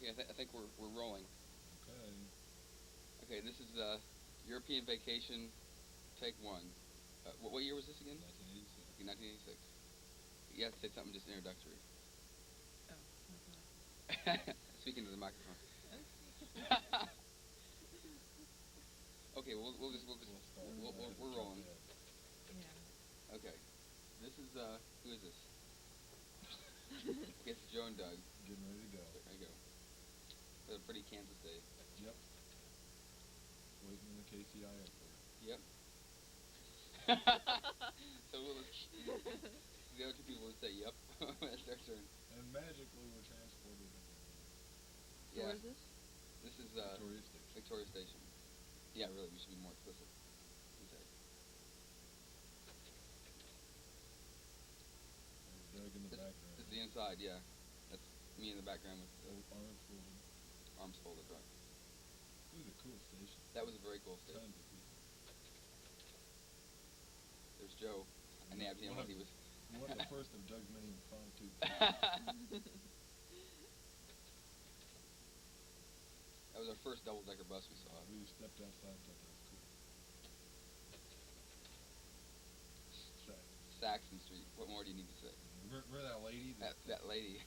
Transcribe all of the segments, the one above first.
Okay, I think we're rolling. Okay. Okay, this is European Vacation, take one. What year was this again? 1986. Okay, 1986. You have to say something just introductory. Oh, my Speaking to the microphone. God. Okay, we'll just We'll start. we're Jump rolling. in. Yeah. Okay, this is who is this? Okay, it's Joe and Doug. Getting ready to go. There you go. It's a pretty Kansas day. Yep. Waiting in the KCI airport. Yep. So the other two people would say yep. It's their turn. And magically we're transported again. So Yeah. where's this? This is Victoria Station. Victoria Station. Yeah, really, we should be more explicit. Okay. There's Doug in the background. This is the inside, yeah. That's me in the background with Oh, arms folded. arms folded, right. It was a cool station. That was a very cool station. Tons of people. There's Joe. I nabbed him while he was. One of the first of Doug's many impromptu. That was our first double-decker bus we saw. We stepped outside and thought that was cool. Saxon Street. What more do you need to say? Remember that lady That lady.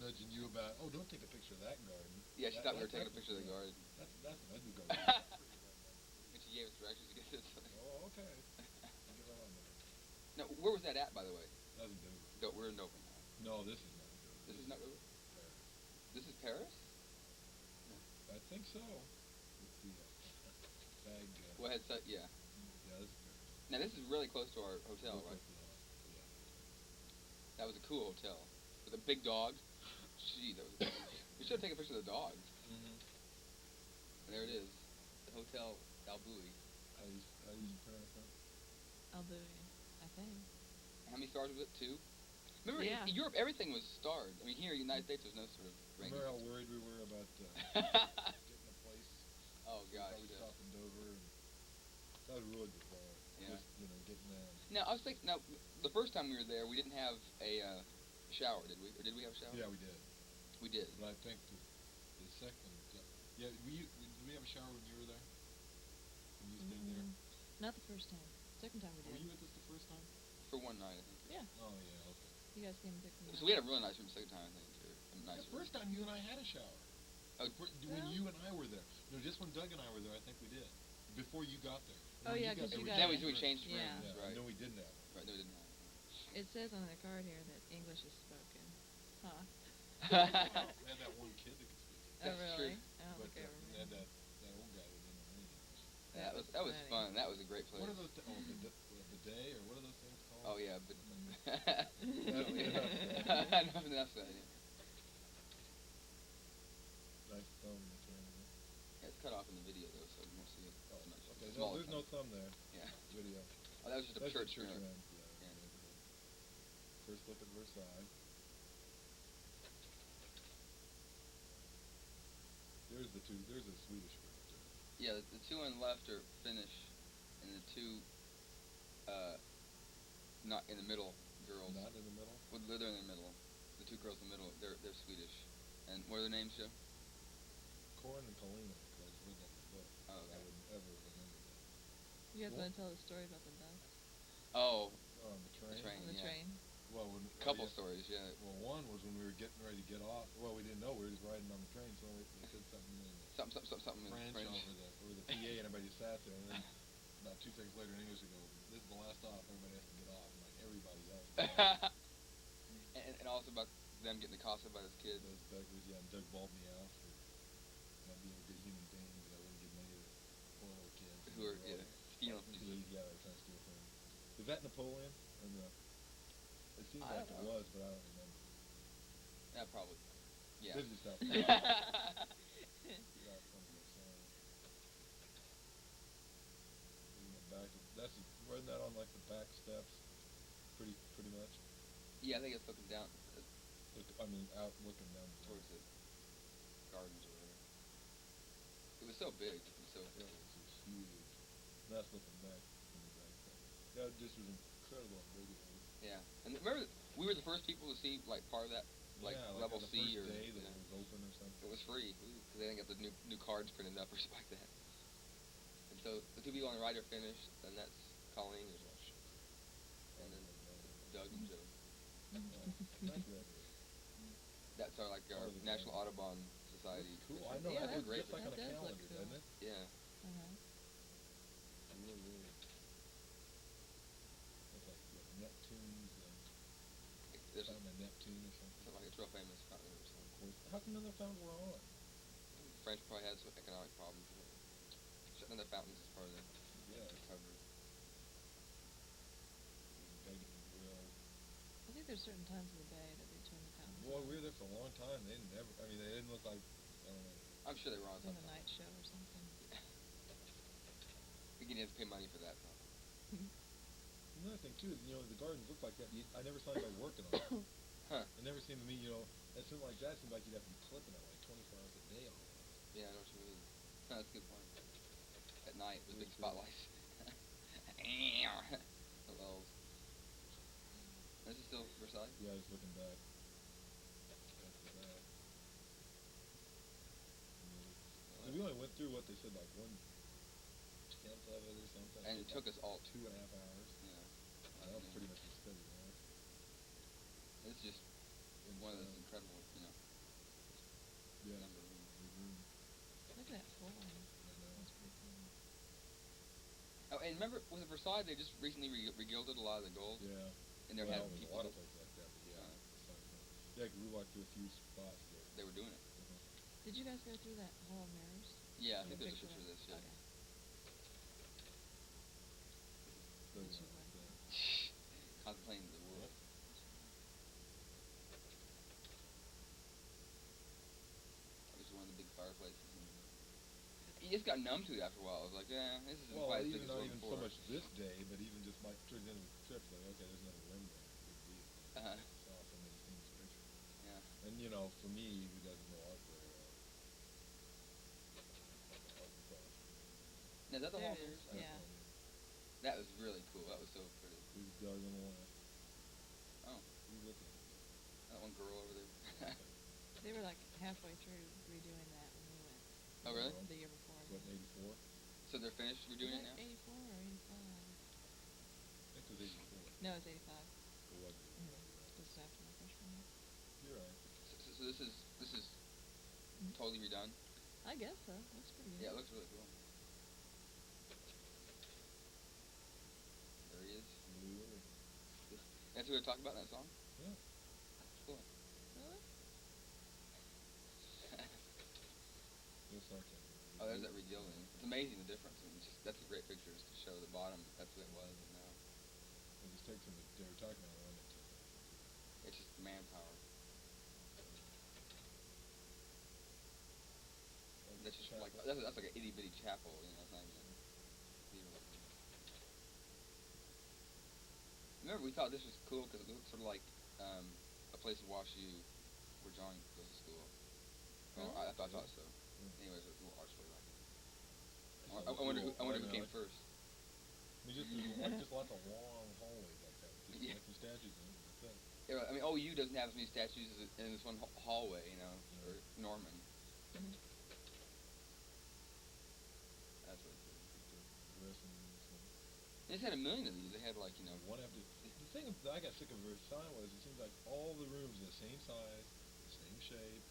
nudging you about, oh, don't take a picture of that garden. Yeah, she thought we were taking a picture of the garden. That's an ugly garden. And she gave us directions to get this. Oh, okay. I'll get right on that. Now, where was that at, by the way? That was in Dover. We're in Dover now. No, this is not Dover. This is not Dover? Paris. This is Paris? I think so. Let's see. Bag. Well, yeah. Yeah, this is Paris. Now, this is really close to our hotel, Real right? close to the hospital. Yeah. That was a cool hotel. With a big dog. Gee, that was a big We should have taken a picture of the dog. Mm-hmm. And there it is. The Hotel Albouy. How do you pronounce that? Albouy, I think. How many stars was it? 2? Remember, Yeah. in Europe, everything was starred. I mean, here in the United States, there's no sort of ranking. Remember how worried we were about getting a place? Oh, gosh, Probably yeah. stop in Dover. And that was really bizarre. Yeah. Just, getting there. Now, I was thinking, the first time we were there, we didn't have a shower, did we? Or did we have a shower? Yeah, we did. We did. But I think the second. Yeah, did we have a shower when you were there? When you stayed there? Not the first time. Second time we Were did. you with us the first time? For one night, I think. Yeah. Oh yeah, okay. You guys came and picked me up. So we had a really nice room the second time, I think. Or a nice The room. first time you and I had a shower. Oh, When Well- you and I were there. No, just when Doug and I were there, I think we did. Before you got there. Oh, When yeah, got 'cause there, you we got did Then we have changed Yeah. rooms, Yeah, right? no, we didn't have it. Right, no, we didn't have It says on the card here that English is spoken. Huh. it. We had that one kid that could speak it. Oh, That's really? true. I don't But think I we had remember. that old guy that didn't know anything. That was funny. fun. That was a great place. What are those? Bidet or what are those things called? Oh, yeah, but. Enough Enough said, yeah. Nice thumb in the camera. Yeah, it's cut off in the video, though, so you won't see it. Oh, It's much. okay. It's No, smaller there's no thumb. thumb there. Yeah. Video. Oh, that was just a That's church. the church mirror. around. Yeah. Yeah. First look at Versailles. There's a Swedish girl too. Yeah, the two on the left are Finnish, and the two, not in the middle, girls. Not in the middle. Well, they're in the middle. The two girls in the middle, they're Swedish. And what are their names, Joe? Corin and Paulina, because I read that in the book. Oh, okay. I wouldn't ever remember that. You guys What? want to tell the story about the dust Oh, On the train. the train. on the Yeah. train? Well, Couple yeah. stories, yeah. Well, one was when we were getting ready to get off. Well, we didn't know we were just riding on the train, so they said something in Something in French French. over the PA, and everybody sat there. And then about 2 seconds later, in English, they go, "This is the last stop. Everybody has to get off." And like everybody else. and also about them getting accosted by this kid. Those beggars, yeah, and Doug bawled me out for not being a good human being, but I wouldn't give money to poor little kids. Who are, yeah, stealing from you. Yeah, they're trying to steal from me. Was that Napoleon? Or no? It seems I like don't it know. was, but I don't remember. Yeah, probably. Yeah. This is South Yeah. Without something to say. Wasn't that on like the back steps? Pretty much. Yeah, I think it's looking down Out looking down the towards the gardens or whatever. It was so big. It was so. It was just huge. That's looking back from the back side. That just was incredible how big it was. Yeah. And remember, we were the first people to see like part of that like yeah, level on the C first or day that yeah. it was open or something. It was free because they didn't get the new cards printed up or something like that. And so the two people on the right are finished. Then that's Colleen and then Doug and Joe. Thank you. That's our Part of the National band. Audubon Society. Cool. picture. I know Yeah, that They're looks great just like on a that does look calendar, cool. doesn't it? Yeah. Uh-huh. Really. It's like what, Neptune's There's fountain of Neptune or something. something like it's real famous fountain or something. Of course. How come none of the fountains were on? The French probably had some economic problems. Shutting down the fountains is part of the Yeah. recovery. Begging the grill. I think there's certain times in the bay that they turn the fountains Boy, on. we were there for a long time. They never. I mean, they didn't look like. I don't know. I'm sure they were on In something. the night show or something. Again, you have to pay money for that. Probably. Another thing too is, the gardens look like that. I never saw anybody working on it. Huh. It never seemed to me, that something like that seemed like you'd have to be clipping it like 24 hours a day on it. Yeah, I know what you mean. No, that's a good point. At night with big Really cool. spotlights. Hello. Is it still Versailles? Yeah, I was looking back. That's the back. So we only went through what they said, like 1/10 of it or something. And it took us all 2.5 hours. Yeah. That was pretty much the study, right? It's just one of those incredible, Yeah. number of rooms. Big room. Look at that floor. I know. That's pretty cool. Oh, and remember, was it Versailles? They just recently regilded a lot of the gold. Yeah. And there well, had there's a people lot that- of places like that, but yeah. Uh, Yeah, 'cause we walked through a few spots there. they were doing it. Did you guys go through that hall of mirrors? Yeah, I Yeah. think there's a Picture picture of this. Yeah. Okay. Doesn't Did you look like go? that. Contemplating the world. That was one of the big fireplaces. You just got numb to it after a while. I was like, yeah, this isn't Well, quite as even big as not one even before. so much this day, but even just like towards the end of the trip, like, okay, there's another room there. Big deal. Uh-huh. Saw so many famous pictures. Yeah. And for me, who doesn't know art very well, like an art class. Now, is that the There hall it is, mirrors? yeah. That was really cool. That was so pretty. Who's Doug on the left? Oh, Who's looking at me? that one girl over there. They were like halfway through redoing that when we went. Oh, really? The year before. What, in 84? So they're finished redoing it now? 84 or 85? I think it was 84. No, it was 85. Or was it? Mm-hmm. Just after my freshman year. You're right. So this is totally redone? I guess so. Looks pretty good. Yeah, it looks really cool. There he is. Blue Lily. That's who we were talking about in that song? Yeah. Cool. Really? This art thing. Oh, there's that regilding. It's amazing the difference. I mean, that's a great picture just to show the bottom. That's what it was, and now It just takes them, they were talking about when it took them. it's just manpower. That's just like that's like an itty bitty chapel, It's not even a cathedral. Remember, we thought this was cool because it looked sort of like a place in WashU where John goes to school. Well, I thought so. Anyways, it was a little archway like it. I wonder who came first. I mean, just lots of long hallways like that. Just Yeah. like some statues in it. That's it. Yeah, I mean, OU doesn't have as many statues in this one hallway, or Norman. Mm-hmm. That's really cool. Dressing and stuff. They just had a million of these. They had like, One after the thing that I got sick of Versailles was it seemed like all the rooms are the same size, the same shape.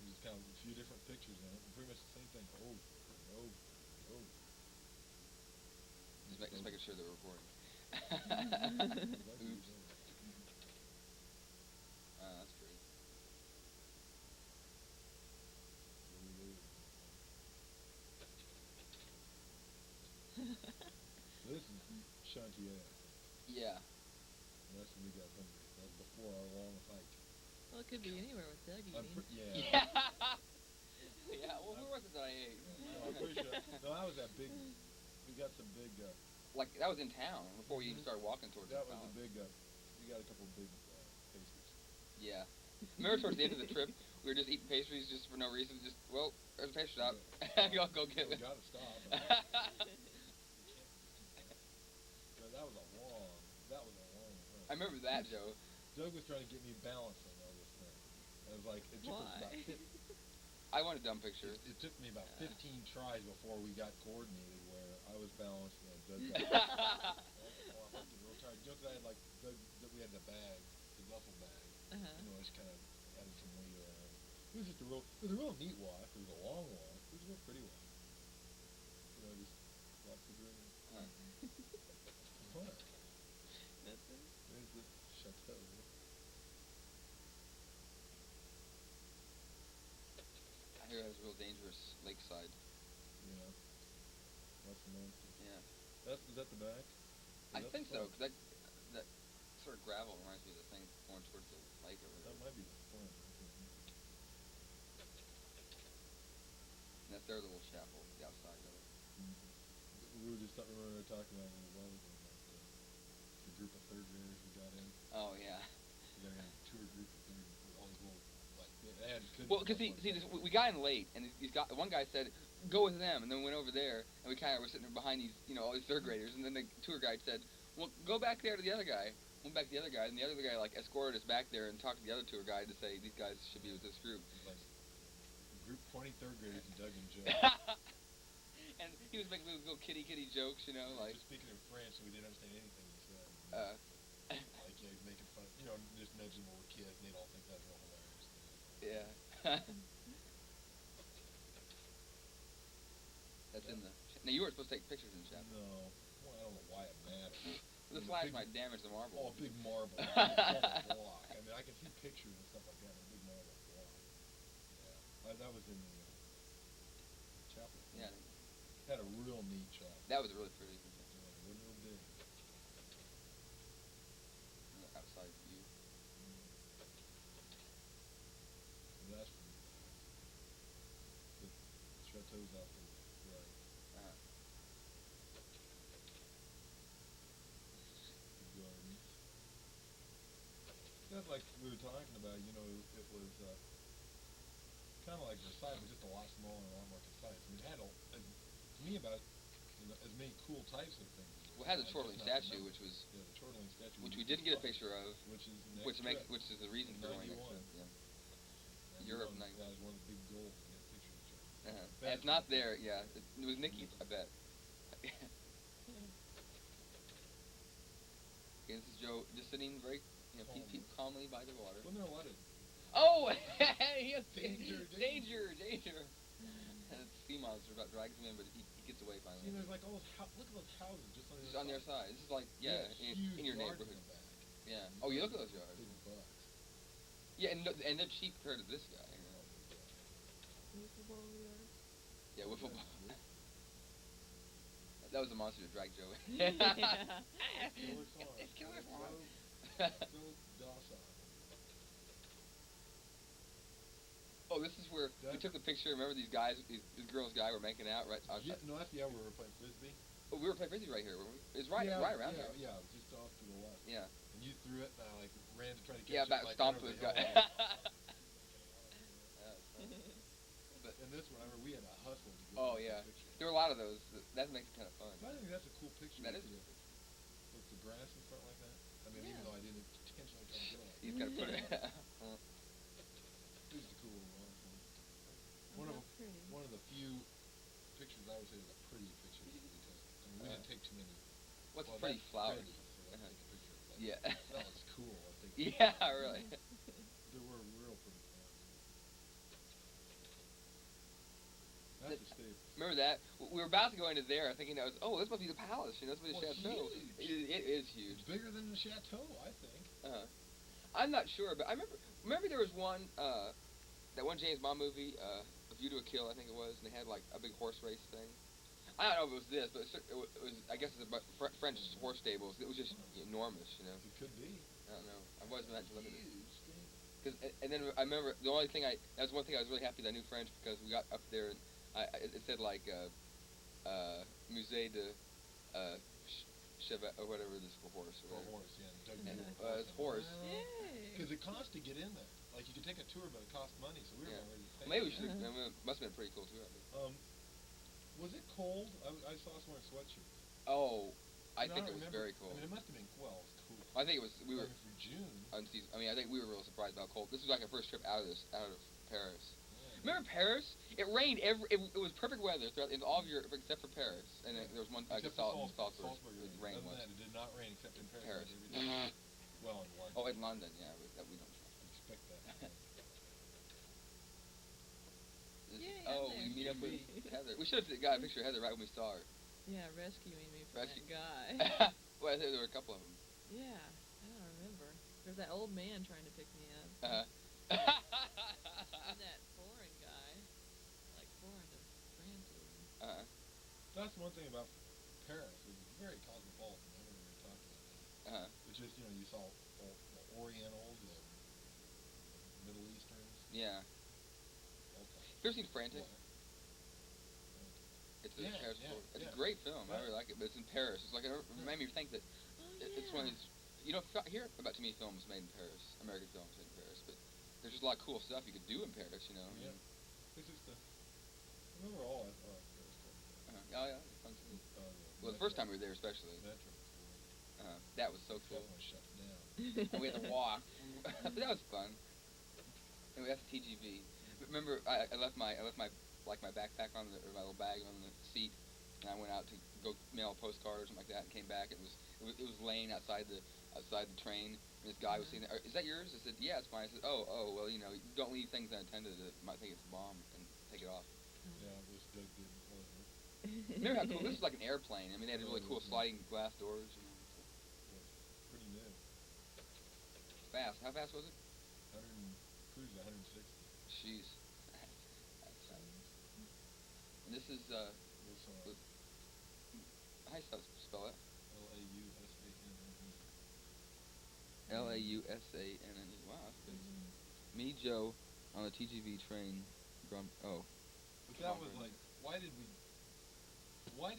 There's kind of a few different pictures in it, and pretty much the same thing over and over and over. just making sure they're recording. Oops. Oops. That's great. This is Chantier, I think. Yeah. And that's when we got hungry. That was before our long hike. Well, it could be anywhere with Doug eating. Yeah. Yeah. Well, who was it that I ate? No, I'm pretty sure. No, that was that big. We got some big. Like that was in town before we even started walking towards That the was palace. a big. We got a couple big pastries. Yeah. Remember towards the end of the trip, we were just eating pastries just for no reason. Just there's a pastry shop. Go get We it. gotta stop. But that was a long. That was a long. I remember that, Joe. Doug was trying to get me balanced on all this thing. It was like, it took us about Why? I want a dumb picture. It took me about Yeah. 15 tries before we got coordinated where I was balanced and Doug got oh, I'm getting real tired. You know, 'cause I had like, Doug, that we had the bag, the duffel bag. Uh-huh. You know, I just kind of added some weight around. It was just a real, it was a real neat walk. It was a long walk. It was a real pretty walk. You know, just walked through the river. Huh. What? Nothing. There's the chateau. I hear it has a real dangerous lakeside. Yeah. Lots of monsters. Yeah. Is that the back? I think so, because that sort of gravel reminds me of the thing going towards the lake over That there. might be the front. And that's their little chapel, the outside of it. We were just talking, remember we were talking about a little while ago about the group of third graders we got in. Oh, yeah. We got in a tour group of third, with all these little, like, they had kids. Well, because we got in late, and one guy said, go with them, and then we went over there, and we kind of were sitting behind these, all these third graders, and then the tour guide said, well, go back there to the other guy. Went back to the other guy, and the other guy, like, escorted us back there and talked to the other tour guide to say, these guys should be with this group. Like, group 20 third graders and Doug and Joe. And he was making little kitty jokes, like... Just speaking in French, so we didn't understand anything he said. Like, yeah, he's making fun, just mentioning little kids, and they'd all think that was real hilarious. Yeah. That's in the... Now, you weren't supposed to take pictures in the chapel. No. Well, I don't know why it matters. The flash might damage the marble. Oh, a big marble. Big marble block. I mean, I can see pictures and stuff like that, but a big marble block. Yeah. That was in the chapel. Yeah. Had a real neat chapel. That was really pretty. Yeah, it wasn't real big. The outside view. So that's pretty nice. The chateau's out there, right. The gardens. That's like we were talking about, it was kind of like Versailles, but just a lot smaller and a lot more concise. I mean, it had, to me, about as many cool types of things. Well, it had the chortling statue, which was... Yeah, the chortling statue. Which we didn't get a picture of. Which is the Which next trip. which is the reason for going next trip. Yeah. Europe night. That was one of the big goals, to get a picture of the church. And it's not there, yeah. It was Nikki, I bet. Okay, this is Joe just sitting very, calmly by the water. Wasn't there a lot of... Oh! He has Danger. And the sea monster about drags him in, but he gets away finally. See, there's like all those look at those houses just on the Just on the other side. This is like, in your yards neighborhood. In the back. Yeah. Oh, you look at those yards. Big bucks. Yeah, and they're cheap compared to this guy. Wiffle ball yard. Yeah, wiffle ball. That was the monster that dragged Joe in. Killer farm. It's Killer Farm. So docile. Oh, this is where we took the picture. Remember these guys, this girl and this guy were making out right outside? No, that's the hour we were playing Frisbee. Oh, we were playing Frisbee right here, weren't we? It's right around here. Yeah, just off to the left. Yeah. And you threw it, and I ran to try to catch Yeah, it. back like, stomped over this the guy. hill. But And this one, I remember we had a hustle to get oh this yeah, picture. there were a lot of those. That makes it kind of fun. But I think that's a cool picture. That is. With the grass in front like that. I mean, even Yeah. though I didn't intentionally try to get it like He's that. got to put it. It was a cool little rock. Oh, One how pretty. of the few pictures I would say is a pretty picture because we didn't take too many. What's well, pretty that's flowers? pretty, so let's take a picture of that. Yeah. That was cool. I think. Yeah, really. There were real pretty flowers. That's the state. Remember that? We were about to go into there, thinking that was, this must be the palace. This must be the Well, chateau. huge. It is huge. It's bigger than the chateau, I think. I'm not sure, but I remember there was one, that one James Bond movie, A View to a Kill, I think it was, and they had like a big horse race thing. I don't know if it was this, but it was I guess it's about French horse stables. It was just enormous, It could be. I don't know. I've always been that limited. Huge thing. And then I remember the only thing that was one thing I was really happy that I knew French because we got up there and it said like Musée de Cheval or whatever this horse. Or A whatever. horse, yeah. And it's horse. Yay. Because it costs to get in there. Like you could take a tour, but it costs money, so we were Yeah. already paying. Maybe we should. It must have been pretty cool too. I think. Was it cold? I saw us wearing sweatshirts. Oh, I No, think don't it was remember. very cool. I mean, it must have been, well, it was cool. I think it was we were I mean, for June. I mean, I think we were real surprised about cold. This was like our first trip out of Paris. Yeah, Remember Paris? It rained it was perfect weather throughout in all of Europe except for Paris. And then there was one Except for Salzburg. Salzburg. It rained Other once. than that, it did not rain except in Paris. Paris. Every day. Well, in London. Oh, in London, yeah, but that we don't trust. Expect that. Yay, Oh, I'm we there. meet up with Heather. We should have got a picture of Heather right when we saw her. Yeah, rescuing me from Rescue- that guy. Well, I think there were a couple of them. Yeah, I don't remember. There's that old man trying to pick me up. And that foreign guy. Like foreign to France even. That's one thing about Paris. It was very cosmopolitan. I remember we talked about that. It's just, you saw all the Orientals, the Middle Easterns, Yeah. all kinds. You ever seen Frantic? Well, It's a Yeah, Paris yeah, story. It's yeah. a great film. I Yeah. really like it, but it's in Paris. It's like it made me think that Oh, it's one of these. You don't hear about too many films made in Paris, American films made in Paris, but there's just a lot of cool stuff you could do in Paris. I Yeah. mean, It's just I remember all I thought Paris quite a bit. Oh yeah, it's fun too. The Well, the first time we were there, especially, Metro was great. that was so cool. Definitely shut it down. And we had to walk, but that was fun. And we had the TGV. Remember, I left my backpack on my little bag on the seat, and I went out to go mail a postcard or something like that, and came back. It was laying outside the train, and this guy was sitting there. Is that yours? I said, yeah, it's mine. I said, oh, well, don't leave things unattended. It might think it's a bomb, and take it off. Yeah, this Doug didn't play it. Remember how cool? This was like an airplane. I mean, they had really cool sliding glass doors. Pretty new. Fast. How fast was it? 100 cruise 160. Jeez. That's fast. And this is This how do you spell it? LAUSANNE. Lausanne. Wow, that's good. Me, Joe, on the TGV train. But that was like, why did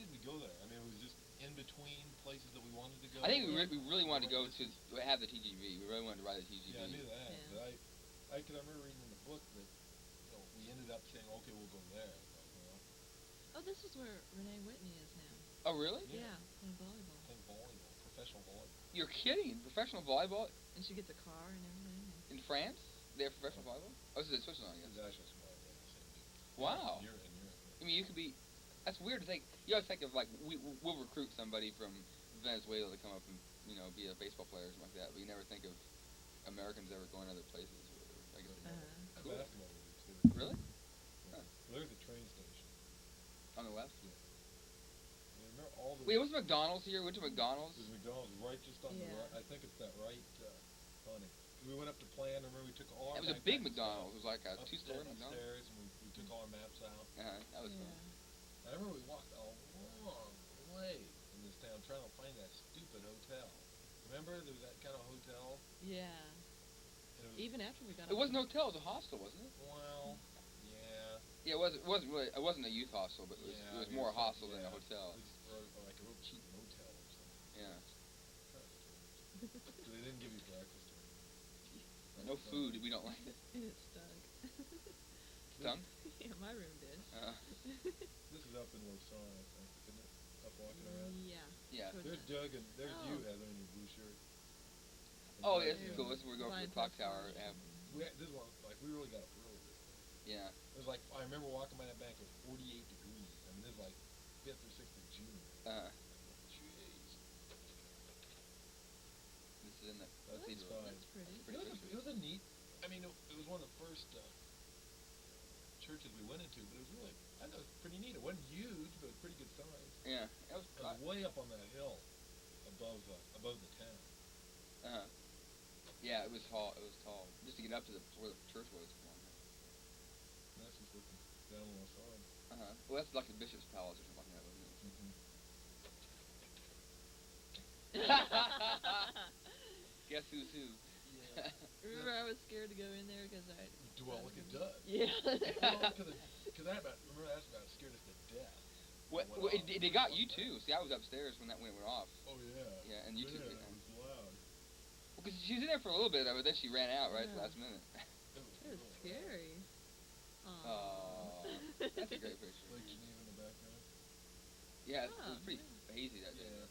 we go there? I mean, it was just in between places that we wanted to go. I think we really wanted to go to have the TGV. We really wanted to ride the TGV. Yeah, I knew that. Yeah. But I remember reading in the book that we ended up saying, okay, we'll go there. But, Oh, this is where Renee Whitney is now. Oh, really? Yeah. Yeah, playing volleyball. playing volleyball, professional volleyball. You're kidding? Professional volleyball And she gets a car and everything. in France? They have professional volleyball? Oh, this is in Switzerland, I It's guess. actually small, yeah, the same thing. Wow. In Europe. I mean, you could be. That's weird to think. You always think of like we'll recruit somebody from Venezuela to come up and be a baseball player or something like that, but you never think of Americans ever going other places. Or whatever. I guess. Uh-huh. Cool. Basketball we did too. Really? Yeah. Huh. Well, there's a train station. On the left? Yeah. I remember all the. Wait, was McDonald's here? We went to McDonald's. There's McDonald's right just on the Yeah. right. I think it's that right on it. We went up to plan. I remember we took all our It was a backpacks big and McDonald's. It stuff was like a two-story McDonald's. upstairs, and we took all our maps out. That was fun. Yeah. I remember we walked a long way in this town trying to find that stupid hotel. Remember, there was that kind of hotel. Yeah. And it was, Even after we got It off wasn't a hotel. It was a hostel, wasn't it? well, yeah. Yeah, it wasn't a youth hostel, but it was more a hostel than a hotel. It was like a real cheap motel or something. Yeah. Kind of strange. So they didn't give you breakfast or anything. No food. We don't like it. and it stunk. Stunk? Yeah, my room did. This is up in Lausanne, I think, isn't it? Up walking around. Yeah. Yeah. Towards There's the- Doug and there's you, Oh. Heather, in your blue shirt. Oh, Doug, yeah, this is cool. This is we're going for Blind the clock Festival tower. or And, something. This one, like, we really got up early this day. yeah. It was like, I remember walking by that bank, it was 48 degrees. I mean, this is like 5th or 6th of June. Jeez. This is in the Well, cathedral. fine. That's pretty. Pretty It pictures. was a neat, I mean, it was one of the first churches we went into, but it was really, I thought it was pretty neat. It wasn't huge, but it was pretty good size. Yeah. That was. It was way up on that hill above the town. Yeah, it was tall. It was tall. Just to get up to where the church was. And that's just looking down on the side. Well, that's like the bishop's palace or something like that, wasn't it? Guess who's who? Yeah. Remember, I was scared to go in there because I. Well, look at Doug. Yeah. Because remember that's about scared us to death. Well, it got you too. See, I was upstairs when it went off. Oh yeah. Yeah, and you two. Yeah, it was loud. Well, because she was in there for a little bit, but then she ran out right at the Yeah. last minute. It was That was really scary. Aw, Aww. that's a great picture. Loud. Lake Geneva in the background. Yeah, it Oh, was pretty yeah. hazy that day. Yeah.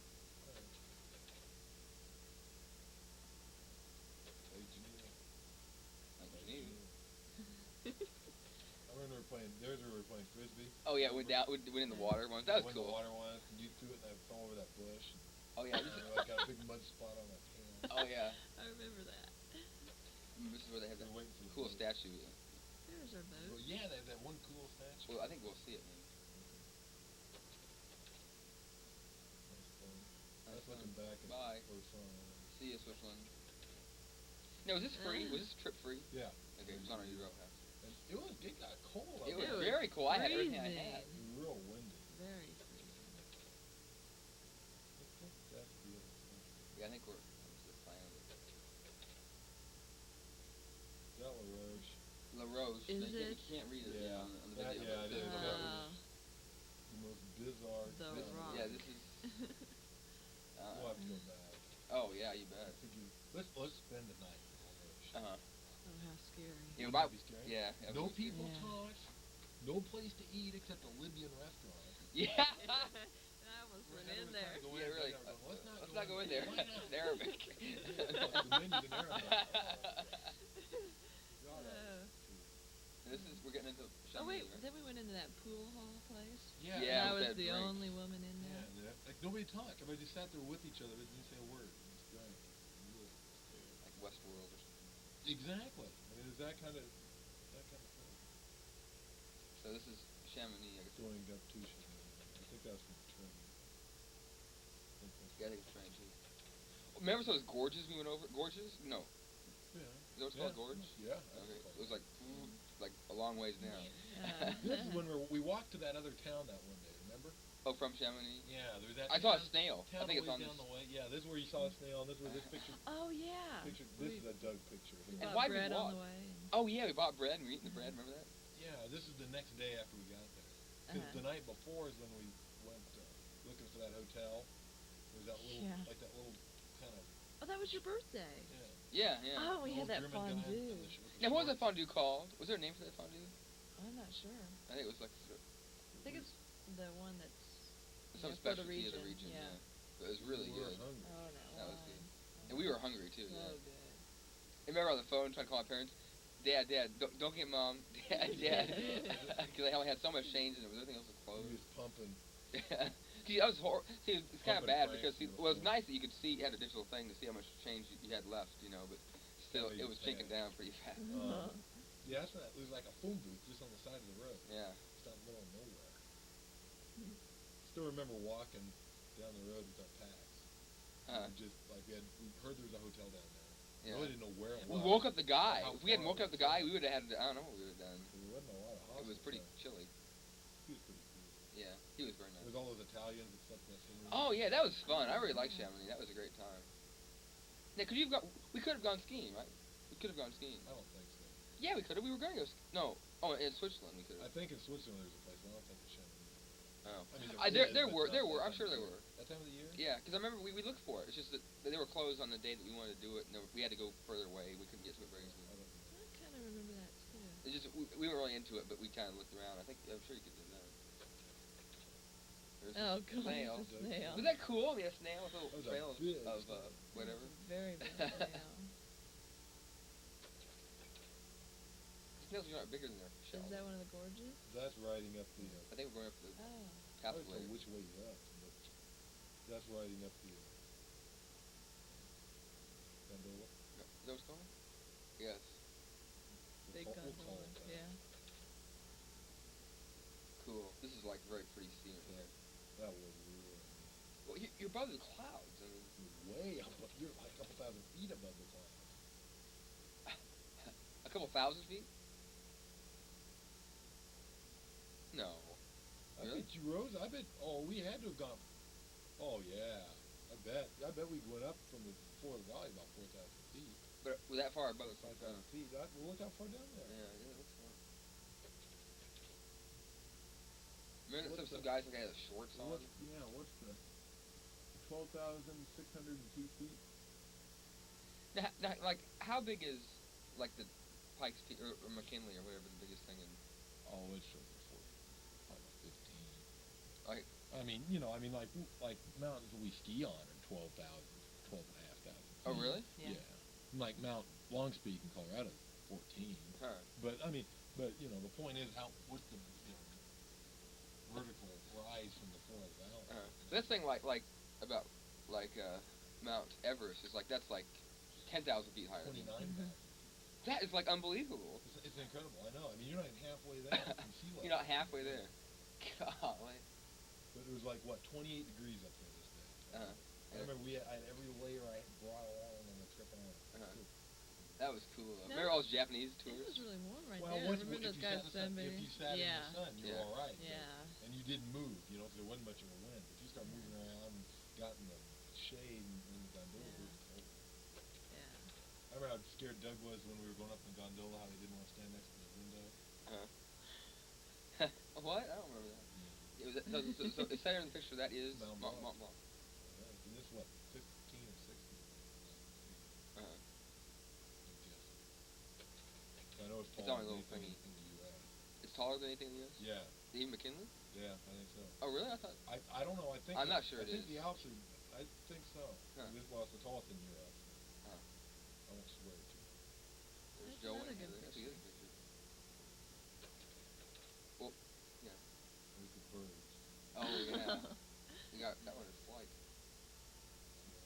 playing. There's where we were playing frisbee. Oh yeah, went down, went in the water once. That was Went in cool. the water once, and you threw it, and I fell over that bush. Oh yeah, And I got a big mud spot on my pants. oh yeah. I remember that. This is where they have that We're waiting for the cool boat. statue. There's our boat. Well, yeah, they have that one cool statue. Well, I think we'll see it. Maybe. Nice fun. Nice That's fun. looking back at Bye. Rosanna. See you, Switzerland. Now, was this free? Was this trip free? Yeah. Okay, it was on our Euro pass. And it got cold. It out was there. very cool. I had everything I freezing. had. It was real windy. Very freezing. I think that's the other thing. Yeah, I think we're. What's the plan? Is that La Roche? La Roche. Is you it? can't read it Yeah. on the That- video. yeah, but it is. says La Roche. The most bizarre. The town. Rock. Yeah, this is. We'll have to go back. Oh yeah, you I bet. think let's spend the night in La Roche. Uh huh. Oh, how scary. Yeah, Wouldn't but- that be scary? Yeah. that No was- people Yeah. talk. No place to eat except a Libyan restaurant. Yeah. I almost We're went having in a there. time going Yeah, in really. there, going, Let's not go in there. Why not? It's Arabic. The menu's in Arabic. God, Uh, This is we're getting into. oh wait, Chamonix, right? then we went into that pool hall place. Yeah. Yeah, And I with was that the drink. only woman in Yeah, there. like nobody talked. Everybody just sat there with each other, but didn't say a word. It was great. Like Westworld or something. Exactly. I mean, it's that kind of thing. So this is Chamonix, I guess. Going up to Chamonix. I think that's from the train. Yeah, I think it's train too. Remember those gorges we went over? Gorges? No. Yeah. Is that what's called gorge? Yeah. Okay. It was like a long ways down. This is when we walked to that other town that one day. Remember? Oh, from Chamonix. Yeah. There's that. I saw a town- snail. I Town think it's a on ways this. down the way. Yeah. This is where you saw a snail. And this is where this picture. Oh yeah. This is a Doug picture. We And bought why did we bread walk? on the way. Oh yeah, we bought bread and we eating the bread. Remember that? Yeah. This is the next day after we got there. Because Uh-huh. the night before is when we went looking for that hotel. There's that little, Yeah. like that little kind of. Oh, that was your birthday. Yeah. Yeah, yeah. Oh, we had Old that German guy fondue. and the with the Now, what was that shorts. fondue called? Was there a name for that fondue? I'm not sure. I think it was like I think it's the one that's some yeah, for the specialty of the region. yeah. But it was really We were good. hungry. Oh no. That was wine. good. And we were hungry too. So Yeah. good. I remember on the phone trying to call my parents. Dad, don't get mom. Dad. Because I only had so much change and everything else was We closed. was pumping. See, I was see, it's kind of Pumping bad Frank because through the well, it's phone. nice that you could see, you had a digital thing to see how much change you had left, but still, Yeah, it was yeah. shaking down pretty fast. Yeah, that's right. It was like a phone booth just on the side of the road. Yeah. It's not in the middle of nowhere. Still remember walking down the road with our packs. Uh, We heard there was a hotel down there. Yeah. Really didn't know where it we was. woke up the guy. How If we hadn't far woken up it the was. guy, we would have had to, I don't know what we would have done. There wasn't a lot of It was hospitals pretty there. chilly. He was pretty cool. Yeah, he was very nice. With all those Italians and stuff in that scenery. Oh yeah, that was fun. I really liked Chamonix. That was a great time. Now, we could have gone skiing, right? We could have gone skiing. I don't think so. Yeah, we could have. We were going to go. No. Oh, in Switzerland we could I have. think in Switzerland there's a place, but I don't think in Chamonix. Oh. I mean, There is, were. but not that I'm time sure of there year. were. That time of the year? Yeah, because I remember we looked for it. It's just that they were closed on the day that we wanted to do it, and we had to go further away. We couldn't get to it very I easily. don't know. I kind of remember that too. It's just we weren't really into it, but we kind of looked around. I'm sure you could do that. There's Oh a god, snail. it's a snail. Was that cool? I mean, a snail with a That was a trail big of snail. whatever. Very big snail. Snails are not bigger than their shell. Is that one of the gorges? That's riding up the. I think we're going up the Oh. I don't know pathway. which way up, but that's riding up the. Gondola. Is that what it's called? Yes. Big We'll call gondola. it that. Yeah. Cool. This is like very pretty scenery here. That was really. Well, you're above the clouds. I mean, You're way up. You're like a couple thousand feet above the clouds. a couple thousand feet? No. I Really? bet you rose. I bet. Oh, we had to have gone. Oh yeah. I bet we went up from the floor of the valley about 4,000 feet. But was that far above the 5,000 feet. Well, look how far down there. Yeah, it looks far. Remember What's some the- guys like had shorts on? What's the 12,602 feet? Now, like, how big is like the Pikes Peak or McKinley or whatever the biggest thing in? Oh, it's over 40, probably about 15. Like, I mean, like mountains that we ski on are 12,000, 12,500. oh really? Yeah. Like Mount Longspeak in Colorado, 14. Huh. But I mean, But the point is, what's the vertical rise from the floor of the valley? So this thing about like Mount Everest is that's 10,000 feet higher. 29,000. That is unbelievable. It's incredible. I know. I mean, you're not even halfway there from sea level. You're not halfway there. Golly. But it was 28 degrees up there this day. I Yeah. remember I had every layer I brought along on the trip on. That was cool. Though. No. Remember all those Japanese It tourists? was really warm right Well, there. once, Remember if those you guys sat in the sun, sunbathing? if you sat in Yeah. the sun, you were Yeah. all right. Yeah. And you didn't move, because there wasn't much of a wind. But you start moving around and got in the shade and in the gondola, it was cold. Yeah. I remember how scared Doug was when we were going up in the gondola, how he didn't want to stand next to the window. What? I don't remember that. It was, so the center in the picture that is Mount Mont Blanc. Blanc. And this, 15 or 16? Uh-huh. I know it's It's taller only a than little anything thingy. in the U.S. It's taller than anything in the U.S. Yeah, Even McKinley? yeah, I think so. Oh, really? I thought. I don't know. I think I'm not sure I it think is. the Alps are. I think so. Huh. It's the tallest in Europe. Huh. I won't swear to you. There's That's Joe another in here. good That's a good picture. Well, yeah. There's the birds. Oh yeah. You got that one in flight.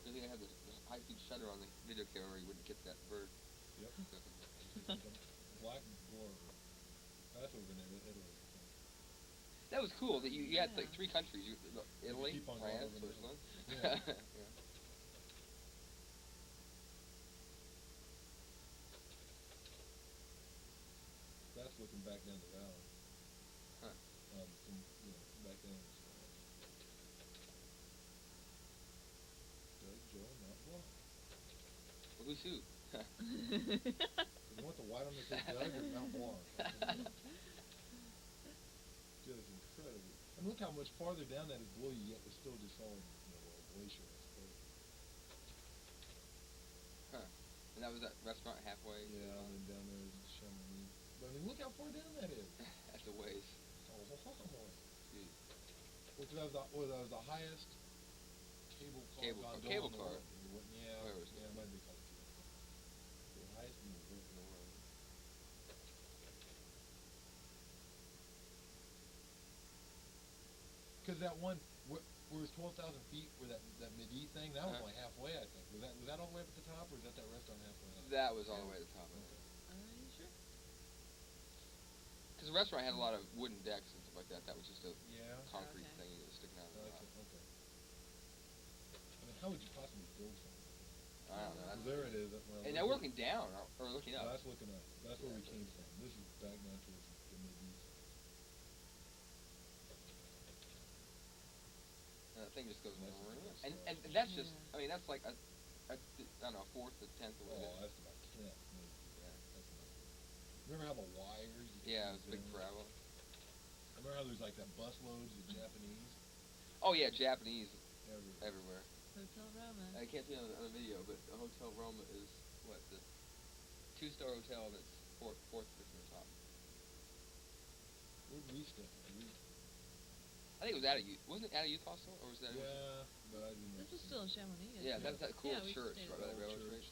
I think I had the high-speed shutter on the video camera. You wouldn't get that bird. Yep. Black blur. That's over in Italy. I think. That was cool. That you had Yeah. 3 countries. Italy, keep on going France, over to Switzerland. Yeah. Yeah. That's looking back down the valley. Huh. From back then. Doug, Joe, Mount Blanc. Well, who's who? You want the white on the say Doug or Mount Blanc? Just incredible. And look how much farther down that is below you, yet it's still just all a glacier, I suppose. Huh. And that was that restaurant halfway. Yeah, and then down there is Chamonix. But I mean, look how far down that is. That's a ways. Oh, boy. Jeez. Well, 'cause that was the highest cable car Cable car- gondola cable in the car. world. Yeah, Where was it? yeah, it might be called a cable car. The highest in the world. Because that one, where it was 12,000 feet, where that Midi thing, that was Uh-huh. only halfway, I think. Was that all the way up at the top, or is that restaurant halfway up? That was all the way to the top of it. Okay. Are you sure? Because the restaurant had a lot of wooden decks and stuff like that. That was just a Yeah. concrete Okay. thing that was sticking out of the Okay. top. Okay. I mean, how would you possibly build something? I don't know. Well, That's, there it is. and now we're looking down or looking up. That's looking up. That's where Yeah, we that's came right. from. This is back down towards the Midi. And that thing just goes. That's a cool And stuff. that's just. Yeah. I mean, that's like I don't know, a fourth, a tenth of what Oh, it is. that's about 10, maybe. Yeah. That's nothing. Remember how the wires? You Yeah, could it's a big down? travel. Remember how there's like that bus loads of Japanese Oh yeah, Japanese everywhere? everywhere. Hotel Roma. I can't see on the video, but the Hotel Roma is what the 2-star hotel that's fourth from the top. Where'd we stay? I think it was wasn't it out of Utah still, or was that? Yeah, but I didn't. This was still in Chamonix. isn't Yeah, it? that's that cool Yeah, we church stayed right by at the the railroad church. bridge.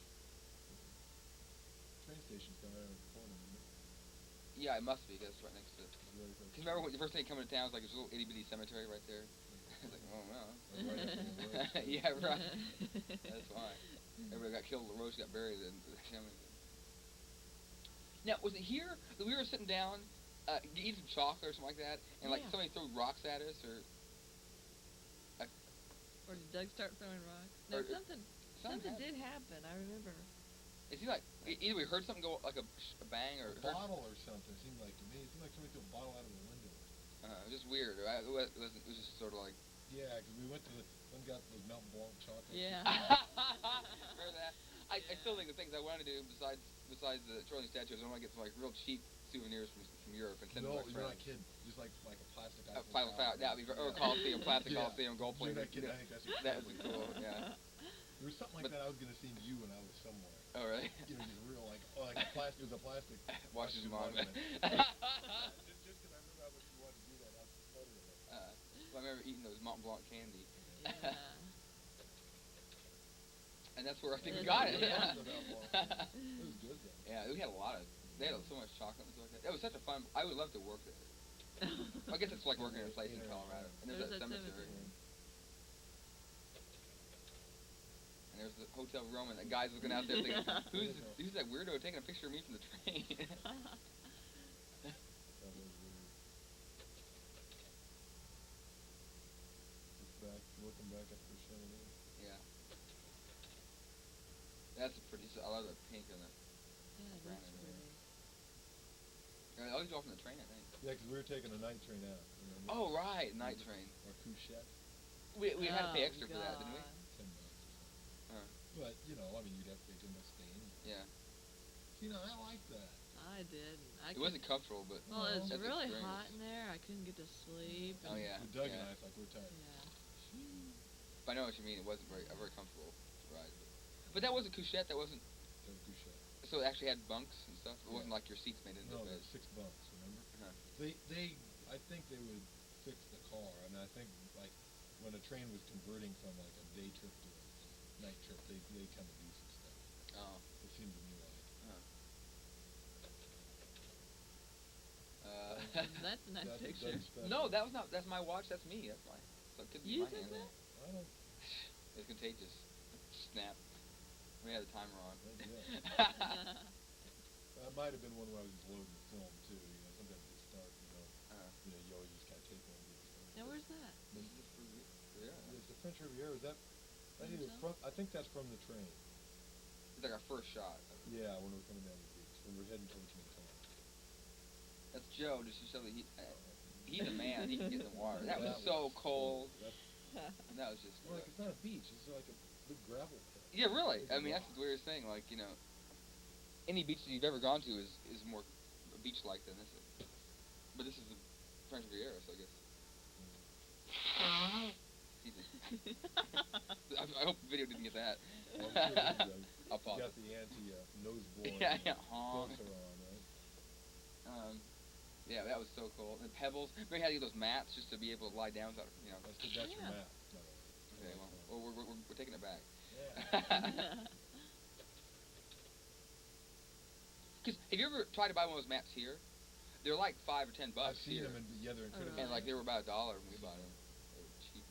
Train station's down right around the corner, isn't it? Yeah, it must be because it's right next to it. It's right across Because remember when the first thing coming to town was like this little itty bitty cemetery right there. It's like, oh no. That's right after the road. Yeah, right. That's why. Everybody got killed. The Rose got buried in the Chamonix. Now, was it here that we were sitting down, eating some chocolate or something like that, and like Yeah. somebody threw rocks at us, or Or did Doug start throwing rocks? No, Or- something something? did happen. I remember. It seemed like either we heard something go like a bang or A bottle or something, it seemed like to me. It seemed like somebody threw a bottle out of the window. it was just weird. It was just sort of like. Yeah, because we went to got those Mount Blanc chocolates. Yeah. Remember that? I still think the things I want to do besides the trolling statues, I want to get some like real cheap souvenirs from Europe and send No, them to my you're not friends. kidding. Just like a plastic Final Foul, that would be or Coliseum, plastic Yeah. Coliseum, gold You're plated. not kidding. I think that's That would incredible. be cool. Yeah. There was something like But- that I was gonna send you when I was somewhere. Oh really? Just real like a plastic. It was a plastic. Washington Monument. Just because I remember how much you wanted to do that, I was excited about it. I remember eating those Mont Blanc candy. Yeah. And that's where I think we That's got it. what it Yeah. was. It was good though. Yeah, we had a lot of. They had so much chocolate and stuff like that. That was such a fun. I would love to work there. I guess it's like working in a place in Colorado. And there's that cemetery. And there's the Hotel Roma, and that guy's looking out there thinking, who's that weirdo taking a picture of me from the train? That was weird. Just looking back at the chandelier. Yeah. That's a pretty. I love the pink and the. Yeah, Brown that's and pretty. I always go off on the train, I think. Yeah, 'cause we were taking a night train out. Remember? Oh right, night train. Or couchette. We had to pay Oh, extra for that, didn't we? God. $10 or something. Huh. But you know, I mean, you'd have to pay too much staying. Yeah. You know, I like that. I did. It wasn't comfortable, but Well, it was that's really experience. hot in there. I couldn't get to sleep. Oh, yeah. Doug yeah. and I, it's like we're tired. Yeah. But I know what you mean. It wasn't very comfortable to ride. But that wasn't couchette. That wasn't. That was couchette. So it actually had bunks and stuff. It wasn't Yeah. like your seats made into No, the bed. there's 6 bunks. Remember? Uh-huh. I think they would fix the car. I mean, I think like when a train was converting from like a day trip to a night trip, they kind of do some stuff. Oh. It seemed to me like. That's a nice That's picture. special. No, that was not. That's my watch. That's me. That's my. So it could be You my took hand. that? I don't. It's contagious. Snap. We had the timer on. Yeah. That might have been one where I was just loading the film too. You know, sometimes it starts. You always just kind of take one. And get started. Now where's that? This is for yeah. Is the French Riviera? Is that? That either Hotel? from? I think that's from the train. It's like our first shot. Yeah, when we're coming down the beach, when we're heading towards Mentone. That's Joe. Just to show that he's a man. He can get in the water. That was so cold. That was just. Well, like it's not a beach. It's like a big gravel pit. Yeah, really. I mean, that's the weirdest thing. Like, you know, any beach that you've ever gone to is more beach-like than this is. But this is the French Riviera, so I guess. I hope the video didn't get that. Well, I'm sure it is, I'll pause got it. the nose blowing Yeah, honk. filter on, right? Yeah, that was so cool. And pebbles. Remember how you had those mats just to be able to lie down without, you know. That's your Yeah. map. by the way. Okay, well, we're taking it back. Yeah. Because have you ever tried to buy one of those mats here? They're like $5 or $10 I've seen here. them, and yeah, they're incredible. And like they were about $1 when we bought them. They were cheap.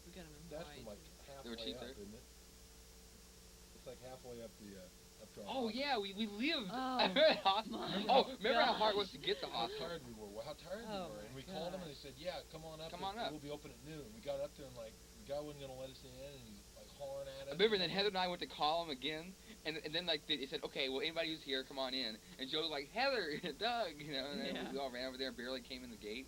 We got 'em in That's white. from like They were halfway cheap up, there? isn't it? It's like halfway up the up to our Oh hospital. yeah, we lived Oh, at the hospital. my Oh, remember how hard it gosh. was to get the How hospital? tired we were. How tired Oh, we were. And my we called them, and they gosh. said, "Yeah, come on up. Come on up." We'll be open at noon." We got up there, and like the guy wasn't gonna let us in, and he's like hollering at us. I remember then Heather and I went to call him again, and then like they said, okay, well anybody who's here, come on in. And Joe was like, Heather, Doug, you know, and then Yeah. we all ran over there and barely came in the gate.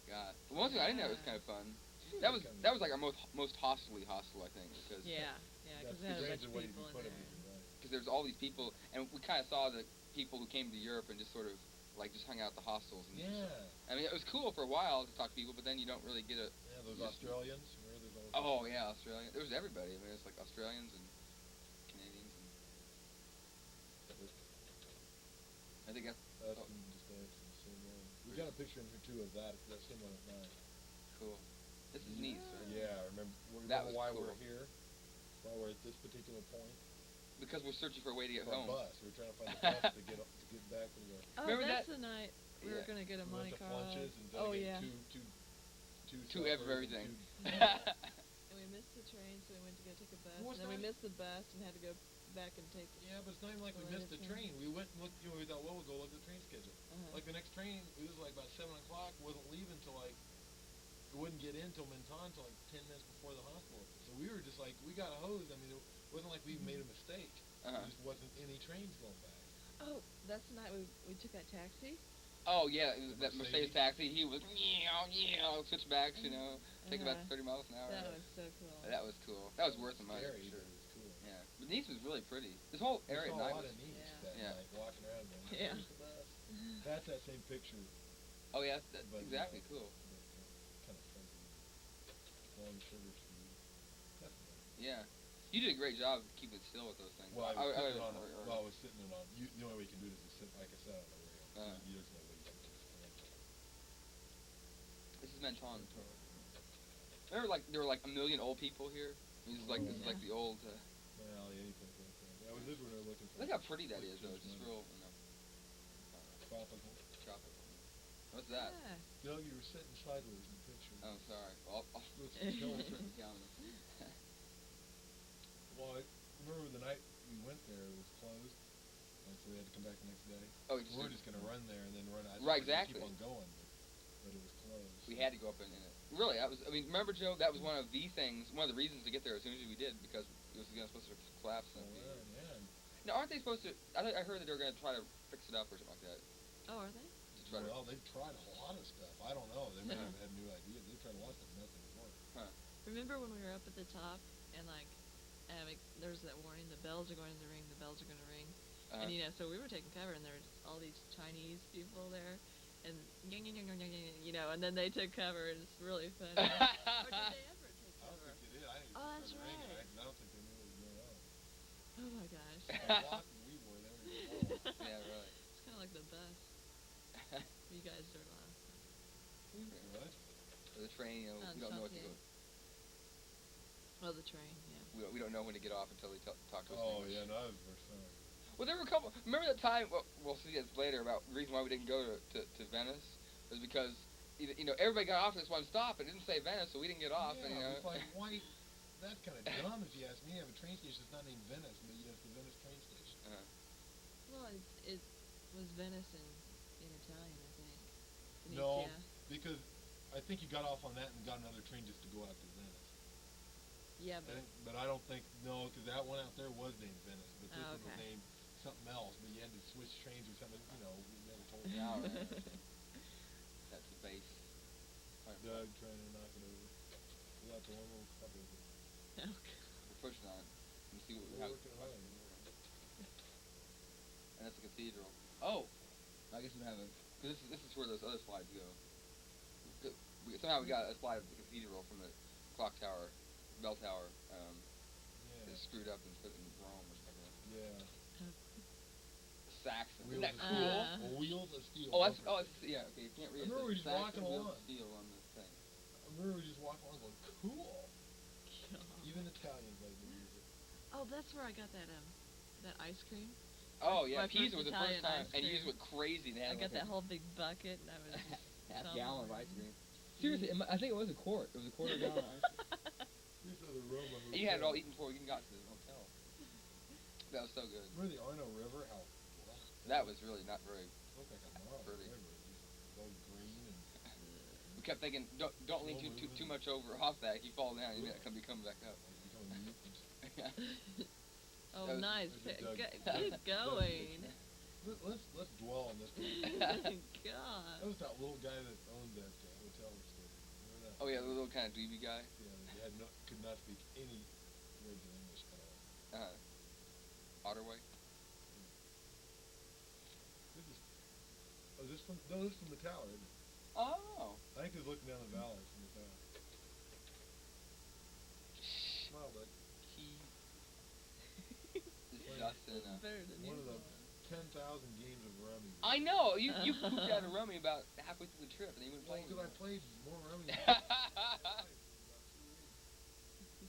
God, but one thing I didn't know was kind of fun. Sure, That was kinda- like our most hostily hostel, I think, because Yeah, That's because the we had a bunch range of of what you people in put there. them in, right? because there's all these people, and we kind of saw the people who came to Europe and just sort of like just hung out at the hostels. And Yeah. I mean, it was cool for a while to talk to people, but then you don't really get a. Yeah, those Just- Australians. Where are those all? Oh yeah, Australian. There was everybody. I mean, it's like Australians and Canadians. And I think that's That's oh, just the same one. We got a picture in here too of that same one at night. cool. This is neat, sir. Yeah, remember That was why cool. we're here? Why we're at this particular point? Because we're searching for a way to get For home. a bus. We're trying to find a bus to get back to the. Oh, Remember that's that? the night we were Yeah. gonna get a We went Monte to Carlo. Flunches and Oh get yeah. two Two suppers and everything. two- And we missed the train, so we went to go take a bus. Well, And it's then we not- missed the bus and had to go back and take. Yeah, but it's not even like we Well, missed the it's, train. We went and looked. We thought, well, we'll go look at the train schedule. Uh-huh. Like the next train, it was like about 7 o'clock. Wasn't leaving till like. We wouldn't get in till Mentone till like 10 minutes before the hospital. So we were just like, we got hosed. I mean, it wasn't like we made a mistake. Uh-huh. There just wasn't any trains going back. Oh, that's the night we took that taxi. Oh yeah, it was The that Mercedes taxi. He was switchbacks, you know, take about 30 miles an hour. That was so cool. That was cool. That was worth the money Scary, for sure. but it was cool. Yeah, but Nice was really pretty. This whole We area saw at night a lot was. of Nice Yeah. that Yeah. night, walking around going, Yeah. "Where's the bus?" That's that same picture. Oh yeah, But, exactly cool. Kind of fuzzy. Long sugar speed. Definitely. Yeah, you did a great job keeping it still with those things. Well, I was sitting on. or- Well, I was sitting on. The only way you can do it is to sit, like I said, on the rail. There's no way you can just stand. This is Mentone. Remember, like there were like a million old people here. This is like the old. Well, anything like that. Yeah, this is what they're looking for. Look how pretty that Like is, though. It's just judgmental. real, you know. Tropical. tropical. What's that? Yeah. Doug, you were sitting sideways in the picture. Oh, sorry. Well, I'll Let's go go. with the camera. Well, I remember the night we went there, it was closed, and so we had to come back the next day. Oh, We were just going to run there and then run out. Right, Keep exactly. on going, but it was closed. We had to go up in it. Really, that was. I mean, remember, Joe? That was one of the things, one of the reasons to get there as soon as we did, because it was supposed to collapse. Oh, And yeah. now, aren't they supposed to? I heard that they were going to try to fix it up or something like that. Oh, are they? To try Well, they've tried a lot of stuff. I don't know. They may have had new ideas. They've tried a lot of stuff. Nothing has worked. Remember when we were up at the top and like, there's that warning: the bells are going to ring, the bells are going to ring. And you know, so we were taking cover, and there's all these Chinese people there, and and then they took cover, and it's really funny. Or did they ever take I don't cover? think they did. I didn't Oh, even that's try to ring it. right. I don't think they knew what was going on. Oh my gosh. How lost we were. They don't even know. Yeah, really. It's kind of like the bus. You guys are last. What? Or the train, you know, we don't know what to go. Oh, the train, yeah. We don't know when to get off until they talk to us. Oh, in English. yeah, no, that was the first time. Well, there were a couple. Remember that time? Well, we'll see this later about the reason why we didn't go to Venice was because everybody got off at this one stop. It didn't say Venice, so we didn't get off. Yeah, and, you know, it's like, why? That's kind of dumb if you ask me. You have a train station that's not named Venice, but you have the Venice train station. Well, it was Venice in Italian, I think. No, Venezia. because I think you got off on that and got another train just to go out to Venice. Yeah, But I don't think, no, because that one out there was named Venice, but this one was okay. named something else, but you had to switch trains or something, we never told you. Yeah, right. That's the base. Doug trying to knock it over. We got the one little cup of it. We're pushing on it. And see what we We're have. working hard. And that's the cathedral. Oh, I guess we have a. Because this is where those other slides go. Somehow we got a slide of the cathedral from the clock tower, bell tower. Yeah. That's screwed up and put in Rome or something. Yeah. Saxon. Isn't Wheels that of cool? Well, wheels of steel. Yeah. Okay, you can't read it. I remember we It just says walking Saxon wheels along. of steel on the thing. I remember we just walking along going, cool. Even Italians like the music. Oh, that's where I got that ice cream. Oh yeah, My Pisa first was the first Italian time, ice and you cream. just went crazy. They I had got like that whole big bucket, and I was half so gallon of ice hungry. cream. Seriously, I think it was a quart. It was a quarter gallon of ice cream. Here's the Roma And you had it all eaten before we even got to the hotel. That was so good. Remember the Arno River? How That was really not very. looked like a gnarly Pretty. river. Just all green and We kept thinking, don't lean too much over off that. If you fall down, you might be coming back up. like becoming mutants. Oh, That was- nice. that was Doug. Keep going. Let's dwell on this. God. That was that little guy that owned that hotel we stayed at. Remember that? Oh yeah, the little kind of dweeby guy. Yeah, that could not speak any words of English at all. Otterway. This is from the tower, isn't it? Oh. I think it's looking down the valley from the tower. Smile, bud. Justin. Better than One of the usual. 10,000 games of rummy. I know you pooped out of rummy about halfway through the trip, and you wouldn't Well, play because I anymore. played more rummy than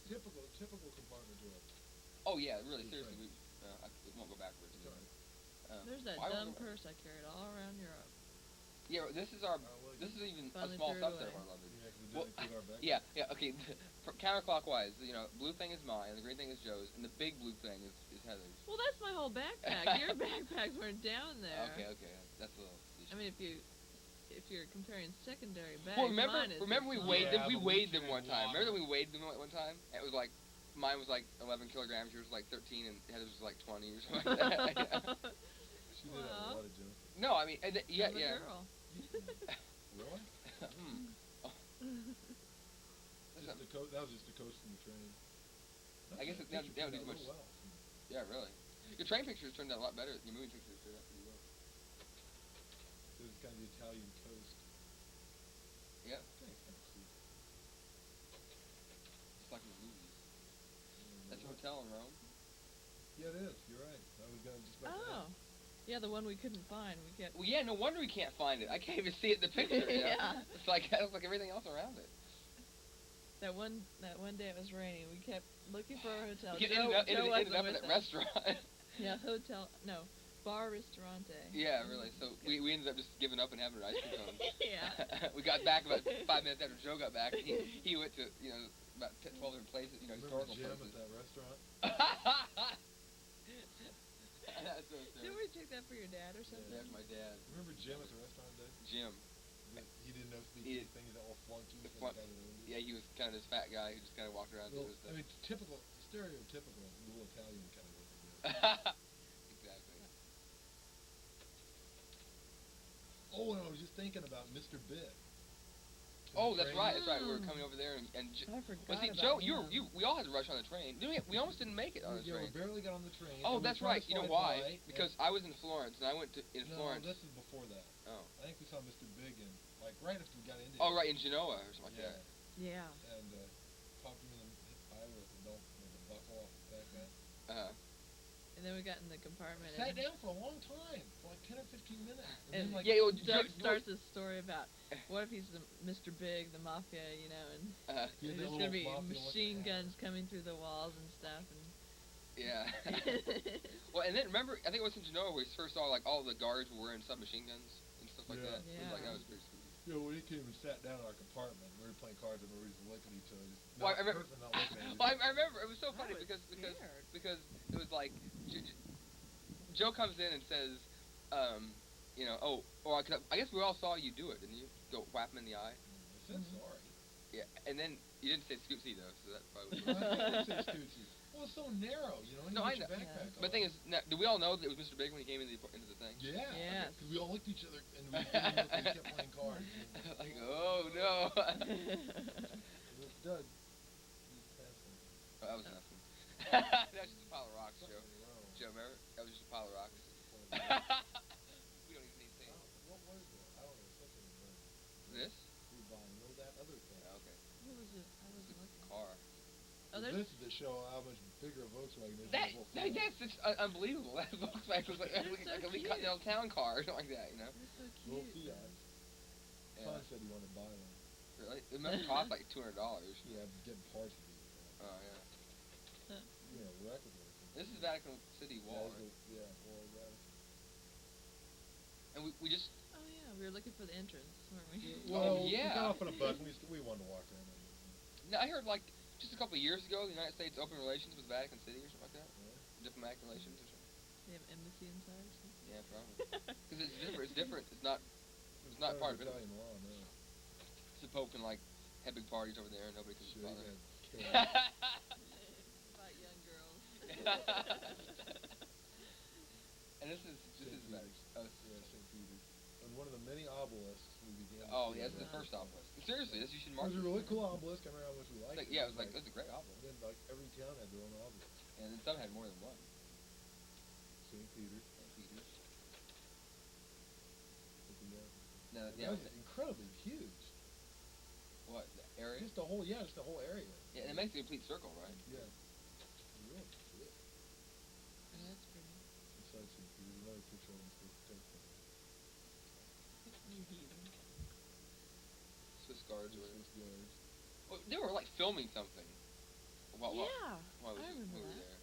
typical compartment door. Oh yeah, really Good seriously, thing. we won't go backwards. It's all right. There's that why dumb would we- purse I carried all around Europe. Yeah, this is even a Finally small threw it subset of away. our luggage. Yeah, 'cause it Well, didn't include our backpack. yeah, okay. Counterclockwise, blue thing is mine, and the green thing is Joe's, and the big blue thing is Heather's. Well, that's my whole backpack. Your backpacks weren't down there. Okay, that's a little. I mean, if you're comparing secondary bags, Well, mine is remember we the weighed Yeah, them. We but we weighed them carried one time. water. Remember that we weighed them one time? It was like mine was like 11 kilograms. Yours was like 13, and Heather's was like 20 or something like that. Yeah. She did have a Well. lot of junk. No, I mean, yeah. I'm a girl. Really? That was just the coast from the train. I guess That that would picture do turned much. out real well. Yeah, really. Your train pictures turned out a lot better. Your movie pictures turned out pretty well. This is kind of the Italian coast. Yeah, I think it's kind of cool. just like in the movies. That's your hotel in Rome. Yeah, it is. You're right. I was gonna just about to Oh. ask. Yeah, the one we couldn't find. We kept. Well, yeah, no wonder we can't find it. I can't even see it in the picture. Yeah. It's like everything else around it. That one day it was raining. We kept looking for a hotel. You Joe ended up wasn't in with that us. restaurant. Yeah, hotel. No, Bar Ristorante. Yeah, really. So we ended up just giving up and having an ice cream cone. Yeah. We got back about 5 minutes after Joe got back. He went to, about 12 different places, Remember historical Jim places. at that restaurant? That's so Didn't we take that for your dad or something? That's my dad. Remember Jim at the restaurant, Dave? Jim. He didn't know speak He- anything. He's all flunky. The the flunk- guy that owned it. Yeah, he was kind of this fat guy who just kind of walked around Well, doing his I stuff. mean, typical, stereotypical little Italian kind of looking guy. Exactly. Oh, and I was just thinking about Mr. Big. Oh, that's right. That's right. We were coming over there, and I forgot well, see, about Joe, him. we all had to rush on the train. We almost didn't make it on the Yeah, train. we barely got on the train. Oh, and we that's tried right. to You know slide why? by, Because I was in Florence, and I went in no, Florence. this is before that. Oh. I think we saw Mr. Big in, like, right after we got into Oh, it. right, in Genoa or something like Yeah. that. Yeah. And popped him in the hip eye with the buckle off the back end. And then we got in the compartment. Sat and down for a long time, for like 10 or 15 minutes. And then, like, yeah, well, Doug Joe- starts a story about what if he's Mr. Big, the mafia, and he had that there's little gonna be mafia looking machine hat. guns coming through the walls and stuff. Yeah. And Well, and then remember, I think it was in Genoa where we first saw like all the guards were wearing submachine guns and stuff like Yeah. that. It was like Yeah. that was pretty spooky. You know, when he came and sat down in our compartment, we were playing cards and we were just looking at each other. Just Well, not, I remember. not looking at each Well, other. I remember it was so funny was because scared. it was like Joe comes in and says, I guess we all saw you do it, didn't you? Go whap him in the eye. I said sorry. Yeah, and then you didn't say Scoopsy though, so that probably was. I didn't say Scoochie. Well, it's so narrow, you know. And No, you I get your know. backpack But the thing on. is, now, do we all know that it was Mr. Big when he came into the thing? Yeah. Yes. Because we all looked at each other and we didn't look, we kept playing cards. Like, oh no. Look, Doug. He's passing. Oh, that was nothing. That was just a pile of rocks, Joe. Something wrong. Joe, remember? That was just a pile of rocks. What We don't even need to say it. was that? I don't know. Something wrong. This? We were buying. No, that other thing. Yeah, okay. what was it? I wasn't looking. Car. Oh, there's This is to show how much bigger a Volkswagen is. That, than a Volkswagen. that's just unbelievable. That Volkswagen was like, That's like so a Lee cute. Continental town car or something like that, you know? That's so Little cute. Fiat. Yeah. Son said he wanted to buy one. Really? It must cost like $200. Yeah, getting parts of it. Oh, yeah. You know, wreck with everything. This is Vatican City Wall, Yeah, right? yeah, well, that. And we just, Oh yeah, we were looking for the entrance, weren't we? Well, yeah. we got off on a bus and we wanted to walk around. now I heard like, just a couple of years ago, the United States opened relations with Vatican City or something like that? Yeah. Diplomatic relations or something? They have embassy inside or something. Yeah, probably. Because it's different. It's different. It's not part of it. Italian law, no. The Pope can like have big parties over there and nobody can Sure, bother him. yeah. About young girls. And this is St. Vatican. Peter's. Yeah, St. Peter's. And one of the many obelisks we began to Oh, see yeah, this is around. the first obelisk. Seriously, this you should It mark. was a really cool obelisk. I remember how much we liked Like, it. yeah, it was like, this is a great And obelisk. then, like, every town had their own obelisk. And then some had more than one. St. Peter's. St. Peter's. Looking down. No, That yeah. was incredibly huge. What, the area? Just the whole area. Yeah, and it makes a complete circle, right? Yeah. Really big. Oh, that's pretty. Besides St. Peter's, another picture of them for TikTok. You heathen. Swiss guards or Swiss guards. well, they were like filming something. While Yeah, while I remember we were that. there.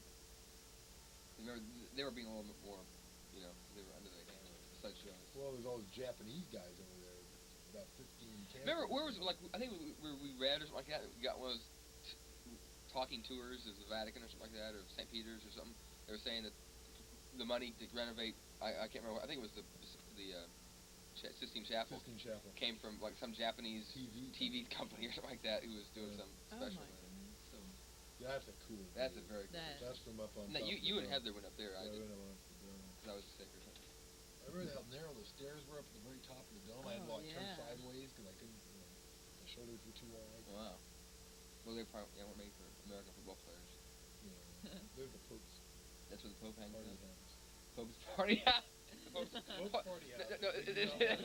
Remember, they were being a little bit more, they were under the camera. Such shows. Well, there's all those Japanese guys over there. About 15 cameras. Remember, where was it, like, I think we read or something like that, we got one of those talking tours of the Vatican or something like that, or St. Peter's or something. They were saying that the money to renovate, I can't remember, I think it was the Sistine Chapel, Sistine Chapel. came from like some Japanese TV company or something like that who was doing Yeah. some Oh special my thing. goodness. So That's a cool. that's a view. very cool. That- That's from up on. No, top you of the and dome. Heather went up there. I Yeah, did we went up the dome. because I was sick or something. I remember how narrow the stairs were up at the very top of the dome. I had to Oh, like turn yeah. sideways because I couldn't. My shoulders were too wide. Wow. Well, they probably weren't made for American football players. They're the Pope's That's where the Pope hangs party out. house. Pope's party house. The Pope's, Pope's party house. No,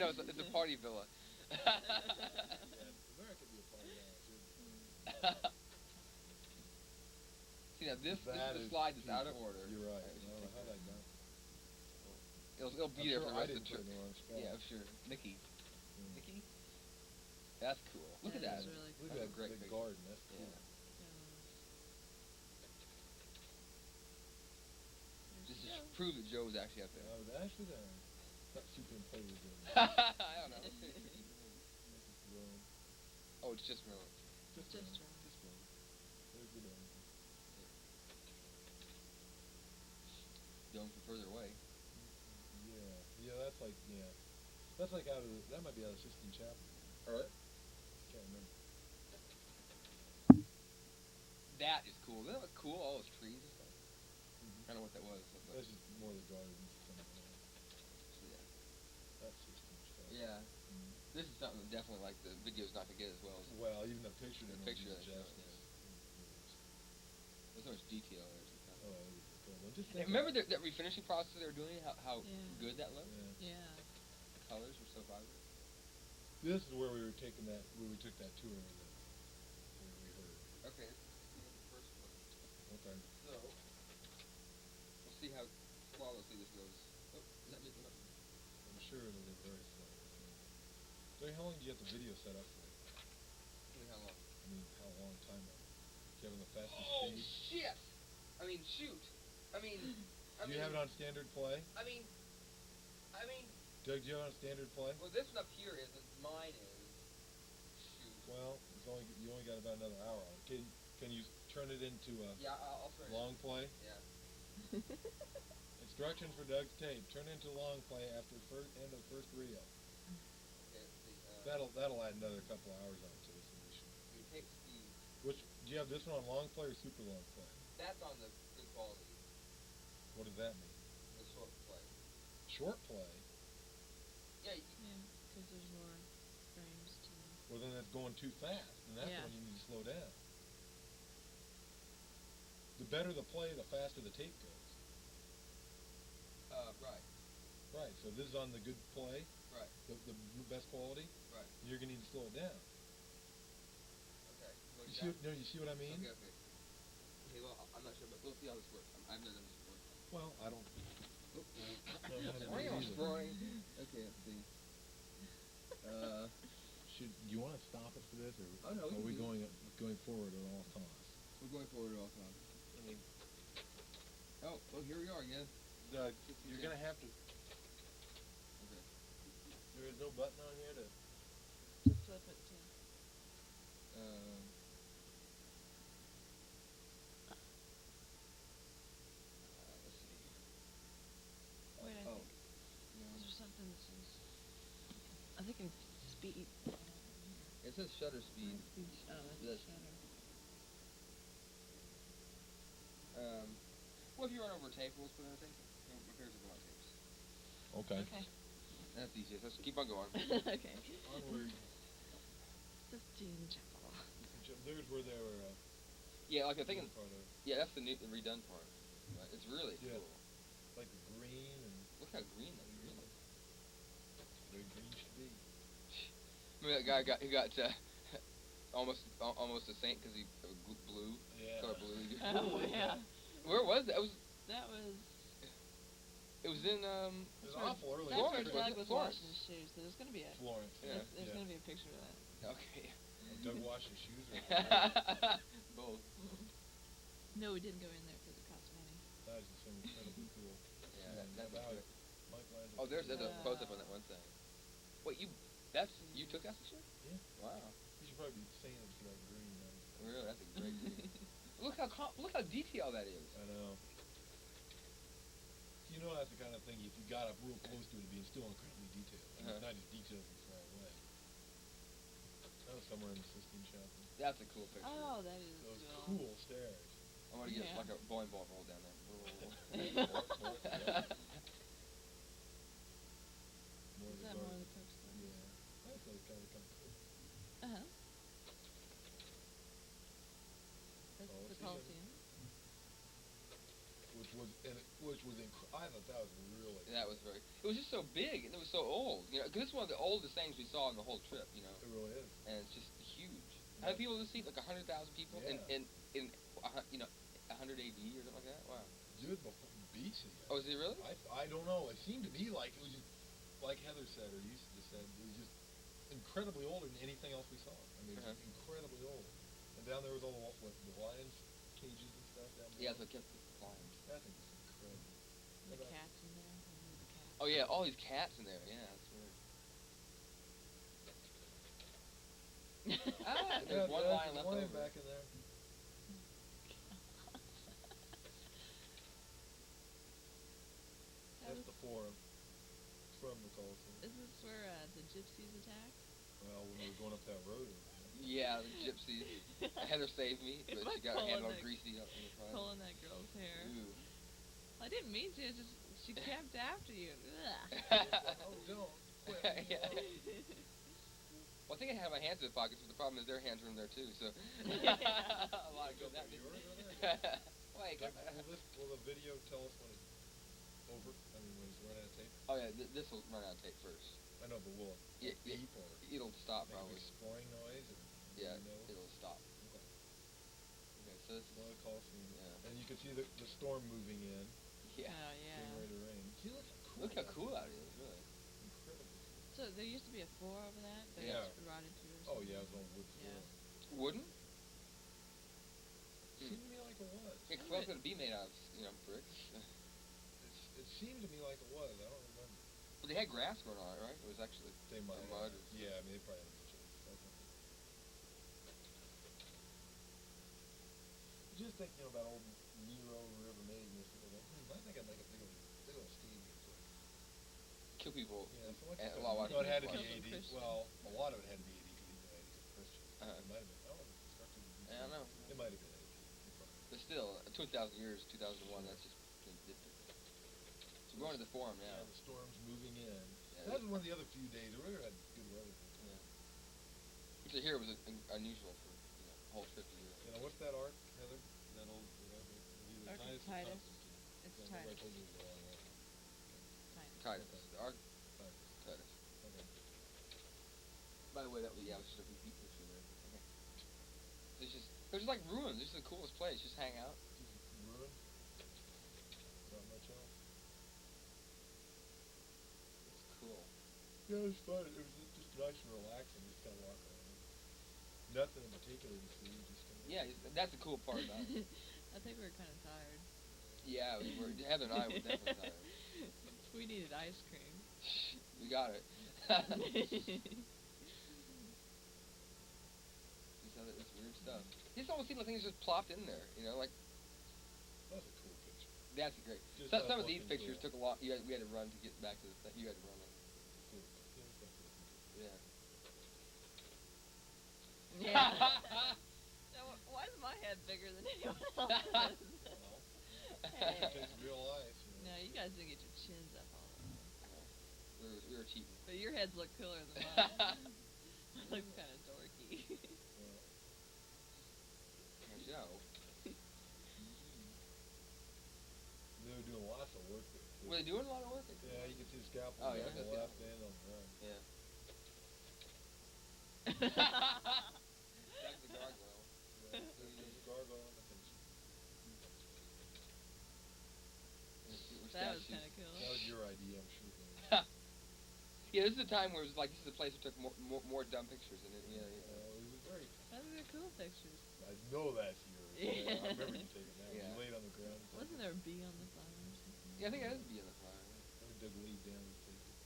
no, it's a party villa. Yeah, America could be a party house. See, now this That is is the slide that's out of beautiful. order. You're right. Alright, we should I don't know take how that. that got. It'll be I'm there sure for the I rest of didn't the put it trip. in the wrong spot. Yeah, sure. Mickey. Yeah. Mickey? That's cool. Look at That that. is really Look That's at a great the picture. garden. That's cool. Yeah. There's This is Joe. prove that Joe was actually up there. I was actually there. Not superimposed in. I don't know. Rome. Oh, it's just Rome. Just Just Rome. Rome. Just Rome. There's the dome. Dome from further away. Yeah. Yeah, that's like, yeah. That's like out of the, that might be out of Sistine Chapel. Alright. Can't remember. That is cool. Doesn't that look cool? All those trees and stuff. Mm-hmm. I don't know what that was. But That's just more of the gardens. Something like that. so yeah. That's Sistine Chapel. Yeah. Mm-hmm. This is something that definitely like the video's not gonna get as well as Well, even the picture The didn't picture do they showed, justice. there's so much detail there. Sometimes. Oh, it was incredible. Just And think remember about- that refinishing process they were doing? How Yeah. good that looked? Yeah. Yeah. The colors were so vibrant. This is where we were taking that, where we took that tour that we heard. Okay. Here's the first one. Okay. So we'll see how flawlessly this goes. Oh, is that me? No. I'm sure it'll go very slow. So how long do you have the video set up for? How long? I mean, how long time up? Do you have it on the fastest Oh speed? shit! I mean, shoot. I mean. Do you have it on standard play? I mean. Doug, do you have it on standard play? Well, this one up here isn't. Mine is. Shoot. Well, you only got about another hour on it. Can you turn it into a Yeah, I'll turn long play? Yeah. Instructions for Doug's tape. Turn into long play after end of first reel. Okay, let's see. That'll add another couple hours onto this edition. Your tape speed. Which do you have this one on long play or super long play? That's on the good quality. What does that mean? The short play. Short play? Yeah. Yeah, because there's more frames to. Well, then that's going too fast, and that's Yeah. when you need to slow down. The better the play, the faster the tape goes. Right. Right. So this is on the good play, Right. the best quality. Right. You're gonna need to slow it down. Okay. You see? No, you see what I mean? Okay. Okay. Well, I'm not sure, but we'll see how this works. I've never done this before. Well, I don't. Oh. Why are you destroying? Okay. Let's see. Do you want to stop it for this, or Oh, no, we are we can do going forward at all costs? We're going forward at all times. I mean. Oh. Well, here we are again. Doug, you're gonna have to. Okay. There is no button on here to. To flip it to. Let's see. Wait, I Oh. think. No. Is there something that says? I think it's speed. It says shutter speed. Speed. Oh, that's That's- shutter. Well, if you run over a tape, we'll put on a tape. Repairs will go on tapes. Okay. Okay. That's easy. Let's keep on going. Okay. Onward. Sistine Chapel. There's where they were. Yeah, like I'm thinking. Part of, Yeah, that's the redone part. Right? It's really Yeah. cool. like the green and Look how green that green is. the green should be. Remember that guy who got almost a saint because he blue. Yeah. Color blue. Oh yeah. Where was that? That was. It was in It was awful early. That's where Florence, Doug wasn't it? was Florence. washing his shoes. So there's gonna be a. Florence. Yeah. There's gonna be a picture of that. Okay. Doug washed his shoes. Both. No, we didn't go in there because it cost money. That is so incredibly cool. Yeah, that's about good. it. Mike Landis. Oh, there's a Wow. close up on that one thing. Wait, you took that picture? Yeah. Wow. You should probably be saying it for that green. Really, that's a great green. Look how detailed that is. I know. You know that's the kind of thing, if you got up real close to it, it'd be still incredibly detailed. I mean, Uh-huh. not as detailed as far away. That was somewhere in the Sistine Chapel. That's a cool picture. Oh, that is Those cool. cool stairs. I want to get Yeah. like a bowling ball rolled down there. More Is of the that more of garden. the Pope's garden? Yeah. That's kind of cool. Uh huh. That's Oh, the see, Coliseum. Which was I thought that was really. That was very. It was just so big and it was so old. You know, 'cause it's one of the oldest things we saw in the whole trip. You know, It really is. and it's just huge. How many people did see? Like 100,000 people Yeah. in 100 AD or something like that. Wow. Dude, before BC. Oh, is it really? I don't know. It seemed to me like it was just like Heather said, or you just said, it was just incredibly older than anything else we saw. I mean, it was Uh-huh. incredibly old. And down there was all the lions cages and stuff down there. Yeah, so it kept flying. I think it's incredible. The cats in there. Remember the cats? Oh yeah, all these cats in there. Yeah, that's weird. There's one line left over. Back in there. That's the forum. It's from the Colosseum. Is this where the gypsies attacked? Well, when we were going up that road. Yeah, the gypsies. Heather saved me, but she got her hand all greasy up in the front. Pulling that girl's hair. Ooh. I didn't mean to. It's just she kept after you. Oh, don't. Quit. Yeah. Well, I think I had my hands in the pockets, but the problem is their hands were in there too. So a lot of good that did. Wait. Will the video tell us when it's over? I mean, when it's run out of tape? Oh yeah, this will run out of tape first. I know, but will it beep or it'll stop make probably. a scoring noise? Or Yeah, it'll stop. Okay. Okay, so this Well, is the Colosseum. yeah. And you can see the storm moving in. Yeah. Oh yeah. Getting ready to rain. See, Look how cool out it is, really. Incredible. So there used to be a floor over that, but Yeah. it's rotted through. Or Oh something. yeah, it was on wood floor. Yeah. Wooden? Seemed to me like it was. Yeah, 'cause what's it be made out of? Bricks. It seemed to me like it was. I don't remember. But they had grass growing on it, right? It was actually They might the have. mud. Yeah, I mean, they probably had to change. Okay. Just thinking about old Nero River Maid and this sort of thing. I think I'd make a big old stadium. Kill people. Yeah, so what's And the- a lot of no, it had to Kill be some AD. Christians. Well, a lot of it had to be AD because he died as a Christian. Uh-huh. It might have been. I don't know if it constructed in BC. I don't know. It might have been AD. But still, 2,000 years, 2001, that's just ridiculous. So we're going to the forum now. Yeah, the storm's moving in. Yeah, That was one of the other few days. We really had good weather. Yeah. Which I hear was unusual for the whole trip to Europe. You know, what's that arc, Heather? That old, whatever. Either Arc of Titus or Titus. Constantine. It's Yeah, Titus. I told you it was the wrong one. Titus. Okay. The Ark Titus. Titus. Okay. By the way, that was just a repeat picture there. Okay. There's just like ruins. This is the coolest place. Just hang out. Just ruin. Not much else. It's cool. Yeah, it was fun. It was just nice and relaxing. Just kind of walk around. Nothing in particular to see. Just kind of. Yeah, that's the cool part about it. I think we were kind of tired. Yeah, Heather and I were definitely tired. We needed ice cream. We got it. It's weird stuff. These almost seem like things just plopped in there, like. That was a cool picture. That's great. Just Some of these looking pictures cool. took a lot. We had to run to get back to the thing. You had to run it. Cool. Yeah, it's definitely cool. Yeah. Yeah. So why is my head bigger than anyone else's? Well, Hey. it's real life. No, you guys didn't get your chins up all the way. We were cheating. But your heads look cooler than mine. It looks kind of dorky. Well, Joe. they were doing lots of work there. Too. Were they doing a lot of work? Yeah, you can see the scalpel Oh, on yeah, the that's left and on the right. Yeah. That's the gargoyle. Yeah, there's a gargoyle on the picture. That was kind of cool. That was your idea, I'm sure. Yeah, this is the time where it was like, this is the place we took more dumb pictures in it. Yeah. It was very. Those are cool pictures. I know that's yours. Yeah. I remember you taking that. Yeah. You laid on the ground. Wasn't there a bee on the flower or something? Yeah, I think that is be in the flower. I dug lead down and take it.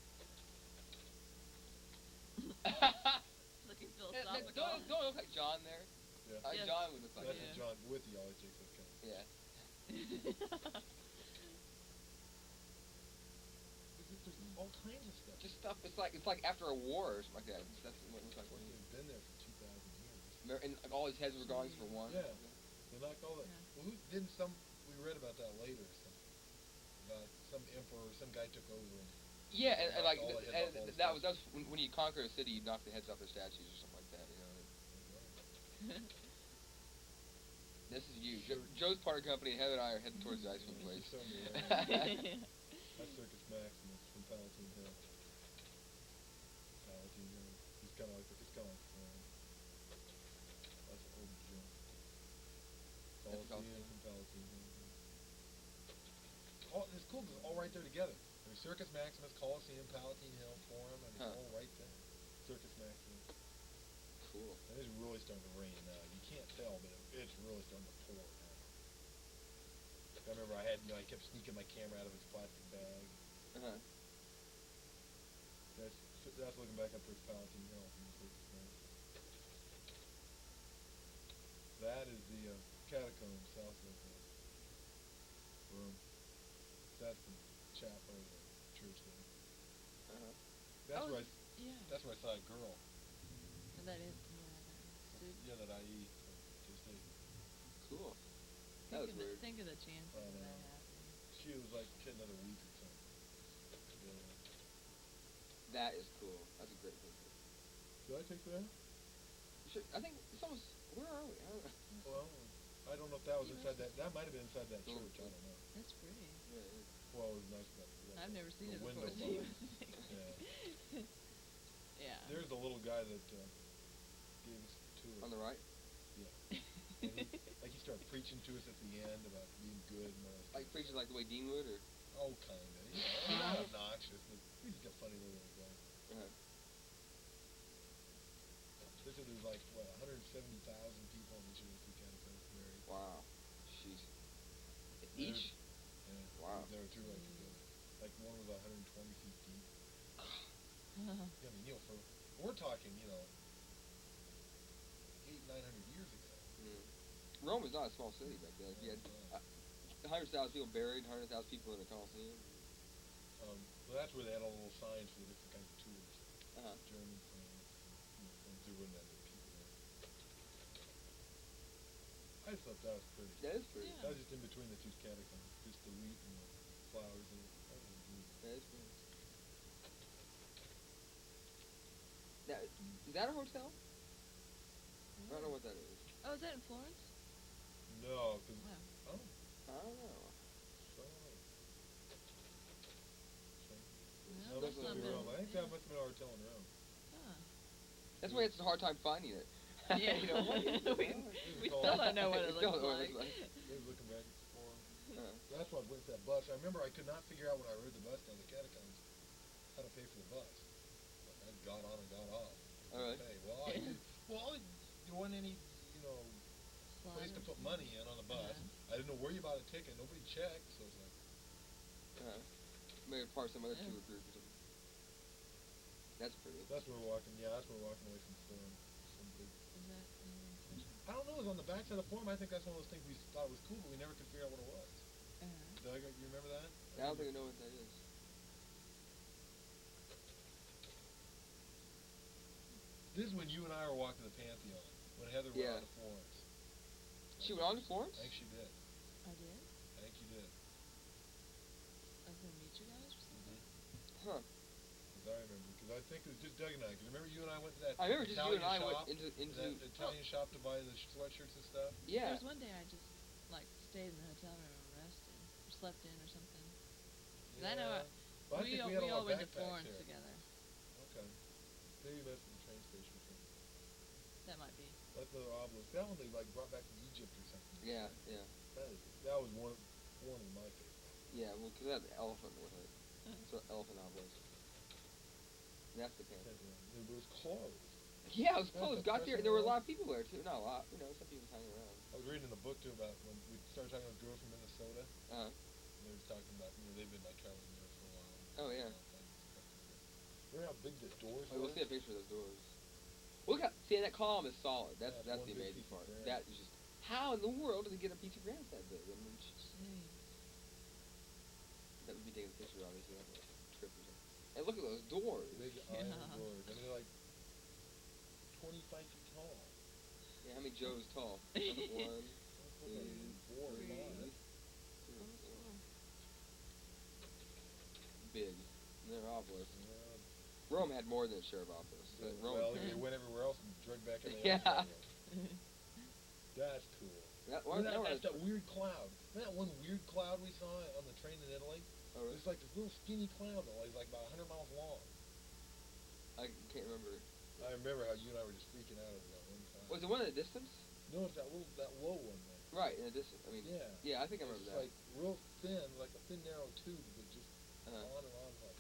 Looking Don't philosophical. look like John there. Yeah. Yes. John would look like That's that. what John Withy always takes those kind of. Yeah. There's all kinds of stuff. Just stuff. It's like after a war or something like that. That's what it looks like. Like they've been there for 2,000 years. And all his heads were gone for one. Yeah. They knocked all that. Yeah. Well, we read about that later or something. About some emperor, some guy took over and. Yeah, and like Knocked all the heads off all the that was when you conquer a city, you knock the heads off their statues or something like that. This is you. Sure. Joe's Party Company. Heather and I are heading towards the ice cream place. That's Circus Maximus from Palatine Hill. Palatine Hill. It's kind of like that's an old joke. Palatine from Palatine Hill. It's cool because it's all right there together. There's Circus Maximus, Colosseum, Palatine Hill, Forum, and it's all right there. Circus Maximus. Cool. And it's really starting to rain now. You can't tell, but it's really starting to pour now. I remember I kept sneaking my camera out of its plastic bag. Uh-huh. That's looking back up towards Palatine Hill. That is the catacomb south of Rome. That's the chapel or the church there. Uh-huh. That's where yeah. That's where I saw a girl. And that is, Yeah, that IE. K-State. Cool. That was weird. Think of the chances of that happening. She was like, she had another week or something. That is cool. That's a great picture. Did I take that? You should, I think it's almost. Where are we? I don't know. Well, I don't know if that was inside that. That might have been inside that church. I don't know. That's pretty. Yeah, it is. Well, it was nice about it. I've never seen it window before. So you bars. would think. Yeah. Yeah. There's the little guy that gave us the tour. On the right. Yeah. And he started preaching to us at the end about being good and all that. Like preaching like the way Dean would, or. Oh, kinda. He's not obnoxious, but he's just a funny little guy. Uh-huh. They said there's like 170,000 people in each of those two catacombs buried. Wow. Jeez. Each. Yeah. Wow. There were two right together. Like one was 120 feet deep. Yeah, I mean, we're talking, 800-900 years ago. Mm. Rome was not a small city back then. Like, you had 100,000 people buried, 100,000 people in a Colosseum. So that's where they had all the little signs for the different kinds of tours. Uh-huh. German, France, there wouldn't have many people there. I just thought that was pretty. That is pretty. That was just in between the two catacombs, just the wheat and the flowers in it. That was beautiful. That is pretty. Now, is that a hotel? I don't know what that is. Oh, is that in Florence? No, because Wow. I don't know. Well, that's not bad. I think that must have been our hotel in Rome. Huh. That's why it's a hard time finding it. Yeah. You know, what is it? We still don't know what it Still looks don't know what it like. looks They was looking back at the forum. Uh-huh. That's why I went to that bus. I remember I could not figure out when I rode the bus down the catacombs how to pay for the bus. I got on and got off. All right. Pay. There wasn't any, place to put money in on the bus. Yeah. I didn't know where you bought a ticket. Nobody checked, so it's like. Maybe part of some other tour group or something. That's pretty. That's where we're walking. Yeah, that's where we're walking away from the forum. Some big. Is that I don't know. It was on the backside of the forum. I think that's one of those things we thought was cool, but we never could figure out what it was. Uh-huh. Doug, you remember that? I don't think I know what that is. This is when you and I were walking to the Pantheon. When Heather went on to Florence. She went on to Florence? I think she did. I did? I think you did. I was going to meet you guys or something? Huh. Because I remember. Because I think it was just Doug and I. Because remember you and I went to that I remember just you and I shop, went into that Italian shop to buy the sweatshirts and stuff? Yeah. There was one day I just, stayed in the hotel room and rested. Or slept in or something. Because I know Well, we all went to Florence together. Okay. Maybe that's in the train station or something. That might be. Like the obelisk. That one they brought back from Egypt or something. Yeah, yeah. That was one of my favorites. Yeah, well, because it had the elephant with it. So elephant obelisk. And that's the Pantheon. It was closed. Yeah, it was closed. Got there, there were a lot of people. people there too. Not a lot, some people hanging around. I was reading in the book too about when we started talking about girls from Minnesota. Uh-huh. And they were talking about, they've been traveling there for a while. Oh, yeah. Remember how big the doors were? We'll see a picture of those doors. Look at, that column is solid. That's the one big amazing piece of part. granite. That is just, how in the world did they get a piece of granite that big? I mean, that would be taking a picture, obviously, like a trip or something. And look at those doors. Big iron doors. I mean, they're like 25 feet tall. Yeah, how many Joes tall? 1, 2, 4, 3. 5. Big. And they're obelisks. Yeah. Rome had more than a share of obelisks. Well, they went everywhere else and drug back in the Yeah. That's cool. That's that weird cloud. Remember that one weird cloud we saw on the train in Italy? Oh, really? It was like this little skinny cloud that was like about 100 miles long. I can't remember. I remember how you and I were just freaking out over that one cloud. Was it one in the distance? No, it's that low one there. Right, in the distance. I mean, yeah, I think I remember that. It's like real thin, like a thin narrow tube, but just Uh-huh. on and on like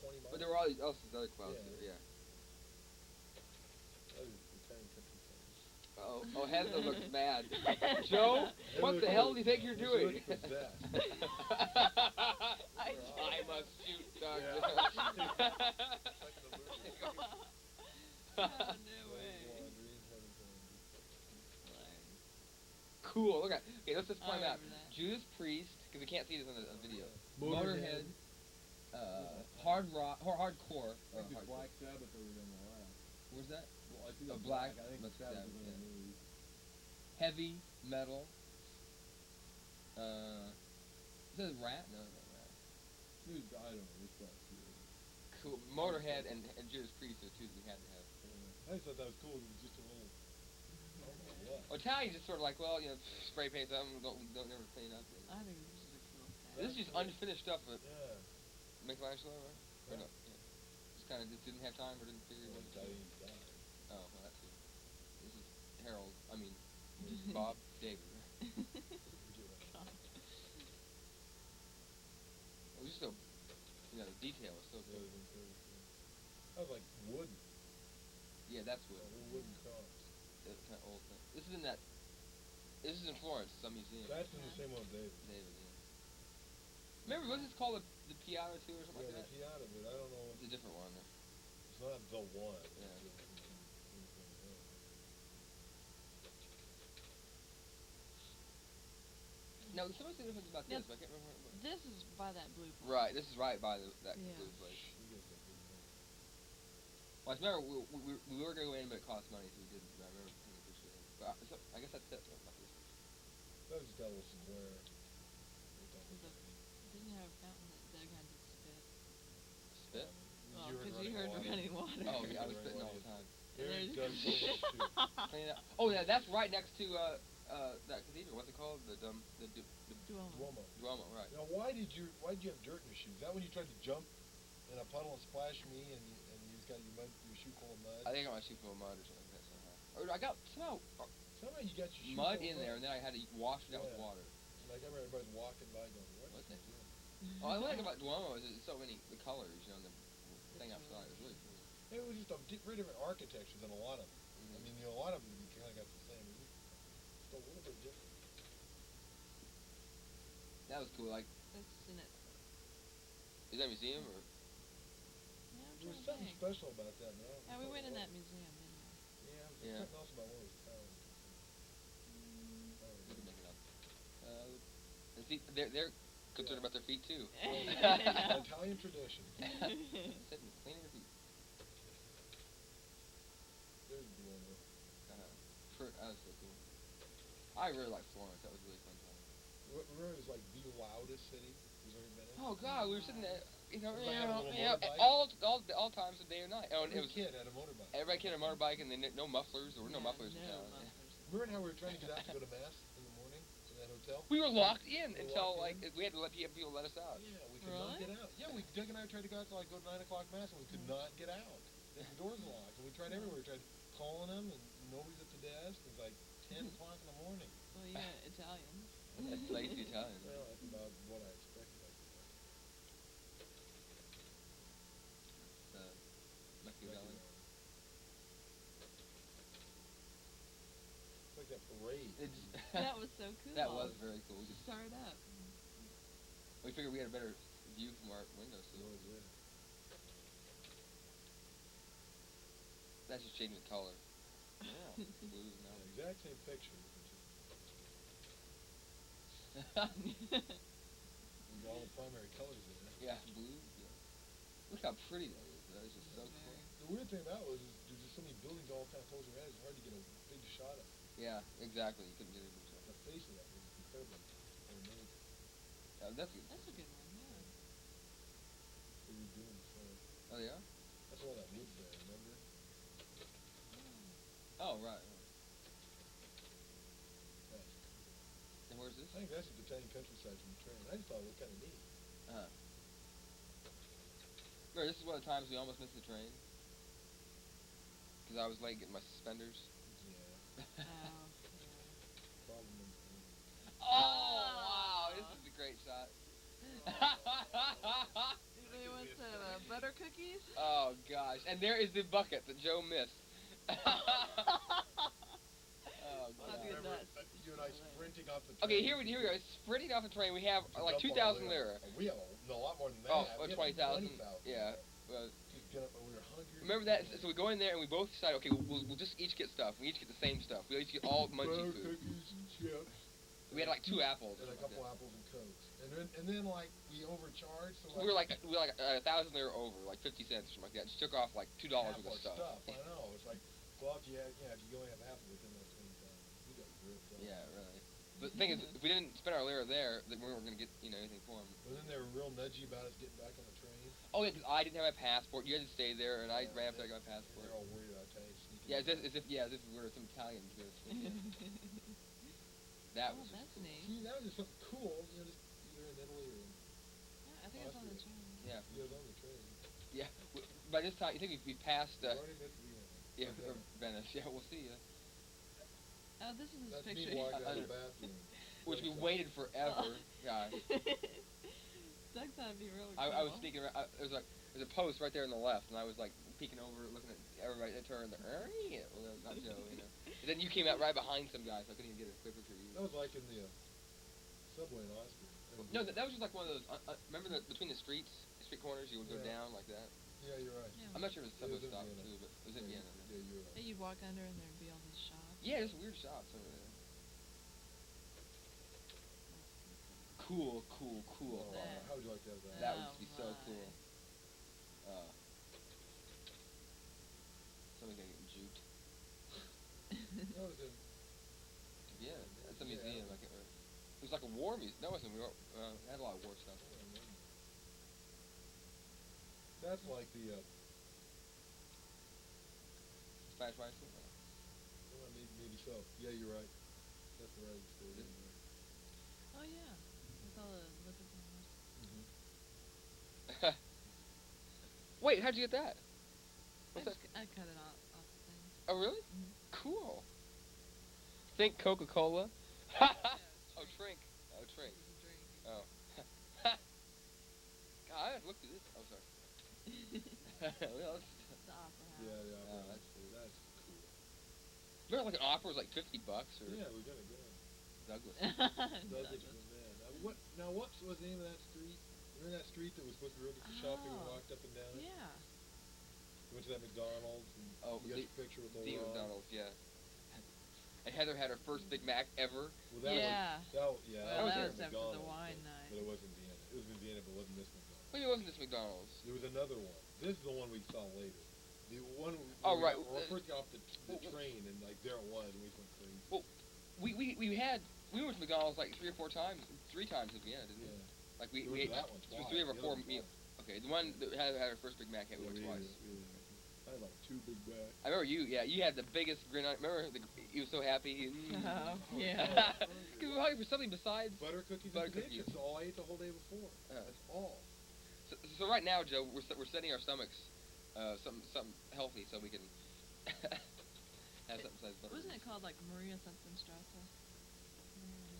20 miles. But there were all these other clouds there, yeah. That is Italian countryside. Oh, Heather looks mad. Joe, what the hell do you think you're doing? I must shoot, Doug. Oh, no way. Cool. Look at. Okay, let's just point I out. remember that. Judas Priest, because we can't see this on the video. Motorhead. Hardcore. I think it's Black Sabbath that was in the last. What's that? Well, I think A it's Black I think Black Sabbath Sabbath, was in yeah. the movie. Heavy metal. Is that Rat? No, not Rat. Dude, I don't know. It's not good. Cool. Motorhead and Judas Priest are two that we had to have. I just thought that was cool. It was just a little. I don't know what. Well, Italians just sort of like, well, spray paint something, don't never clean up. I think this is a cool thing. This is just unfinished stuff that Yeah. Michelangelo, right? Or no? Yeah. Just kind of just didn't have time or didn't figure it Well, out. Italians died. Oh, well, that's it. This is Harold. I mean, Bob David. God. It was just so, the detail was so good. That was like wooden. Yeah, that's A what. little wooden cross. That kind of old thing. This is in that. This is in Florence, some museum. That's in the same one, David. David, yeah. Remember, wasn't this called the Piano too, or something Yeah, like the that? Piata, but I don't know. It's a different one. It's not the one. Yeah. No, somebody said different about Now, this, but I can't remember what it was. This is by that blue place. Right, this is right by that Yeah. blue place. Well, I remember we were going to go in, but it cost money, so we didn't. But I remember taking a picture of it. But I guess that's it. About this. That was just got a little square. Didn't you have a fountain that Doug had to spit? Spit? Well, because you heard running water. Oh, yeah, I was spitting all the time. There's Doug so much too. Clean it up. Oh, yeah, that's right next to that cathedral. What's it called? The Duomo. Duomo, right? Now, why did you have dirt in your shoes? Is that when you tried to jump in a puddle and splash me, and you just got your shoe full of mud? I think I got my shoe full of mud or something like that somehow. Or I got somehow Somehow you got your shoe mud full in of there, and then I had to wash it out with Yeah. water. Like I remember everybody's walking by going, "What What is the he doing?" Oh, I like about Duomo is there's so many the colors, and the thing outside is really cool. It was just a very different architecture than a lot of them. Mm-hmm. I mean, a lot of them you kind of got the same. It was just a little bit different. That was cool. Like, That's in it. is that a museum or? Yeah, I'm There was trying to something think. special about that, man. Yeah, we went in that museum, didn't we? Yeah, there's Yeah. something else about one of those towers. We can make it up. And see, they're concerned about their feet too. Italian tradition. Sitting, cleaning your feet. There's the Duomo. That was so cool. I really like Florence. That was really fun time. Remember it was like the loudest city you've ever been in? Oh God, we were sitting there, Everybody had a little motorbike? all times of day or night. Oh, and it Every was kid had a motorbike. everybody had a motorbike, and then no mufflers. There were no Yeah, mufflers in town. mufflers. Remember how we were trying to get out to go to mass in the morning in that hotel? We were locked in We were until locked like we had to let people let us out. Yeah, we could not Really? get out. Yeah, Doug and I tried to go out to like go to 9 o'clock mass, and we could not get out. The doors were locked, and we tried everywhere. We tried calling them, and nobody's at the desk. It was like 10 o'clock in the morning. Well, yeah, Italians. That's lazy Italian. Well, that's about what I expected. Machiavelli. It's like that parade. That was so cool. That was very cool. Start up. We figured we had a better view from our window, so that's just changing the color. Yeah, blue now. Exact same picture. With all the primary colors in it. Yeah, blue. Yeah. Look how pretty that is. That is just so cool. The weird thing about it was there's just so many buildings all kind of close around. It's hard to get a big shot of it. Yeah, exactly. You couldn't get it. The face of that was incredibly ornate. That's good. That's a good one, yeah. They were doing so. Oh yeah. That's all that wood's there. Remember? Oh right. That's, And where's this? I think that's the Italian countryside from the train. I just thought it looked kind of neat. Remember, this is one of the times we almost missed the train because I was late getting my suspenders. Yeah. Oh, yeah. Problem in Oh wow! This is a great shot. Anybody want some butter cookies? Oh gosh! And there is the bucket that Joe missed. remember That's you and I hilarious. sprinting off the train. Okay, here we go. Sprinting off the train, we have to like dump 2,000 on lira. We have a lot more than that. Oh, We have 20,000. 20,000. Yeah. Well, Just get up and we were hungry. remember that? So we go in there and we both decide, okay, we'll just each get stuff. We each get the same stuff. We each get all munchie food. Cookies and chips. We had like 2 apples. And or a something couple like that. apples and cokes. And then like we overcharged. So We were like 1,000 lira over, like 50 cents or something like that. Just took off like $2 worth of stuff. I know. It's like, well, if you only have half of it, then that's 20,000. We got ripped off. Yeah, really. But the thing is, if we didn't spend our lira there, then we weren't going to get anything for them. But then they were real nudgy about us getting back on the train. Oh yeah, because I didn't have my passport. You had to stay there, and I ran after I got my passport. They're all worried about Italians sneaking. Yeah, as if we were some Italians. That was just that's cool. neat. See, that was just something cool. Just either in Italy or in Yeah, I think it's on the train. Yeah. it was on the train. Yeah. By this time, you think we passed? We already missed Vienna. Yeah, Okay. or Venice. Yeah, we'll see. Oh, this is his That's picture. me walking out of Under- the bathroom. Which we waited forever, guys. Doug's thought it'd be really cool. I was sneaking around. There's a post right there on the left, and I was like peeking over, looking at everybody that turned. Yeah, well, not Joe, you know. And then you came out right behind some guys, so I couldn't even get a quick picture of you. That was like in the subway in Austria. No, that was just like one of those. Remember between the street corners, you would go Yeah. down like that. Yeah, you're right. Yeah. I'm not sure if it's It was subway in stop Vienna. too, but it was in Vienna. Yeah, you're right. Hey, you'd walk under and there'd be all these shops. Yeah, there's weird shops over there. Cool. Oh, That- how would you like to have that? That Oh, would be so my. cool. Somebody's gonna get juked. That was in. Yeah, that's a Yeah. museum. Like it was like a war museum. No, it wasn't. It had a lot of war stuff. That's like the. Spanish rifle. Well, maybe so. Yeah, you're right. That's the right story. This- Oh yeah, with all the lipids and horse. Wait, how'd you get that? What's that? I cut it off the thing. Oh, really? Mhm. Cool. Think Coca-Cola. Oh, Trink. Oh, Trink. This is a drink. Oh. God, I have to look through this. Oh, sorry. Well, The opera house. Yeah, yeah. Oh, that's cool. That's cool. remember, like an opera was like $50 or Yeah, we gotta go. Douglas. Douglas was man. Now what was the name of that street? Remember that street that was supposed to be real good for shopping? We Oh. walked up and down it. Yeah. We went to that McDonald's and Oh, you got the- your picture with The Laurent. McDonald's, yeah. And Heather had her first Big Mac ever. Well, that Yeah. Was, yeah, Well, was that there was after the McDonald's, wine but, night. But it wasn't Vienna. It was in Vienna, but it wasn't this McDonald's. Maybe it wasn't this McDonald's. There was another one. This is the one we saw later. The one. Oh, we right. When we first got off the Well, train and like there it was, and we just went crazy. Well, we went to McDonald's like 3 or 4 times, 3 times in Vienna, didn't we? Yeah. Like We we went to ate that one it was twice. 3 or The 4 other one meals. twice. Okay, the one that had her first Big Mac, we went we twice. I had like 2 Big Macs. I remember you. Yeah, you had the biggest grin on. Remember, you were so happy. Oh, Oh, yeah. Because we were hungry for something besides. Butter cookies Butter and peanuts. cookies. That's all I ate the whole day before. That's all. So right now, Joe, we're setting our stomachs something healthy so we can have something besides butter. Wasn't it called like Maria something Strasse? Maria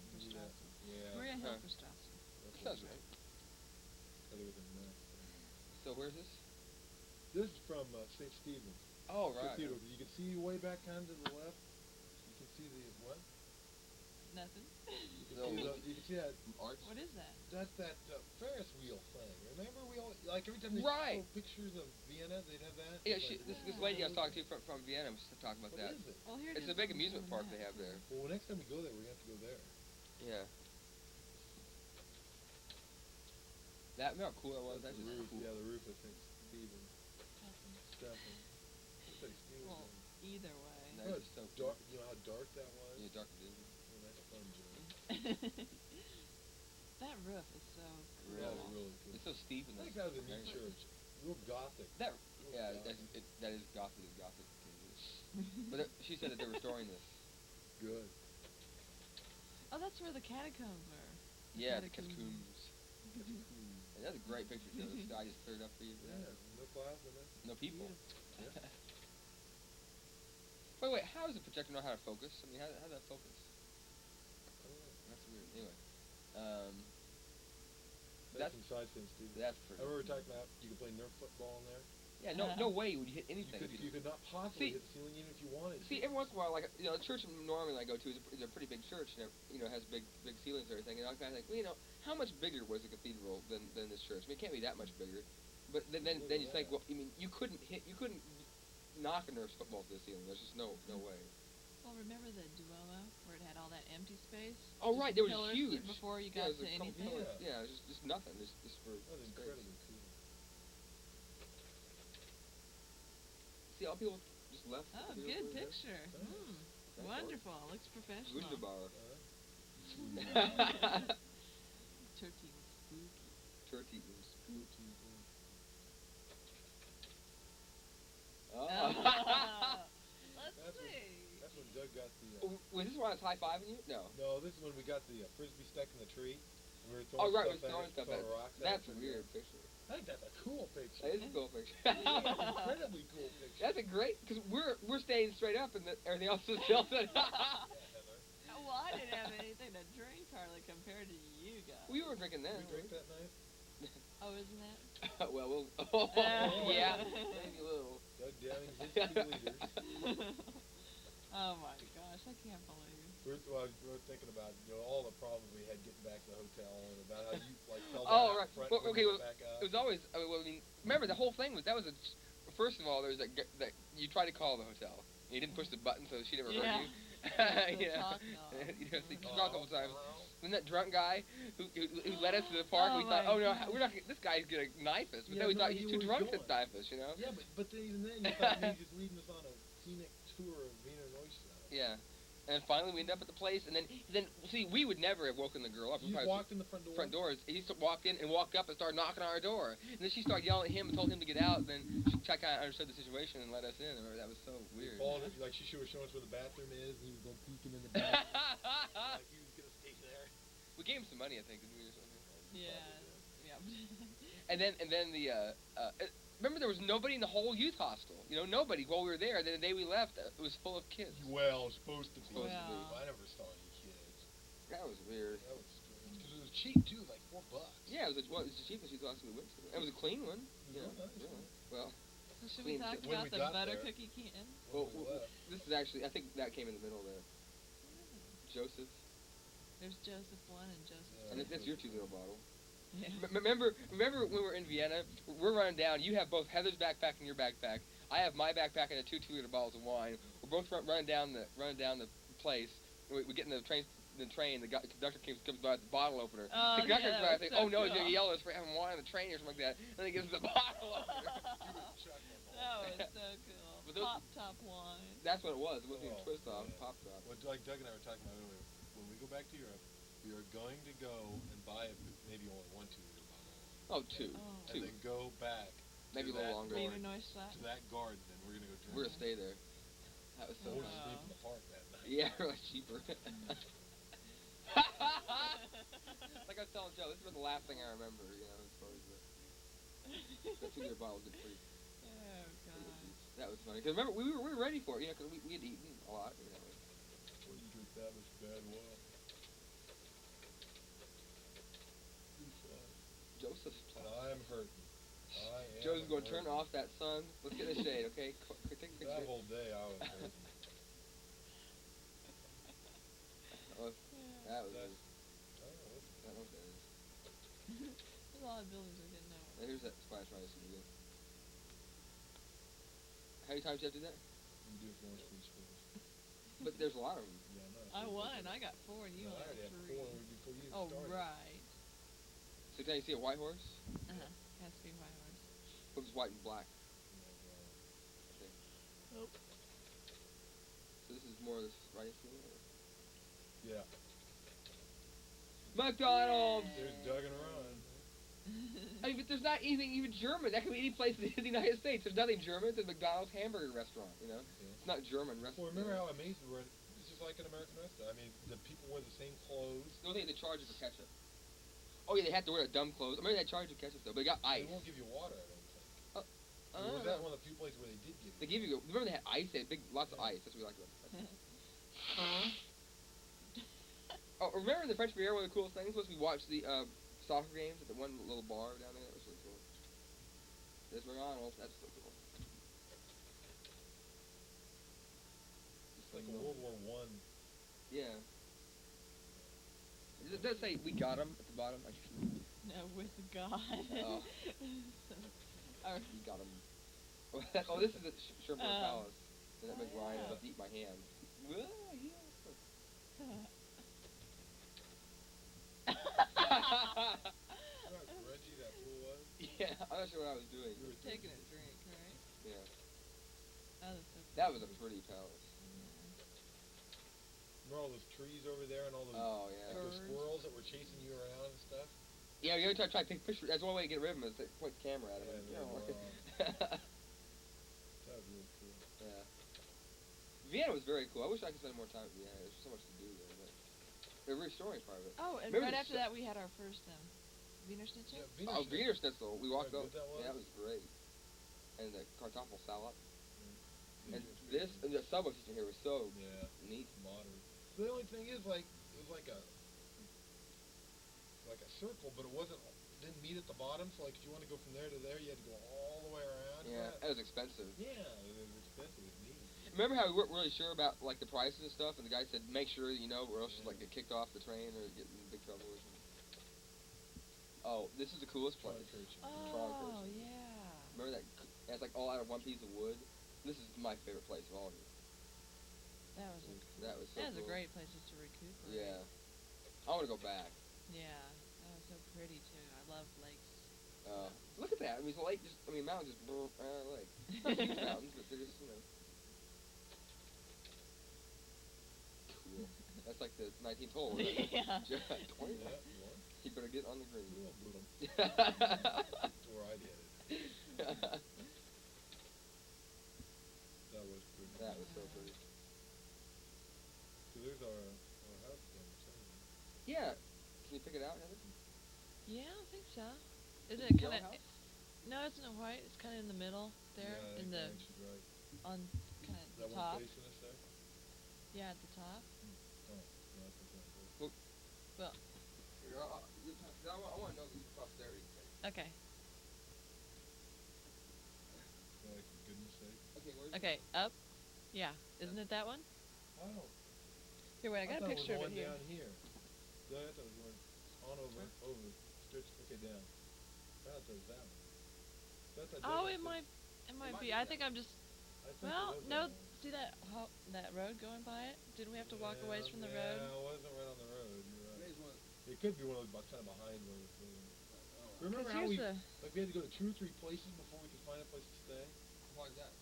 Hilferstrasse. Yeah. Maria Huh. Hilferstrasse. That sounds right. Other than that. So where's this? This is from St. Stephen's Oh, right. Cathedral. You can see way back kind to the left. You can see the what? Nothing. You can see that. Arch. What is that? That's that Ferris wheel thing. Remember we all like every time they Right. show pictures of Vienna, they'd have that. Yeah, It's this lady I was talking to from Vienna was talking about What that. is it? Well, here It's it a is big on amusement the park map. they have there. Well, next time we go there, we're gonna have to go there. Yeah. That, remember how cool that was? That's the just roof. cool. Yeah, the roof of St. Stephen. Nothing. Stephen. Looks like Stephen. Well, either way. No. You know, That's just so how cool. dark, you know how dark that was? Yeah, Dr. Disney. Yeah, that's fun, Joe. That roof is so cool. Yeah, Really? really cool. It's so steep and I think that was a neat very- church. Real gothic. That, Real yeah, gothic. that is gothic. But she said that they're restoring this. Good. Oh, that's where the catacombs were. Yeah, the Catacombs. catacombs. And that's a great picture, Joe. The sky just cleared up for you. Yeah, no clouds in it. No people. Yeah. Wait, how does the projector know how to focus? I mean, how does that focus? I don't know. That's weird. Anyway, That's That's- inside St. Stephen. that's pretty. I remember we were talking about you can play Nerf football in there. Yeah, no way would you hit anything. You could not possibly See- hit the ceiling even if you wanted to. See, every once in a while, like a church normally I go to is a pretty big church, and has big ceilings and everything. And I kind of think, how much bigger was the cathedral than this church? I mean, it can't be that much bigger. But then you think, well, you couldn't knock a Nerf's football to the ceiling. There's just no way. Well, remember the Duomo where it had all that empty space? Oh Just right, there was pillars huge. before you Yeah, got it was to a couple anything. pillars. Yeah, it was just nothing. Just for That was space. incredibly cool. See, all people just left. Oh, the good cathedral there. picture. Thanks. Thanks, Wonderful. Looks professional. Wunderbar. Turkey was spooky. Turkey was spooky. Oh. Oh. Let's That's see. That's when Doug got the. Was this when I was high-fiving you? No. No, this is when we got the frisbee stuck in the tree. And we were Oh, throwing right, we're stuff throwing at it, stuff at throwing it. rocks at That's it. a weird picture. I think that's a cool picture. That is a cool picture. Incredibly cool picture. That's a great, because we're staying straight up and everything else is tilted. Yeah, Heather. Well, I didn't have anything to drink hardly compared to you guys. We weren't drinking then. We drank that night. Oh, isn't that? Well, oh, yeah, maybe a little. Doug Downing hits 2 liters. Oh my gosh, I can't believe. We're thinking about all the problems we had getting back to the hotel and about how you fell down Oh, out right. front Well, when okay, you well, went back up. it was always, remember the whole thing that was first of all, there was that you tried to call the hotel. You didn't push the button, so she never heard Yeah. you. The talk knob. See, talk a couple times. Then that drunk guy who led us to the park, Oh we thought, my no, God. we're not. This guy's gonna knife us. But You then we have no thought he's idea too where drunk he's to going. knife us, Yeah, but then even then you thought maybe he's just leading us on a scenic tour of Wiener Neustadt. Yeah. And then finally we ended up at the place, and then see, we would never have woken the girl up. You We probably walked in the front door. front doors. He walked in and walked up and started knocking on our door. And then she started yelling at him and told him to get out. And then she kind of understood the situation and let us in. I remember that was so weird. Followed it, like she was showing us where the bathroom is, and he was going peeking in the back. Like he was gonna stay there. We gave him some money, I think, didn't we, or something? Yeah. Yeah. And then remember there was nobody in the whole youth hostel. Nobody while we were there. Then the day we left, it was full of kids. Well, supposed to be. Supposed to be. I never saw any kids. That was weird. That was strange. Because it was cheap too, like $4. Yeah, it was the cheapest youth hostel we went to. It was a clean one. It was nice, really. yeah. Well, So should we Clean talk tip. When about we the got butter there- cookie can? well, When we left. this is actually, I think that came in the middle there. Joseph. There's Joseph 1 and Joseph Yeah. 2. And that's your 2 liter bottle. Yeah. Remember when we were in Vienna, we're running down, you have both Heather's backpack and your backpack. I have my backpack and 2 2-liter bottles of wine. We're both running down the place. We get in the train, the conductor comes by with the bottle opener. Oh, The conductor yeah, comes by and that's thinks, so oh no, he's cool. going to yell at us for having wine on the train or something like that. And then he gives us the bottle opener. That was so cool. But those- Pop top wine. That's what it was. It wasn't even Oh, twist off, man. pop top. What like Doug and I were talking about earlier, when we go back to Europe, we are going to go and buy maybe only 1 2-liter bottle of wine. Oh, 2. Oh. And then go back Maybe a to little that longer. Wiener garden- Neustadt. to that garden, and we're gonna go drink. We're going to stay there. That was so Or fun. just sleep in the park that night. Yeah, really cheaper. Like I was telling Joe, this is the last thing I remember, as far as the 2-liter bottle did pretty. Oh god. That was funny. Because remember, we were ready for it, because we had eaten a lot. Well, you drink that much bad wine. Joseph's And plot. I'm hurting. I am Joe's going to turn hurting. off that sun. Let's get in the shade, okay? Quick, take a That picture. whole day I was hurting. Oh, Yeah. that was That's- it. I don't know what I don't know what that is. There's a lot of buildings we didn't know. Now, here's that splash rice again. How many times do you have to do that? you do it for orange peach flavors. But there's a lot of them. Yeah, I know. I won. I got 4 and you No, I only already got had 3. 4 before you Oh, started. right. So can you see a white horse? Has to be white horse. What was white and black? Nope. So this is more of this rice here? Or? Yeah. McDonald's! There's Doug and Ron. I mean, but there's not anything even German. That could be any place in the United States. There's nothing German. It's a McDonald's hamburger restaurant, Yeah. It's not German Well, restaurant. remember how amazed we were? It's just like an American restaurant. I mean, the people wear the same clothes. The only thing they charge you for ketchup. Oh yeah, they had to wear dumb clothes. I mean, they charge you ketchup though, but they got ice. They won't give you water, I don't think. Or was Oh. that one of the few places where they did give you? They give you. Remember they had ice. They had lots of ice. That's what we liked about it. Oh, remember the French Riviera? One of the coolest things was we watched the soccer games at the one little bar down there. That was really cool. There's McDonald's. That's so cool. It's like a World War One. Yeah. It does say we got 'em at the bottom. Like, No, with God. Oh. Or, we got 'em. Oh, this is the Sherbrooke Oh. Palace. And that big lion is yeah. about to eat my hand. Whoa, yeah. You know how grungy that pool was? Yeah, I'm not sure what I was doing. You were Taking thinking- a drink, right? Yeah. Oh, that's so That was a pretty palace. Remember all those trees over there and all those, Oh, like yeah. those Birds. squirrels that were chasing you around and stuff? Yeah, you gotta try to take pictures. That's one way to get rid of them is to point the camera at them. Yeah, You know, That was really cool. yeah. Vienna was very cool. I wish I could spend more time in Vienna. There's so much to do there, but they're restoring part of it. Oh, and Remember right the after sh- that we had our first Wiener Schnitzel. Yeah, Oh, Wiener Schnitzel. We walked how up. good that was? Yeah, that was great. And the Kartoffel salad. Mm. And this, and the subway system here was so Yeah, neat. modern. The only thing is, like, it was like a circle, but it didn't meet at the bottom. So, like, if you want to go from there to there, you had to go all the way around. Yeah, But, that was expensive. yeah, it was expensive. It's neat. Remember how we weren't really sure about like the prices and stuff, and the guy said, "Make sure you know, or else you'll like get kicked off the train or get in big trouble or something." Oh, this is the coolest place. Traunkirchen. Oh, yeah. Remember that? It's like all out of one piece of wood. This is my favorite place of all of them. That was a That was so that was cool. a great place just to recuperate. Yeah, I want to go back. Yeah, that was so pretty too. I love lakes. Look at that. I mean, it's a lake. Mountains just lake. It's not huge mountains, but they're just cool. That's like the 19th hole. Right? Yeah. Point. Yeah, you won. You better get on the green. Little boodle. That's where I did it. That was pretty. That was so pretty. So there's our house again. Yeah. Can you pick it out, Heather? Yeah, I think so. Is The it yellow kind of? house? No, it's not white. It's kind of in the middle there, Yeah, in the I think she's right. on kind of That the one top. facing us there? Yeah, at the top. Oh, no, I think that's it. Well, Here, I want to know this posterity thing. okay, Like, for goodness sake. Okay, where's okay, up. Yeah, isn't it that one? Wow. Here, wait, I got a thought picture it of was it the one here. down here. No, I thought it was one on over, stretch, okay, down. I thought it was that one. Oh, it might might be. be I that. think I'm just. I think Well, it was no. that one. See that that road going by it? Didn't we have to walk a ways from the road? Yeah, it wasn't right on the road, you're right. Maybe it's one. It could be one of those kind of behind where we're sitting. Oh, Remember 'Cause how here's we, the. like, we had to go to 2 or 3 places before we could find a place to stay? why is that?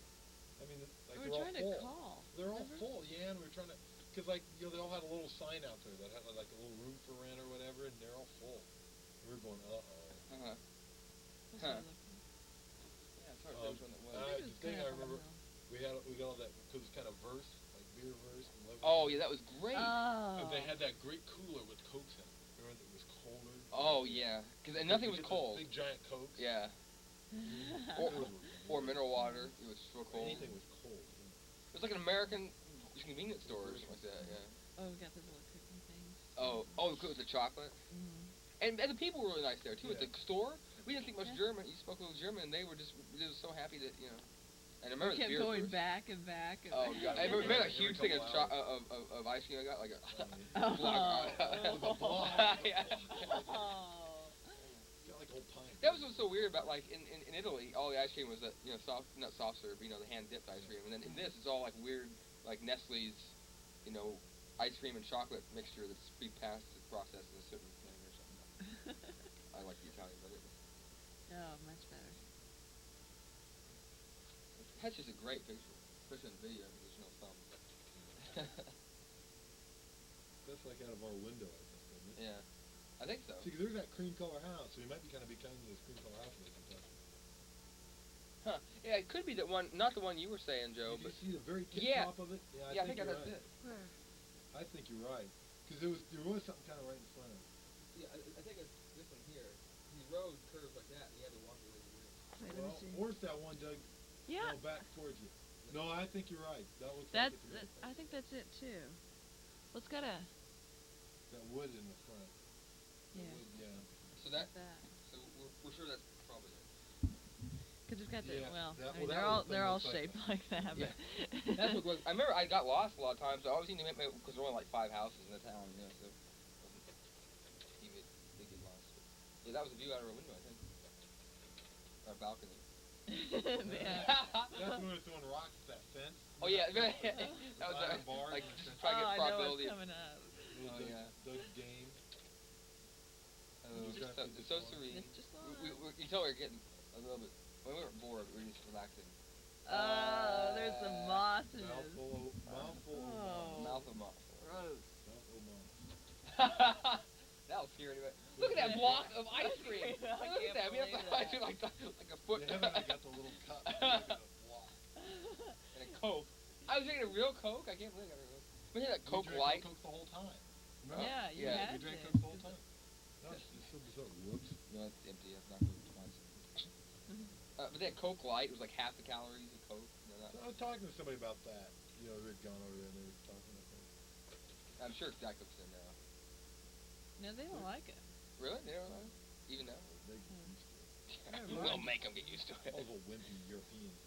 I mean, like, We they're were all trying full. to call. They're all remember? full, yeah, and we were trying to, because, like, you know, they all had a little sign out there that had, like, a little room for rent or whatever, and they're all full. And we were going, uh-oh. Uh-huh. That's Huh. what I'm looking for. Yeah, it's hard to tell which one that was. I think it the was thing kinda I up on the remember, hill. we got all that, because it's kind of verse, like beer verse. And liquor Oh, verse. yeah, that was great. Oh. And they had that great cooler with Cokes in it. Remember that was colder? Oh, yeah. And nothing was We get those cold. Big giant Cokes. Yeah. Those were Or great. mineral water. It was so cold. Anything was cold. It was like an American convenience store or something like that, yeah. Oh, we got those little cooking things. Oh, it was the chocolate. Mm-hmm. And the people were really nice there, too. At Yeah. the store, we didn't think much Yeah. German. You spoke a little German, and they were just so happy that, you know. And I remember We the kept beer going first. back and back. And Oh, back. God. I remember that Every huge thing couple of ice cream I got, like a Oh. block. The block. Yeah. Oh. Got like old pine. That was what's so weird about, like, in Italy, all the ice cream was, you know, not soft serve, you know, the hand-dipped ice cream. And then in this, it's all, like, weird, like, Nestle's, you know, ice cream and chocolate mixture that's pre-processed in a certain thing or something. I like the Italian better. Oh, much better. That's just a great picture, especially in the video, because there's no thumb. That's like out of our window, I think, isn't it? Yeah, I think so. See, 'cause there's that cream color house, so we might be kind of becoming this cream color house in Kentucky. Huh. Yeah, it could be that one, not the one you were saying, Joe, Did you but see the very tip Yeah. top of it? Yeah, yeah, I think you're that's right. it. Where? I think you're right. Because there was something kind of right in front of it. Yeah, I think it's this one here. The road curves like that, and you have to walk the way Wait, let Well, me see. or it's that one, Doug, Yeah, back towards you. No, I think you're right. That looks that's. like it to me. I think that's it too. Well, it's got a. That wood in the front. Yeah. Wood, yeah. So that, That. so we're sure that's probably it. Because it's got the Yeah, well, that- I mean, well, that was the they're thing all that's like shaped like that. Yeah. But That's what was. I remember I got lost a lot of times. So I always seemed to because there were only like 5 houses in the town, you know. So it wasn't even big get lost. But, yeah, that was a view out of our window, I think. Our balcony. yeah. That's when we were throwing rocks at that fence. Oh yeah, that was Iron bars like and just stuff. trying to Oh, get I know probability. what's coming up. Little Oh, yeah. Doug's game. Oh, Just trying to it's keep so this serene. Mr. Swan. You tell we were getting a little bit. When we were bored, we were just relaxing. Oh, there's some moss in his. Mouthful Oh. Mouth of moss. Gross. Mouthful moss. That'll scare anybody. Look at that block of ice cream. I Look at that. can't We have believe to that. like a foot. They haven't got the little cup. Look at the block. And a Coke. I was drinking a real Coke. I can't believe I got a real. We had that We Coke drank Light. Coke the whole time. Yeah, you Yeah, had We drank to. Coke the whole time. No, it's so bizarre. Whoops. No, it's empty. I've not Coke twice. But that Coke Light was like half the calories of Coke. You know, So I was talking to somebody about that. You know, they'd gone over there and they were talking about that. I'm sure Diet Coke's in now. No, they don't like it. Really? They don't know? Even now? They get used to it. We'll make them get used to it. All those little wimpy Europeans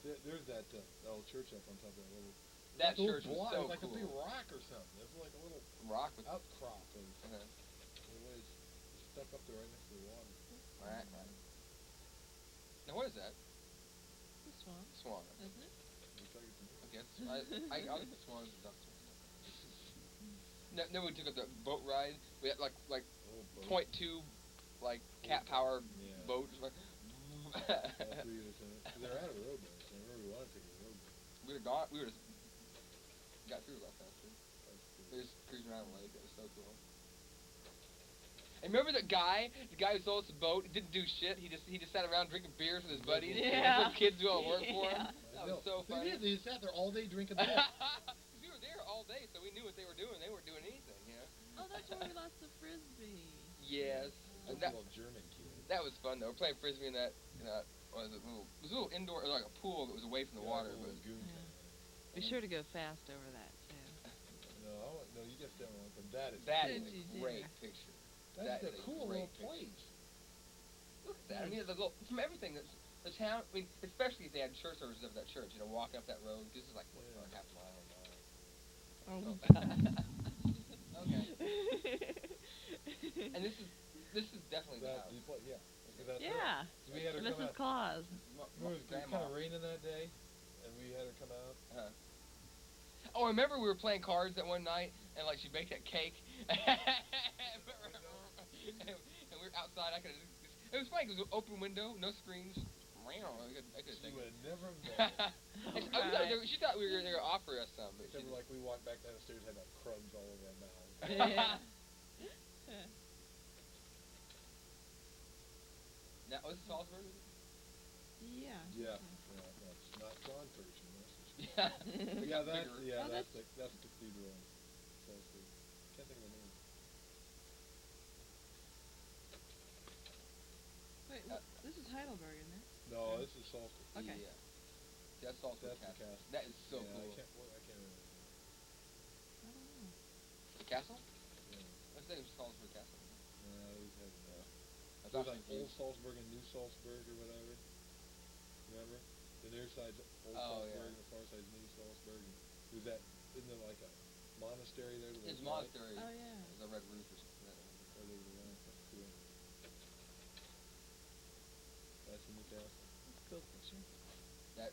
there. There's that old church up on top of that little. That little church was block. so It's like cool. a big rock or something. It's like a little Rock with. outcrop of Uh-huh. it was stuck up there right next to the water. Right. Now what is that? The swan, Swan. isn't it? Looks like it's a- Okay, I think the swan is the duck swan. No, then we took up the boat ride. We had like Oh, boat. .2 like cat power Yeah. boat. Just like All three of us in it. 'Cause they're out of rowboats. I remember we wanted to take a rowboat. we were gone. We were just got through a lot faster. That's cool. We were just cruising around the lake. It was so cool. And remember the guy who sold us the boat? Didn't do shit. He just sat around drinking beers with his buddies. Yeah. Let the kids do all the work for him. Yeah. That was so funny. They did. They sat there all day drinking beer. We were there all day, so we knew what they were doing. They weren't doing anything, you know. Oh, that's where we lost the frisbee. Yes. Those And that, little German kids. that was fun though. We're playing frisbee in that what was it, it was a little indoor, it was like a pool that was away from the water. Like a But little goon Yeah. kind. Be sure to go fast over that too. No, you just don't want them. That is that Did is you a do great that? picture. That's that a is a cool great little picture. place. Look at that. I mean, the little, from everything that's the town. I mean, especially if they had church services of that church. You know, walking up that road. This is like what, Yeah. like half a mile. Oh, Oh. Okay. And this is definitely the That, house. yeah. Look at that yeah. there. So we had her come Mrs. out. Claus. Remember, it was kind of raining that day, and we had her come out. Oh, I remember we were playing cards that one night, and like she baked that cake, and we were outside. It was funny because it was an open window, no screens. I could She take would it. have never known. She thought we were going to offer us some, but she Except for like we walked back down the stairs, had like crumbs all over our mouths. Yeah. Now, was it Salzburg? Yeah. Yeah. Yeah, that's not John preaching. That's for sure. Yeah. But yeah, that's Bigger. Oh, that's the cathedral. in Salzburg. Can't think of the name. Wait, this is Heidelberg, isn't it? No, this is Salzburg. Okay. Yeah. That's Salzburg That's the Castle. castle. That is so yeah, cool. I can't remember. I don't know. The castle? Yeah. I think it was Salzburg Castle. No, we had I It thought was like it Old was- Salzburg and New Salzburg or whatever. Remember? The near side's Old Oh, Salzburg yeah. and the far side's New Salzburg. And it was that, isn't there like a monastery there? with His those lights? monastery Oh, yeah. is a red roof or something. Or there was a lamp. That's cool. That's in the castle. That's a cool picture.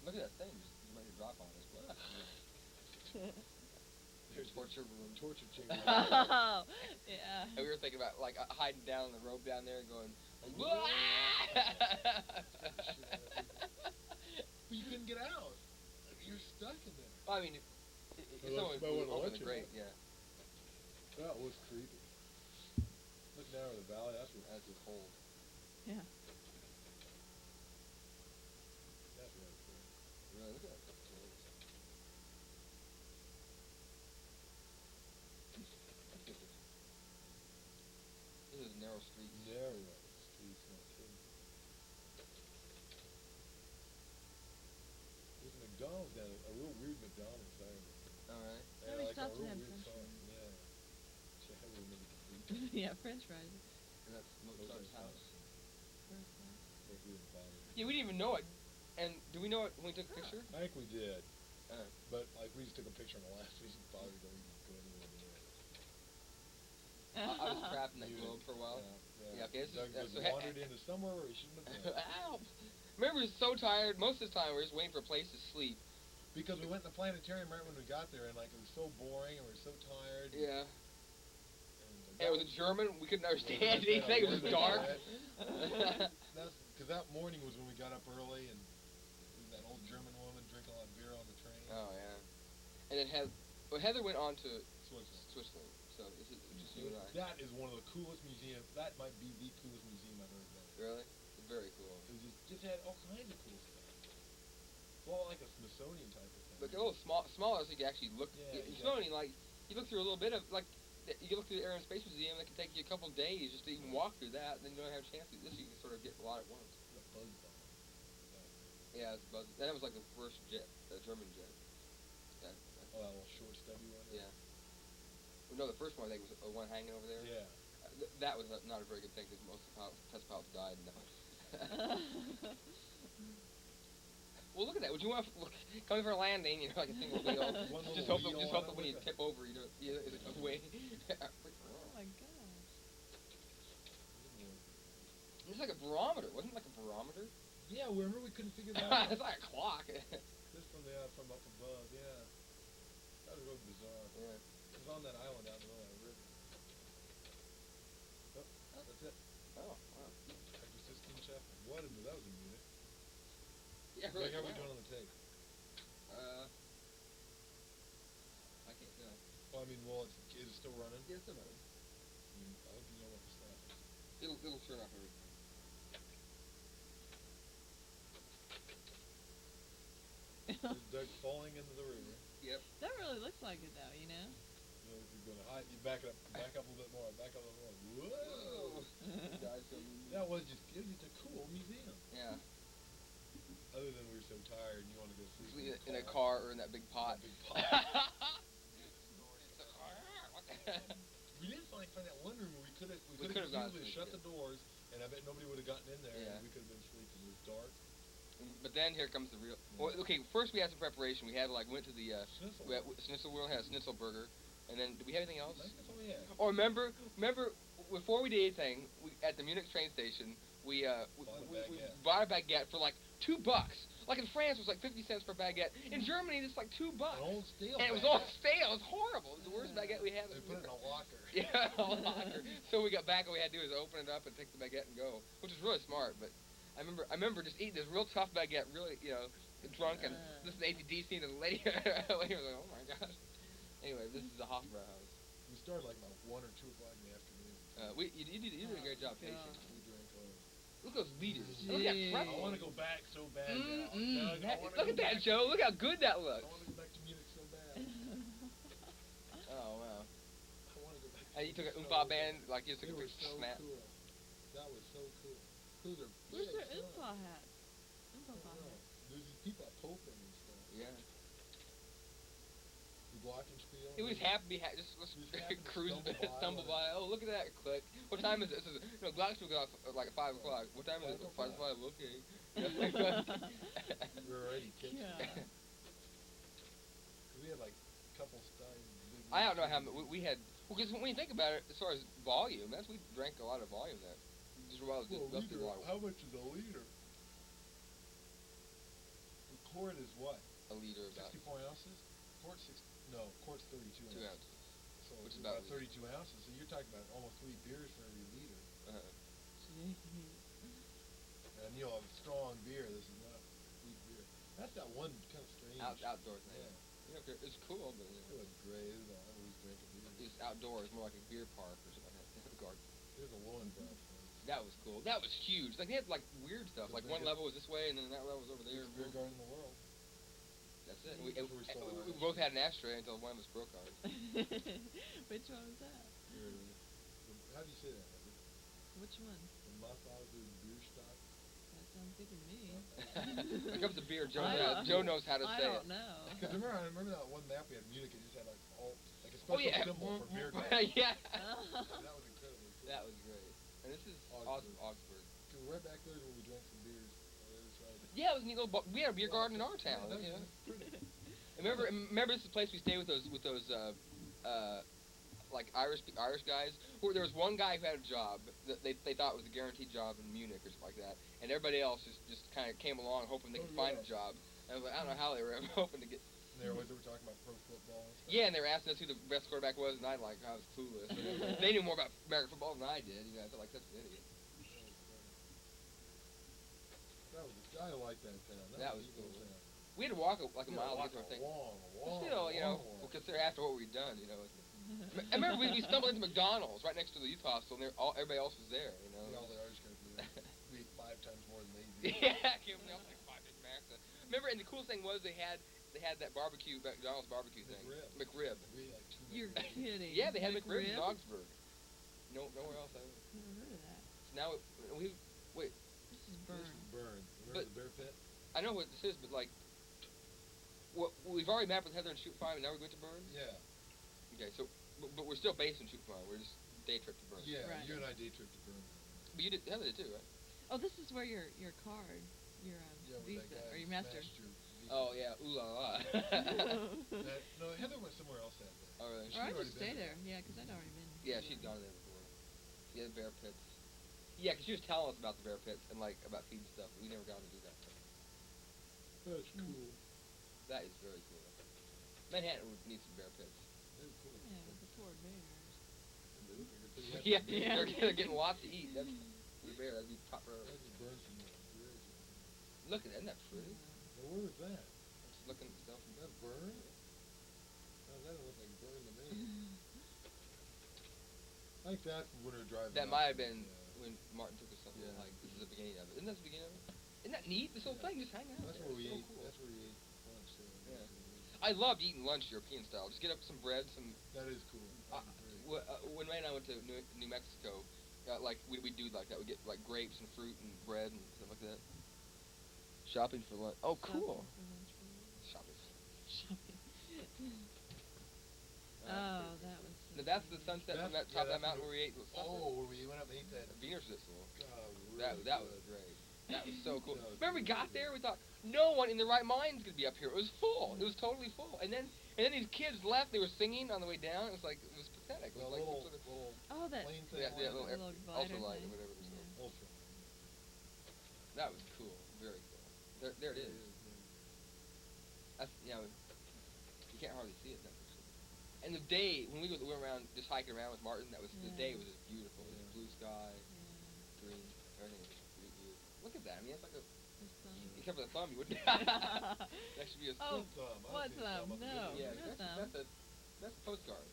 Look at that thing. Just ready to drop on us. What? There's Torture room. Torture chamber. Oh, yeah. And we were thinking about like hiding down the rope down there, going. But you couldn't get out. You're stuck in there. I mean, if Well, someone but would wouldn't open let the you. grate, yeah, That was creepy. Look down at the valley. That's that's cold. Yeah. That's really cool. Really, look at that. That's hilarious. That's good picture. This is narrow streets. Narrow streets, not kidding. There's a McDonald's down there, a real weird McDonald's there. All right. Oh, we like stopped a real and had weird french sauce. fries. Yeah. Shit, I would never eat. Yeah, French fries. And that's Mozart's house. Birthday. But we didn't bother. Yeah, we didn't even know it. And do we know it when we took a Huh. picture? I think we did. Uh. But, like, we just took a picture on the last we didn't bother to go anywhere near it. I was trapped in that You globe did. for a while. Yeah. Yeah, okay, this is- Doug just so wandered into somewhere where he shouldn't have been. Ow! Remember, we were so tired. Most of the time, we were just waiting for a place to sleep. Because we went in the planetarium right when we got there, and, like, it was so boring, and we were so tired. Yeah. And And it was in German. We couldn't understand anything. It was dark. Because that morning was when we got up early, and that old German woman drinking a lot of beer on the train. Oh yeah. And then Heather went on to Switzerland. Switzerland. So this is just you and I. That is one of the coolest museums. That might be the coolest museum I've ever been in. Really? Very cool. It just had all kinds of cool stuff. Well, like a Smithsonian type of thing. Look a little smaller, so you can actually look. Yeah, You exactly. know, like you look through a little bit of like you can look through the Air and Space Museum. That can take you a couple days just to even walk through that, and then you don't have a chance to. This you can sort of get a lot at once. The buzz bomb. Yeah, it's buzz. That was like the first jet, the German jet. That, Oh, that little short stubby one. yeah. Well, no, the first one I think was the one hanging over there. Yeah. That was not a very good thing because most of the test pilots died. And that was well, look at that. Would you want to look coming for a landing? You know, like a single wheel. One just little hope, wheel just on hope that it when you with tip over, you don't it's away. Oh my gosh. It's like a barometer. Wasn't it like a barometer? Yeah, remember we couldn't figure that out? It's like a clock. This from up above, yeah. That was really bizarre. Yeah. It was on that island out in the middle of that river. Oh, that's it. Oh, wow. After Sistine Chapel. What a that was a minute. Yeah, really. Like, how are we wow. doing on the tape? I can't tell. Well, I mean, is it still running? Yeah, it's still running. I hope you know what to stop. It'll turn off everything. There's Doug falling into the river. Yep. That really looks like it though, you know? You know, you're gonna hide. You back up a little bit more. Back up a little more. Whoa! That was just a cool museum. Yeah. Other than we were so tired and you wanted to go sleep Sleep in a car or in that big pot. That big pot. What the- We didn't find that one room where we could have could've gone to easily sleep, shut yeah. the doors, and I bet nobody would have gotten in there, Yeah. and we could have been sleeping. It was dark. But then here comes the real. Well, okay, first we had some preparation. We had went to the Schnitzel. we had Schnitzel World, had a Schnitzel burger, and then did we have anything else? I think that's all we had. Oh, remember before we did anything, we at the Munich train station, we we bought a baguette for like $2. Like in France, it was like 50 cents per baguette. In Germany, it's like $2. An old steel. And it was all stale. It was horrible. It was the worst baguette we had. They put it in a locker. Yeah, a locker. So we got back, and we had to do is open it up and take the baguette and go, which was really smart. But I remember just eating this real tough baguette, really, drunk, and listening to AC/DC, and the lady was like, oh my gosh. Anyway, this is the Hofbrauhaus. We started like about 1 or 2 o'clock in the afternoon. You did a great job God. tasting. We drank Look at those liters. Look at that Jeez. pretzel. I want to go back so bad now. Doug, I wanna Look go at that, back. Joe. Look how good that I looks. want to go back to Munich so bad. Oh, wow. I want to go back. And you took an so Oompa bad. band, like you took a They were picture so snap. cool. That was so cool. Those are Where's big, their huh? Oompa hats? Oompa I don't know. hats. There's these people at Popen and stuff. Yeah. The Glockenspiel. He was happy, just Just happened to cruise, stumble by. Oh, look at that, click. What time is it? This is, Glock's got like at 5 o'clock. What time is it? 5 o'clock, okay. We were already tipsy. Yeah. We had like a couple steins. I don't know how we had. Well, because when you think about it, as far as volume, we drank a lot of volume. That just well, Well, just liter, a lot of how much is a liter? The quart is what? a liter about 64 ounces? Quart's 32 2 ounces. ounces. So Which it's is about about 32 ounces. So you're talking about almost 3 beers for every liter. Jeez. And a strong beer. This is not weak beer. That's that one kind of strange. Outdoor thing. Yeah. It's cool, but It was great. It was I always drink a beer. it's outdoors, more like a beer park or something like that. Garden. There's a Lowenbräu. That was cool. That was huge. Like they had like weird stuff. The Like one biggest- level was this way, and then that level was over there. Biggest beer garden in the world. That's it. Before we stole We ours. both had an ashtray until one of us broke ours. Which one was that? How do you say that? Heather? Which one? The Mathhauser Bierstock? That sounds good to me. When it comes to beer, I Joe knows how to I say don't it. know. Because I remember that one map we had in Munich. It just had like a Oh special yeah. symbol for beer garden. Yeah. That was incredibly cool. That was great. And this is Augsburg. awesome, Augsburg. Cool right back there is where we drank some beers on the other side. Yeah, it was a neat little. We had a beer garden in our Yeah, town. that You was know? pretty. Remember this is the place we stayed with those like Irish guys. Where there was one guy who had a job that they thought was a guaranteed job in Munich or something like that, and everybody else just kind of came along hoping they could find a job. And I was like, I don't know how they were ever hoping to get. And they were talking about pro football and stuff. Yeah, and they were asking us who the best quarterback was, and I was clueless. They knew more about American football than I did. You know, I felt like such an idiot. I like that town. That was a neat cool. little town. We had to walk like a Yeah, mile to walk get to our thing. long, But still, you know, long we'll walk. consider after what we'd done, you know. I remember we stumbled into McDonald's right next to the youth hostel, and everybody else was there, you know. Yeah, all the Irish guys do that. We ate 5 times more than they do. Yeah, came up like 5 Big Macs. Remember, and the coolest thing was they had that barbecue, McDonald's barbecue thing. McRib. We ate like 2 You're McRibs. kidding. Yeah, they had McRib in McRib? Augsburg. Nowhere else. Never heard of that. So now This is This burn. is Burn. Remember But- the bear pit? I know what this is, but like, we've already mapped with Heather and Shoot 5, and now we're going to Burn. Yeah. Okay, so but we're still based in Shoot 5. We're just day trip to Burn. Yeah, Right. you and I day tripped to Burn. But you did. Heather did too, right? Oh, this is where your card, your Yeah, where Visa that guy or your Master. smashed your Visa. Oh yeah. Ooh la la. No, Heather went somewhere else that day. Oh really? She'd Or I already just been stay there. there. Yeah, 'cause I'd already been. Yeah, she'd gone there before. Yeah, the bear pits. Yeah, 'cause she was telling us about the bear pits and like about feeding stuff. We never got to do that. That's Mm. cool. That is very cool. Manhattan would need some bear pits. That's cool. Yeah, with the poor bears. Yeah, Yeah. they're getting lots to eat. That's the bear. That'd be top That priority. just burns some beers. Look at that. Isn't that pretty? Now, where was that? Just looking at stuff. Is that burn? Oh, that don't look like burn to me. I think that's when we were driving. That up. might have been Yeah. when Martin took us something Yeah. like this is the beginning of it. Isn't that the beginning of it? Isn't that neat? This whole Yeah. thing just hanging out That's there. where we It's so ate. cool. That's where we ate lunch. So I loved eating lunch European style. Just get up some bread, some. That is cool. That'd be great. When Ray and I went to New Mexico, like we'd do like that. We'd get like grapes and fruit and bread and stuff like that. Shopping for lunch. Oh, cool. Shopping. Shopping. That's Oh, pretty that was. Now that's the sunset from that top of that that's mountain where we ate. Oh, where we went up and ate that. Wiener Schnitzel. God, That really that was good. great. That was so cool. That was Remember we really got good. there, we thought no one in their right mind could be up here. It was full. It was totally full. And then these kids left. They were singing on the way down. It was like it was pathetic. It The was like little, sort of, little Oh, that. plane thing. yeah, the little glider ultralight thing. or whatever it was. Yeah. Ultra. That was cool. Very cool. There it is. That's, you know, you can't hardly see it that much. And the day when we went around just hiking around with Martin, the Yeah. day was just beautiful. It was Yeah. blue sky, Yeah. green, everything was beautiful. Look at that. I mean, it's like a. It's fun. Except for the thumb, you wouldn't. That should be a. Oh, Split thumb. I what don't see a thumb? on the No. video. Yeah, no thumb. that's a postcard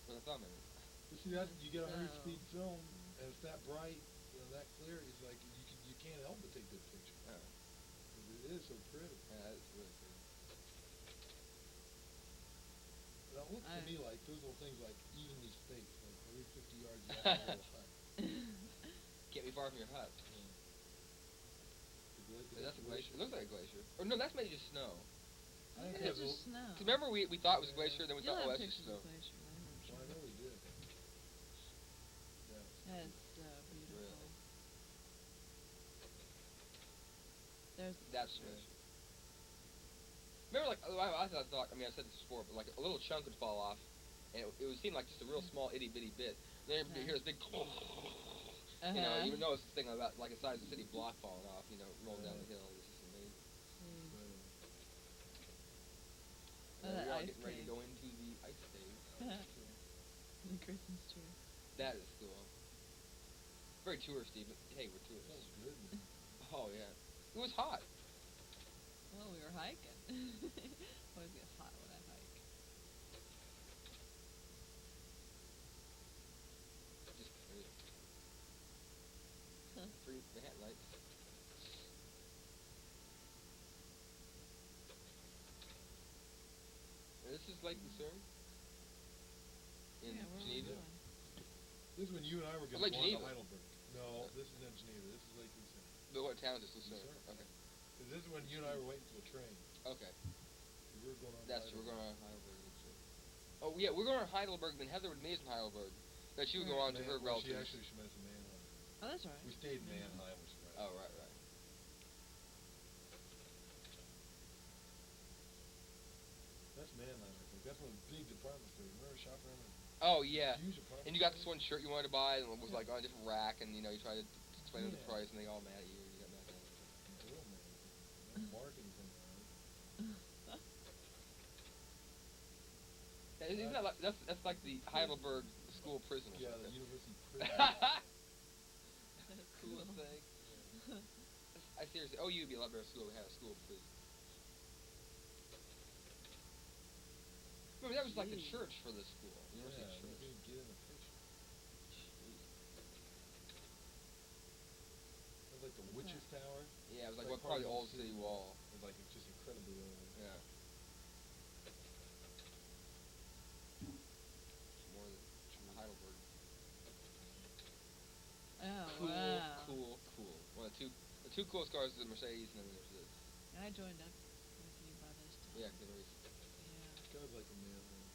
with a thumb in it. But see, that you get a 100 So- speed film, and it's that bright, that clear. It's like you can't help but take good pictures. Yeah, 'Cause it is so pretty. yeah, that's really cool. But it looks to I- me like those little things like evenly spaced. Like every 50 yards you have a little hut. Can't be far from your hut. The That's a glacier. It looks like a glacier. Or no, that's maybe just snow. I think It's that's just snow. 'Cause remember we thought it was a glacier, then we You'll thought, oh, have that's just pictures snow. of glaciers, I'm sure. Well, I know we did. Yeah. That's so beautiful. Really. There's. That's Yeah. glacier. Remember, like I thought. I mean, I said this before, but like a little chunk would fall off, and it would seem like just a real small itty bitty bit. Then you hear this big. You know, even though it's this thing about like the size of a city block falling off, you know, rolling down the hill. It's just amazing. Oh, that We're all ice getting ready to cave. go into the ice cave. The Christmas tree. That is cool. Very touristy, but hey, we're That tourists. was good, man. Oh yeah, it was hot. Well, we were hiking. Always get hot when I hike. Just pretty. Pretty Manhattan lights. And this is Lake Lucerne in Yeah, where were we Geneva. going? This is when you and I were going Lake to go on to Geneva. Heidelberg. No, this is in Geneva. This is Lake Lucerne. But what town is this? Lucerne. Lucerne. Okay. 'Cause this is when you and I were waiting for the train. Okay. 'Cause we were going on. to That's true. We're Heidelberg. going on Heidelberg. Lucerne. Oh yeah, we're going to Heidelberg. Then Heather would meet us in Heidelberg. Then she would go on to her Well, she relatives. actually she met some man on it. Oh, that's right. We stayed in Yeah. Mannheim, which is right. Oh, right. That's Mannheim, I think. That's one of the big department stores. Remember shopping around Oh, yeah. huge department And you got this stores? one shirt you wanted to buy, and it was Yeah. like on a different rack, and you tried to explain the Yeah. price, and they all mad at you, and you got mad at them. Real Mannheim. No marketing thing, right? Yeah, isn't that like, that's like the Heidelberg school prison or Yeah, the something. university prison. That's cool. Coolest thing. I seriously, OU would be a lot better school if we had a school prison. Remember, that was like the Jeez. church for the school. University Yeah, church. we didn't get in the picture. It was like the What's Witch's that? Tower. Yeah, it was like It's part part of the of old city wall. It was like just incredibly old. Yeah. More than Heidelberg. Oh, Cool, wow. cool. One of the two coolest cars is the Mercedes, and then there's this. And I joined up with you by this time. Yeah, the race. Yeah. Guys like a Mannheim.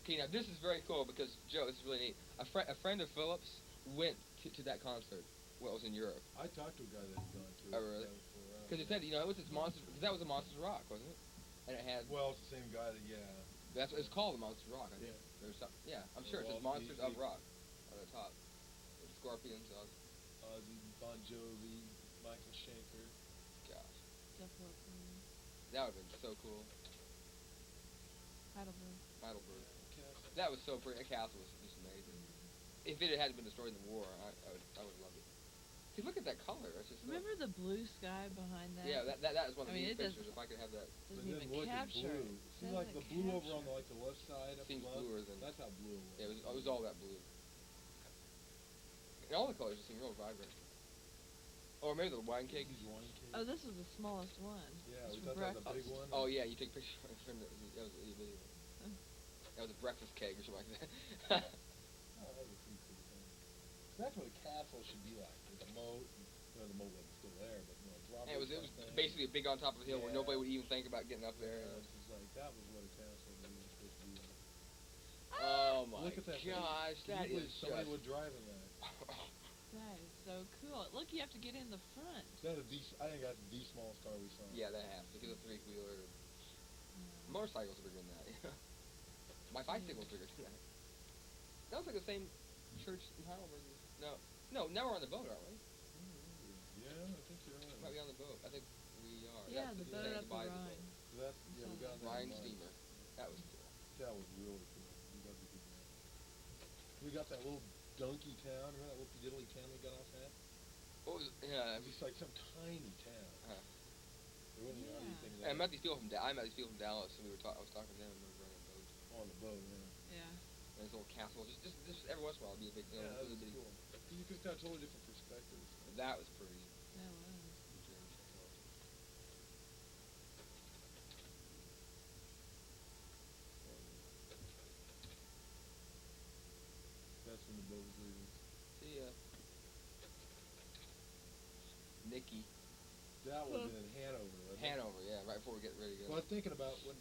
Okay, now this is very cool because Joe, this is really neat. A friend of Phillips went to that concert. Well, it was in Europe. I talked to a guy that had gone to it. Oh, really? Because it said, it was this monster. Because that was a Monsters Rock, wasn't it? And it had. Well, it's the same guy that, yeah. That's what it's called, the Monsters Rock. I think. Yeah. There's some, yeah, I'm sure it says Well, Monsters of Rock on the top. With Scorpions. Ozzy, Bon Jovi, Michael Schenker. Gosh, Def Leppard. that would have been so cool. Heidelberg. Heidelberg. Castle. That was so pretty. That castle was just amazing. If it hadn't been destroyed in the war, I would have loved it. See, look at that color. It's just. Remember the blue sky behind that? Yeah, that is one of I the mean, neat it doesn't- pictures. If I could have that. Doesn't But then even look at capture blue. it. See, like the Doesn't blue over on capture like the left side up Seems above? bluer than. That's how blue it was. Yeah, it was all that blue. And all the colors just seem real vibrant. Or maybe the wine cake. These wine cakes. Oh, this was the smallest one. Yeah, It's we for thought that was a breakfast. big one. Oh yeah, you take a picture from that was a video. Oh. That was a breakfast cake or something like that. Oh, that was a pretty cool thing. That's what a castle should be like. With a moat. The moat wasn't still there, but drop And it was basically big on top of a hill where Yeah. nobody would even think about getting up there. Yeah, it's just like that was what a castle was supposed to be like. Oh my Look at that thing. gosh, Can that you is believe somebody just. would drive in that? That is so cool. Look, you have to get in the front. That is I think that's the smallest car we saw. Yeah, that has to get a 3-wheeler. Yeah. Motorcycles are bigger than that. My bicycle's bigger than that. That was like the same church in Heidelberg. No, now we're on the boat, aren't we? Yeah, I think you're right. Might be on the boat. I think we are. Yeah, That's the saying boat up the goodbye to Rhine. That's, yeah, we got on that Rhine line. steamer. That was cool. That was really cool. We got to do that. We got that little donkey town. Remember that little diddly town we got off at? What was? Yeah. It was just like some tiny town. Uh, There wasn't Yeah. anything I there. met these people from I met these people from Dallas, and I was talking to them, and we were running a boat. On the boat, yeah. Yeah. And this little castle, just every once in a while, it'd be a big, Yeah, that was it'd be- cool. You could have totally different perspectives. That was pretty. That was. That's when the boat was leaving. See ya. Nikki. That would have been in Hanover, wasn't it? Hanover, yeah, right before we get ready to go. Well, I was thinking about where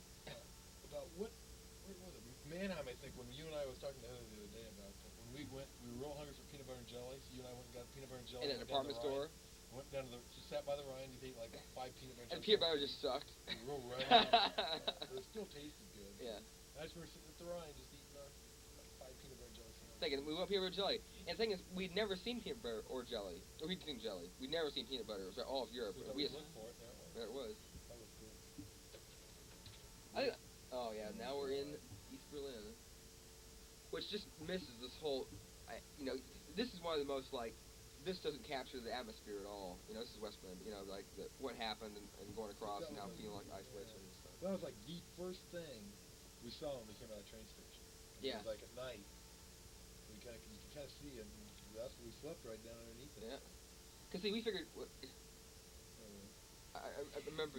was it? Mannheim, I think, when you and I was talking to Heather the other day about when we went, we were real hungry for peanut butter and jelly, so you and I went and got peanut butter and jelly. In an went down to department the Rhine. store. Went down to just sat by the Rhine, you ate like 5 peanut butter And and peanut jelly. butter just sucked. We were real running. But it still tasted good. Yeah. I just remember sitting at the Rhine just eating our 5 peanut butter and jelly sandwiches. Thinking, we want peanut butter jelly. And the thing is, we'd never seen peanut butter or jelly. Or we'd seen jelly. We'd never seen peanut butter. It was all of Europe. We thought We we'd just, look for it, there it was. there it was. That was cool. Oh yeah, now we're in East Berlin, which just misses this whole. This is one of the most like. This doesn't capture the atmosphere at all. This is West Berlin. Like what happened and going across and how feeling like isolation and stuff. That was like the first thing we saw when we came out of the train station. Yeah. It was like at night. You can kind of see it, and that's where we slept right down underneath it. Yeah. Cause see, we figured. Uh, I remember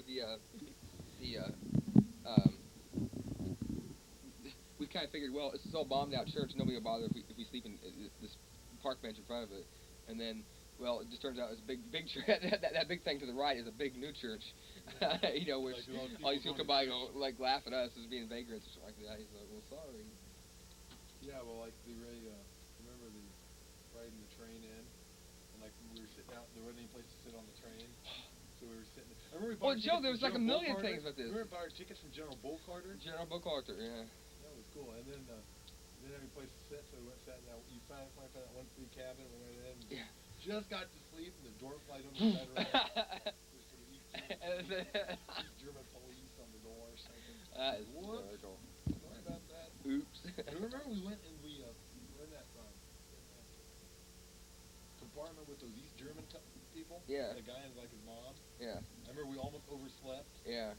we kind of figured, well, this is all bombed out church. Nobody will bother if we sleep in this park bench in front of it. And then, well, it just turns out it's a big church. that big thing to the right is a big new church. Which Like all these people come by and going go, like laugh at us as being vagrants or something like that. He's like, well, sorry. Yeah, well, like remember the riding the train in? we were sitting out. There wasn't any place to sit on the train, so we were sitting. I remember we Well, bought Joe, tickets there from was like a General million Bull things Carter. about this. Remember buying tickets from General Bull Carter? General Book Arthur, yeah. That was cool. And then didn't have any place to sit, so we went and sat in that. You finally found that one free cabin. We went in. Yeah. Just got to sleep, and the door flies on the side around. German police on the door or something. That is What? hysterical. Sorry about that. Oops. I remember we went and we were in that compartment with those East German people. Yeah. The guy and like his mom. Yeah. I remember we almost overslept. Yeah.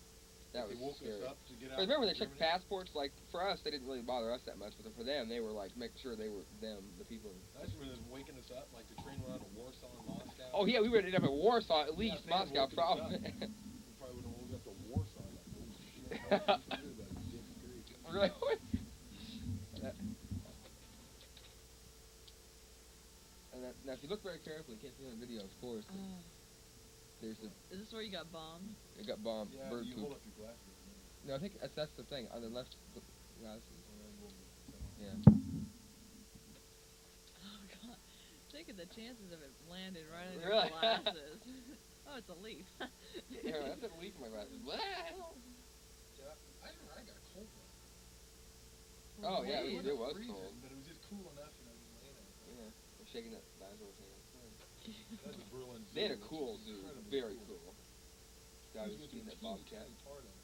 That was They woke scary. us up to get out. But remember, they from checked Germany. passports. Like for us, they didn't really bother us that much, but for them, they were like making sure they were them, the people. I just remember them waking us up, like the train went out of Warsaw and Moscow. Oh yeah, we would end up at Warsaw at least. Yeah, if they Moscow, had woken us probably. up, we probably would have woke up to Warsaw. Like, oh shit, how did we do that? Dick Creek. Really? Now, if you look very carefully, you can't see on the video, of course. But there's the. Is this where you got bombed? It got bombed. Yeah, Bird you poop. hold up your glasses. No, I think that's the thing on the left glasses. Yeah. Oh god. Taking the chances of it landing right on Really? your glasses. Oh, it's a leaf. Yeah, that's a leaf in my glasses. What? Yeah, I remember I got a cold one. Oh yeah, Leaf. it was freezing, cold. but it was just cool enough, you know, just laying there. Yeah, I'm shaking that Lazarus hand. That's a Berlin Zoo. They had a which cool is zoo, incredibly very cool. Guy Who's was with seeing the that teeny bobcat. tiny part of it?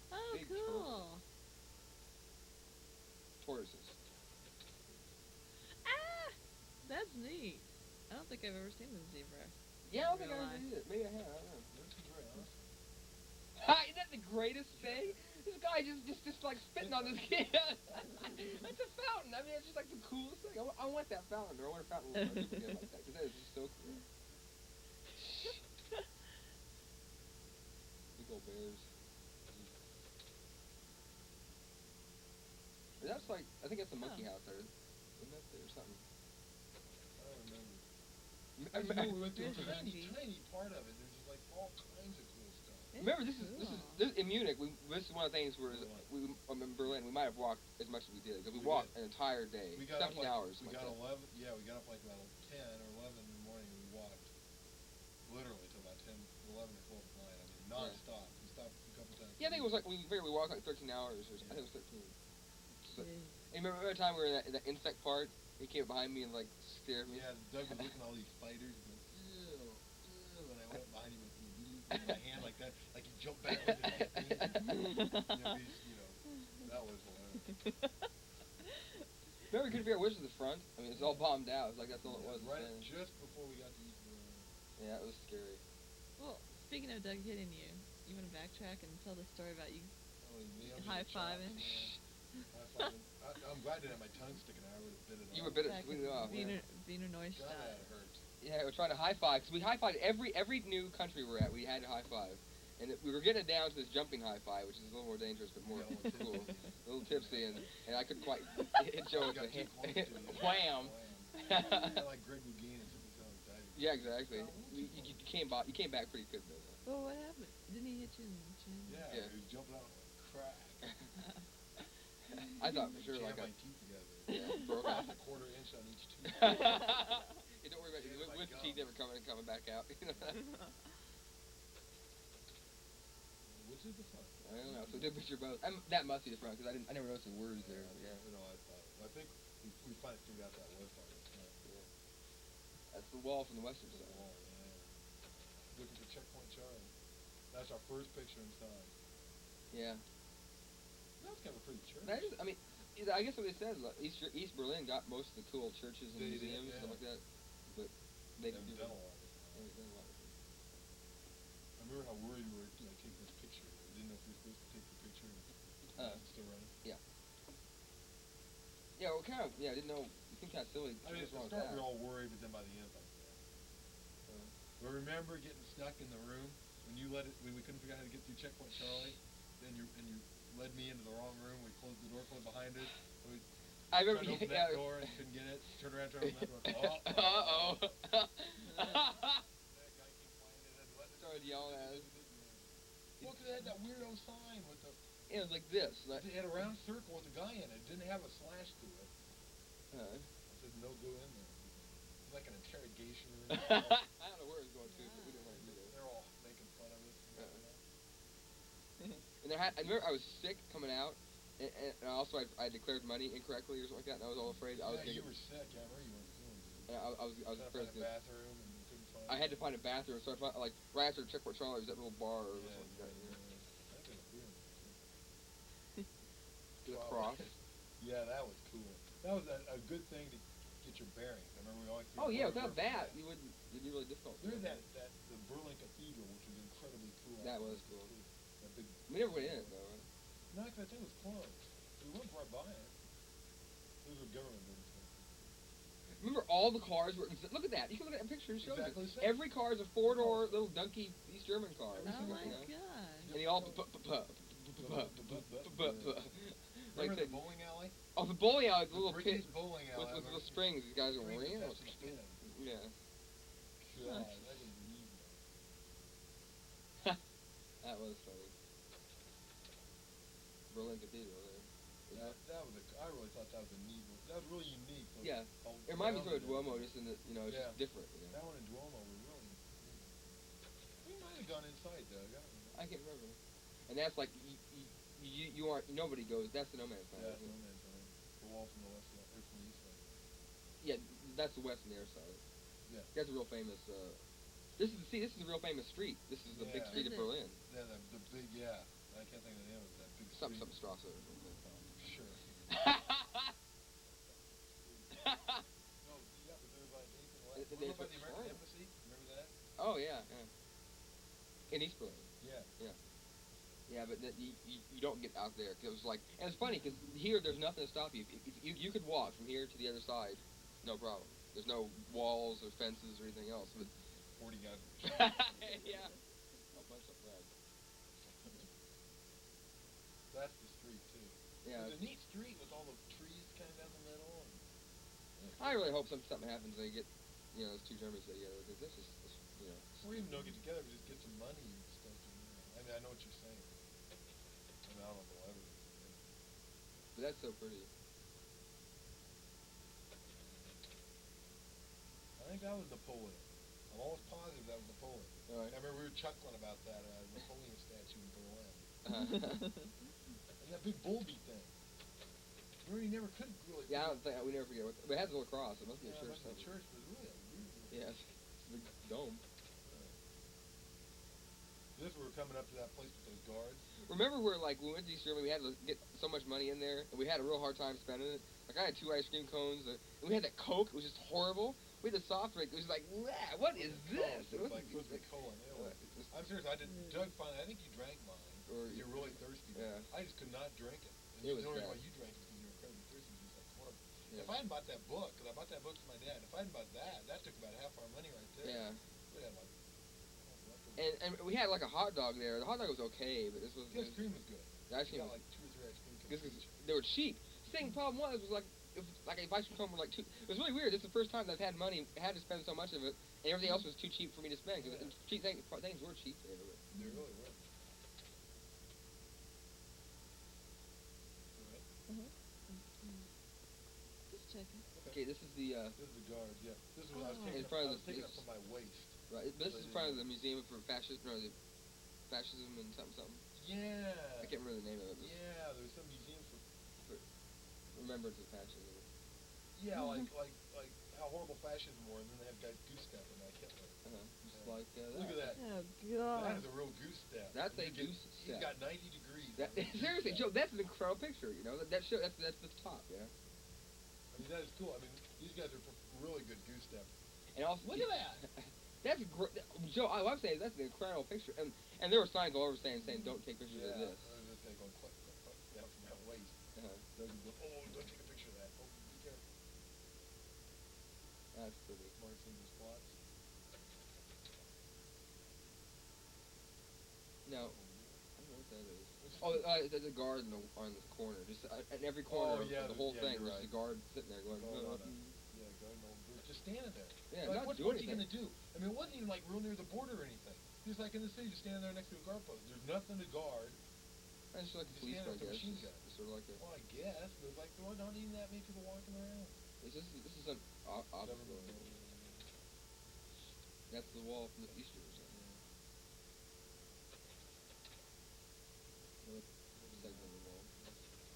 Oh, Big cool. Tortoises. Ah! That's neat. I don't think I've ever seen a zebra. Yeah, I don't think Real I ever life. did it. Maybe I have. I don't know. That's great, huh? Ha, isn't that the greatest thing? This guy just like spitting on this kid. That's a fountain. I mean, it's just like the coolest thing. I want that fountain, or I want a fountain with a kid like that, because that is just so cool. Big old bears. That's like, I think that's the monkey house there. Isn't that there or something? I don't remember. I I just know we went through There's a monkey. tiny part of it. There's just like all kinds of cool stuff. Remember, this is in Munich. This is one of the things where Berlin. in Berlin we might have walked as much as we did, because we We walked did. an entire day, We got up 17 like, hours. We like got that. 11. Yeah, we got up like about 10 or 11 in the morning. And we walked literally till about 10, 11 or 12 at night. I mean, non-stop. We stopped a couple times. Yeah, I think it was like we walked like 13 hours, or I think it was 13. So, Jeez. and remember the time we were in that insect part? He came behind me and like scared me. Yeah, Doug was looking at all these spiders and going, ew, ew, and I went behind him with my hand like that, like he jumped back with his that was hilarious. Remember, we couldn't figure out which was the front. I mean, it's all bombed out. It's like that's all it was. Right, then. just before we got to East Berlin. Yeah, it was scary. Well, speaking of Doug hitting you, you want to backtrack and tell the story about you Oh, me, I'm high-fiving? High-fiving. I'm glad I didn't have my tongue sticking out. I would have bit it off. You were bit it back completely in off. Wiener, Yeah. Wiener God, Neustadt. that hurt. Yeah, we're trying to high five, because we high fived every new country we're at. We had to high five, and we were getting it down to this jumping high five, which is a little more dangerous but more Yeah, cool, a little tipsy, and I couldn't quite hit Joe with Got the too close to you. wham. Kinda like Greg Lougain and something telling diving. Yeah, exactly. You came back pretty good though. Well, what happened? Didn't he hit you in the chin? Yeah, Yeah. he was jumping out like crack. I thought for sure Jammed like my teeth together. broke Off off. a quarter inch on each tooth. Hey, don't worry about it. Yeah, my With the gum. teeth never coming back out. Which is the fun? I don't know. So did picture both. That must be the front, because I never noticed the words there. But yeah. You know, I think we finally figured out that was part of the front. That's the wall from the western The side. wall, yeah. Looking for Checkpoint Charlie. That's our first picture inside. Yeah. That's kind of a pretty church. That is, I mean, I guess what they said, like, East Berlin got most of the cool churches and They did, museums and yeah. stuff like that, but they haven't didn't done do a lot. yeah, they've done a lot of it. I remember how worried we were taking this picture. We didn't know if we were supposed to take the picture. It's still running. Yeah, well, kind of, yeah, I didn't know, you think kind of silly, I mean, at what's the wrong with start that? we were all worried, but then by the end, like, but remember getting stuck in the room when when we couldn't figure out how to get through Checkpoint Charlie, and you led me into the wrong room. We closed the door behind us. And we I remember, tried to open that door and couldn't get it. Turned around, tried to open that door. Uh-oh. That guy came flying in and let Started yelling at us. Well, 'cause it had that weirdo sign with the. It was like this, like, It had a round circle with a guy in it. It didn't have a slash to it. I said, no, go in there. like an interrogation room. I don't know where it's going to, but we didn't want to do that. They're all making fun of us. And I remember I was sick coming out, and also I declared money incorrectly or something like that, and I was all afraid I was Yeah, gonna you were sick. I remember you weren't feeling good. And I was Trying to afraid find a bathroom and you couldn't find I had to find a bathroom, so I found, like, right after Checkpoint Charlie was that little bar or Yeah, something like that. I think it was beer. The cross. Yeah, that was cool. That was a good thing to get your bearings. I remember we always. Oh yeah, without that, you wouldn't. It'd be really difficult. There's the Berlin Cathedral, which was incredibly cool. That was cool. That big. We never went in it though. Right? No, 'cause I think it was closed. We went right by it. Those were government buildings. Remember all the cars were. Look at that. You can look at that picture. It shows Exactly you. the same. Every car is a four-door little dunky East German car. Oh my god. And they all. Like Remember the bowling alley? Oh, the bowling alley, the little Bricky's pit bowling alley. with little strings. These guys are Strings real. that should spin. Yeah. God, that was neat. That was funny. Berlin Cathedral there. That was I really thought that was a neat one. That was really unique. Yeah. It reminds me of a Duomo, just in that, you know, it's just different. You know? That one in Duomo was really neat. We might have gone inside, Doug. I can't remember. And that's like, you aren't, nobody goes, that's the No Man's Land. Yeah, that's the No Man's Land. The wall from the west side, or from the east side. Yeah, that's the west and the other side. Yeah. That's a real famous, this is a real famous street. This is the big street of Berlin. Yeah, the big, I can't think of the name of it, that big Something street. Strasse or something. Sure. No, yeah, but there was like anything left. What about the American Embassy? Remember that? Oh, yeah, yeah. In East Berlin. Yeah. Yeah. Yeah, but you don't get out there, because it was like, and it's funny, because here there's nothing to stop you. If you could walk from here to the other side, no problem. There's no walls or fences or anything else. But 40 guys. yeah. A bunch of flags. That's the street, too. Yeah. It's a neat street with all the trees kind of down the middle. I really hope something happens and they get, you know, those two Germans together, because this is, you know. Or even don't get together, but just get some money and stuff. I mean, I know what you're saying. I mean, I don't know if they'll ever. But that's so pretty. I think that was Napoleon. I'm almost positive that was Napoleon. All right. I remember we were chuckling about that Napoleon statue in Berlin. And that big Bulby thing. Remember, you never could really. Yeah, I don't think we never forget. But it has a little cross. It must be a church. It must be a church, but it's really a weird. Yeah, it's a big dome. This we were coming up to that place with those guards. Remember where, like, we went to East Germany, we had to get so much money in there, and we had a real hard time spending it. Like, I had 2 ice cream cones, and we had that Coke, it was just horrible. We had the soft drink, it was like, what is this? It was like cola. I'm serious, Doug finally, I think you drank mine. Or you're really thirsty. Yeah. I just could not drink it. And It was the only bad. reason why you drank it is because you were incredibly thirsty. You just like horrible. Yeah. If I hadn't bought that book, because I bought that book for my dad, if I hadn't bought that took about half our money right there. Yeah. We had like. And we had, like, a hot dog there. The hot dog was okay, but this was... The ice cream was good. The ice cream got was... like 2 or 3 ice cream cones. This was, they were cheap. The thing, problem was like, if ice cream cone were like two... It was really weird. This is the first time that I've had money, had to spend so much of it, and everything else was too cheap for me to spend, because cheap things were cheap there. But. They really were. Just checking. Okay, this is the... This is the guard, yeah. This is what I was Oh. taking, In front of I was the- taking up from my waist. Right, this is part of the Museum for Fascism, or the Fascism and something. Yeah. I can't remember the name of it. Yeah, there's some museum for. Remembrance of Fascism. Yeah, like how horrible fascism was, and then they have guys goose stepping like Hitler. Just like that. Look at that. Oh That god. is a real goose step. That's a You get- goose He's step. got 90 degrees. That, on his seriously, goose Joe, step. that's an incredible picture, you know? That's the top, yeah? I mean, that is cool. I mean, these guys are really good goose steppers. And also... Look at that. That's great. Joe, all I'm saying is that's an incredible picture. And there were signs all over saying don't take pictures of this. I was just going click down from that waist. Uh-huh. Doug would go, oh, don't take a picture of that. Oh, be careful. That's pretty. Mark's in the squats. No. I don't know what that is. Oh, there's a guard on the corner. Just at every corner of the whole thing, there's a guard sitting there going, just standing there. Yeah, like, not what's doing he anything. gonna do? I mean, it wasn't even like real near the border or anything. He was like in the city, just standing there next to a guard post. There's nothing to guard. That's just like a Just police standing car, I with a guess. machine gun. It's sort of like a... Well, I guess, but it's like there aren't even that many people walking around. This is an obstacle. That's the wall from the Easter or something. Segment of the wall.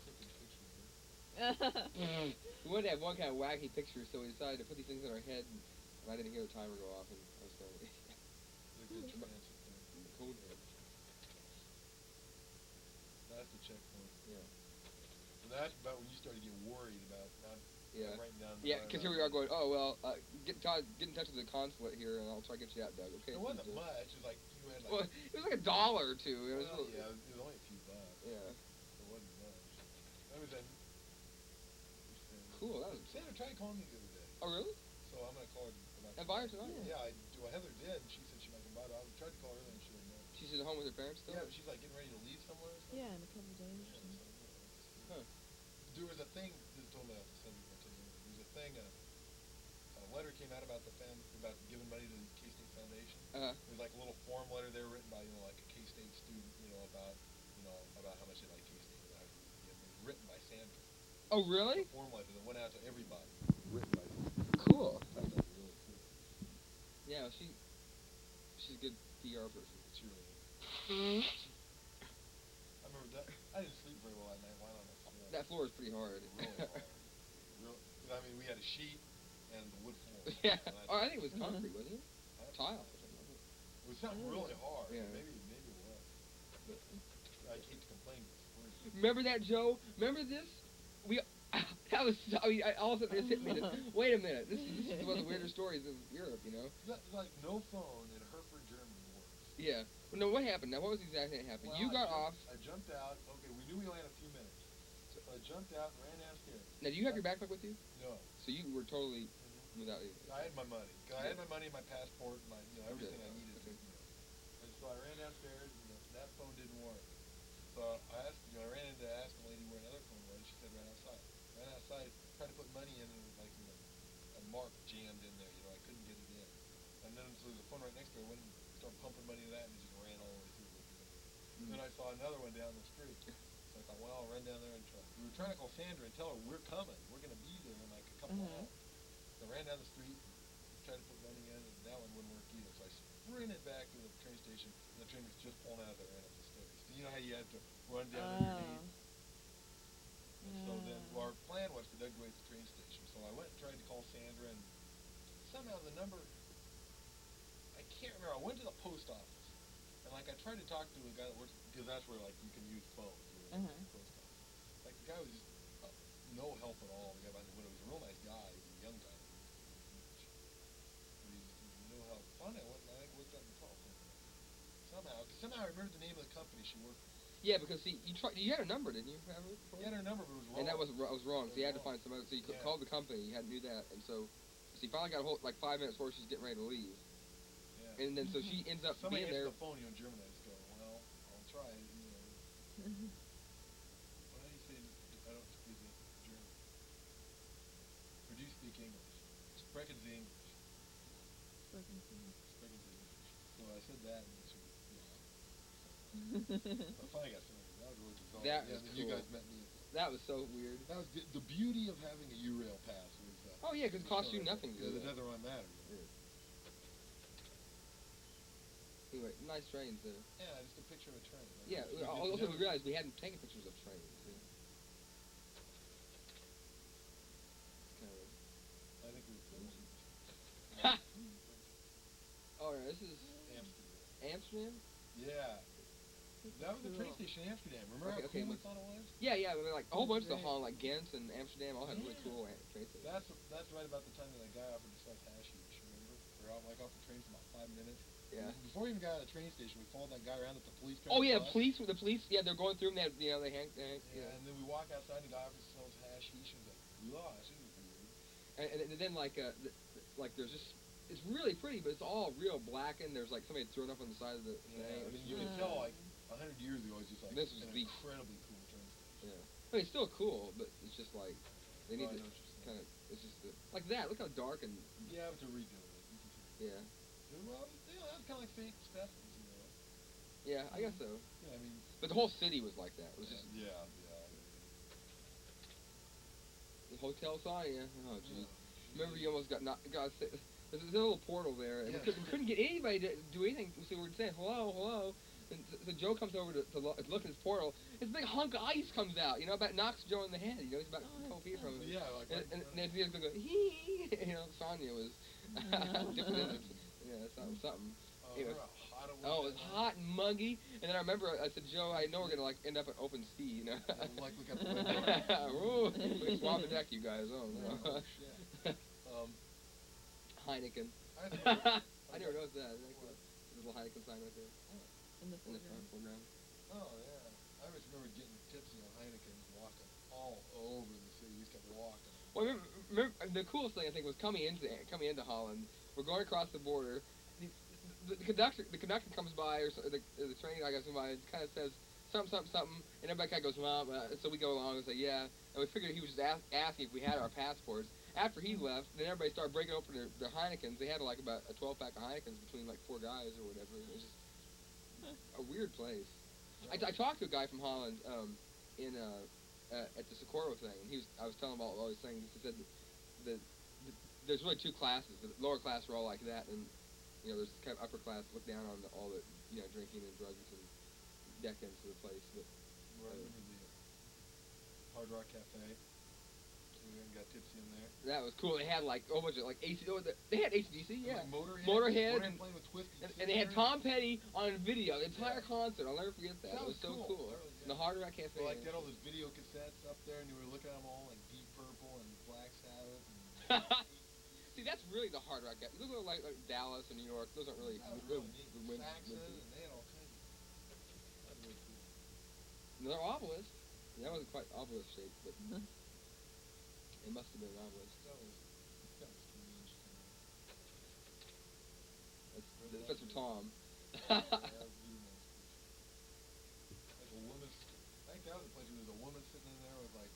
Crooked picture here. We wanted to have one kind of wacky picture, so we decided to put these things in our head, and I didn't hear the timer go off, and I was going, The good transit thing. cold head. That's the checkpoint. Yeah. And that's about when you started to get worried about not Yeah. writing down the Yeah, because here we are going, oh, well, get in touch with the consulate here, and I'll try to get you out, Doug, okay? It please wasn't do. much. It was like you had like. Well, it was like $1 or two. It was Well, yeah, it was only a few bucks. Yeah. It wasn't much. That was then. Cool, that was... Sandra tried calling me the other day, Oh, really? so I'm gonna call her about. And buy her tonight? Yeah, Heather did, and she said she might come by. But I tried to call her earlier, and she didn't know. She's at home with her parents still? Yeah, but she's like getting ready to leave somewhere or something. Yeah, in a couple days or something. Huh. There was a thing. This told me off the subject. There was a thing. A letter came out about about giving money to the K-State Foundation. Uh-huh. It was like a little form letter there written by like a K-State student, about how much they like K-State. It was written by Sandra. Oh, really? A form letter that went out to everybody. Written by Sandra. Cool. I thought that was really cool. Yeah, she's a good PR person. She really is. I remember that. I didn't sleep very well that night lying on the floor. That floor is pretty hard. Really hard. I mean, we had a sheet and the wood floor. Yeah. And Oh, I think it was concrete, wasn't it? Huh? Tile or something. It was something really hard. Yeah. Maybe it was. But I hate to complain. Remember that, Joe? Remember this? That was... all of a sudden this hit me. Wait a minute. This is one of the weirder stories of Europe, Like no phone in Hereford, Germany works. Yeah. Well, no, what happened? Now, what was exactly that happened? Well, You got off... I jumped out. Okay, we knew we only had a few minutes. So I jumped out and ran downstairs. Now, do you have your backpack with you? No. So you were totally without it. I had my money. I had my money, my passport, my everything I needed. Okay. And so I ran downstairs, and that phone didn't work. So I asked, I ran in to ask the lady where another phone was. She said right outside. Ran outside, tried to put money in, and it was like a mark jammed in there. I couldn't get it in. And then so there's a phone right next to her. I went and started pumping money to that, and it just ran all the way through. Then I saw another one down the street. So I thought, well, I'll run down there and try. We were trying to call Sandra and tell her we're coming. We're going to be there in like a couple of hours. So I ran down the street, tried to put money in, and that one wouldn't work either. So I sprinted back to the train station, and the train was just pulling out there, ran up the stairs. So you know how you had to run down underneath? And so then our plan was for Doug to wait at the train station. So I went and tried to call Sandra, and somehow the number, I can't remember. I went to the post office, and like I tried to talk to a guy that works, because that's where like you can use phones. The post office. Like the guy was just no help at all. The guy behind the window was a real nice guy. He was a young guy. But he was no help. Finally, I went and I looked up the telephone. Somehow I remembered the name of the company she worked for. Yeah, because see, you had a number, didn't you? Have it before? He had her number, but it was wrong. And that was wrong. So you had to wrong. find some other. So you Yeah. called the company. You knew that, and so he finally got a hold like 5 minutes before she's getting ready to leave. Yeah. And then so she ends up Somebody being there. answered the phone, in German. I just go, well, I'll try it. What do you say? I don't speak German. Or do you speak English? Sprechen Sie English. Sprechen Sie English. So I said that, and she was, I finally got somebody. That was really bizarre. That yeah, was then cool. You guys met me. That was so weird. That was the beauty of having a U-Rail pass was. Oh yeah, because it costs you nothing to do It that. doesn't really matter. Anyway, nice trains there. Yeah, just a picture of a train. Yeah, also we realized we hadn't taken pictures of trains. Yeah. I think we were All right, this is Amsterdam. Amsterdam. Yeah. That was the train station in Amsterdam. Remember how cool we thought it was? Yeah, I mean, like a whole bunch of the Holland, like Ghent and Amsterdam, all had really cool train stations. That's right about the time that that guy offered to sell hashish. Remember? We're out like off the train for about 5 minutes. Yeah. Before we even got out of the train station, we followed that guy around at the police car. Oh yeah, the police. Yeah, they're going through them. They hang. Yeah, and then we walk outside and the guy offers to sell us hashish, and he's like, "Gosh, this is weird." And then like there's just it's really pretty, but it's all real blackened. There's like somebody thrown up on the side of the thing. I mean, you can tell like 100 years ago, it's just like This was an the- incredibly cool train station. Yeah. I mean, it's still cool, but it's just like they need I to know what you're saying. kind of. It's just like that. Look how dark and Yeah, but to redo it. yeah. Well, that's kind of like St. Stephen's, Yeah, I guess so. Yeah, I mean. But the whole city was like that. It was just Yeah. the Hotel Sonia. Oh jeez. Remember you almost got sick. There's a little portal there, and Yeah. we couldn't get anybody to do anything. So we were saying hello, hello, and so Joe comes over to look at this portal. This big hunk of ice comes out, you know, about knocks Joe in the head. You know, he's about Oh, 12 feet from him. Yeah, like right And in front. Nancy was going to go, hee, you know, Sonya was dipping in it. Yeah, something. Oh, It was- remember how hot it was? Oh, it was that hot and muggy, and then I remember I said, Joe, I know we're gonna like end up at open sea, you know. night? Yeah, like look out the window. Ooh, we can swab the deck, you guys. Oh no. Oh, shit. Heineken. I remember, I never noticed that. Isn't that cool? The little Heineken sign right there In the in the front foreground. foreground. oh yeah, I always remember getting tipsy on Heineken, walking all over the city. We just kept walking. Well, remember the coolest thing I think was coming into Holland. We're going across the border. The conductor comes by, or the train guy comes by, and kind of says something, and everybody kind of goes, well, so we go along and say, yeah, and we figured he was just asking if we had our passports. After he left, then everybody started breaking open their Heinekens. They had like about a 12-pack of Heinekens between like 4 guys or whatever. It was just a weird place. I talked to a guy from Holland at the Socorro thing, and I was telling him all these things. He said that there's really 2 classes. The lower class are all like that, and you know, there's kind of upper class look down on all the drinking and drugs and decadence of the place. But I remember the Hard Rock Cafe. We went and got tipsy in there. that was cool. They had like a whole bunch of like AC. They had AC/DC, yeah. Like Motorhead. Motorhead and- playing with Twisted And they had Sister. Tom Petty on video, the entire Yeah. concert. I'll never forget that. That It was was so cool. cool. That was- And the Hard Rock Cafe. So like, they had all those video cassettes up there, and you were looking at them all, like Deep Purple and Black Sabbath. And See, that's really the Hard Rock. You look like Dallas and New York. Those aren't really. that was really neat. the win- Saxon, win- and they had all kinds of. That was really cool. Another obelisk. That wasn't quite obelisk shaped, but it must have been an obelisk. That was kind of strange. That's for Tom. Yeah, that was really nice. Like a woman. I think that was the place where there's a woman sitting in there with like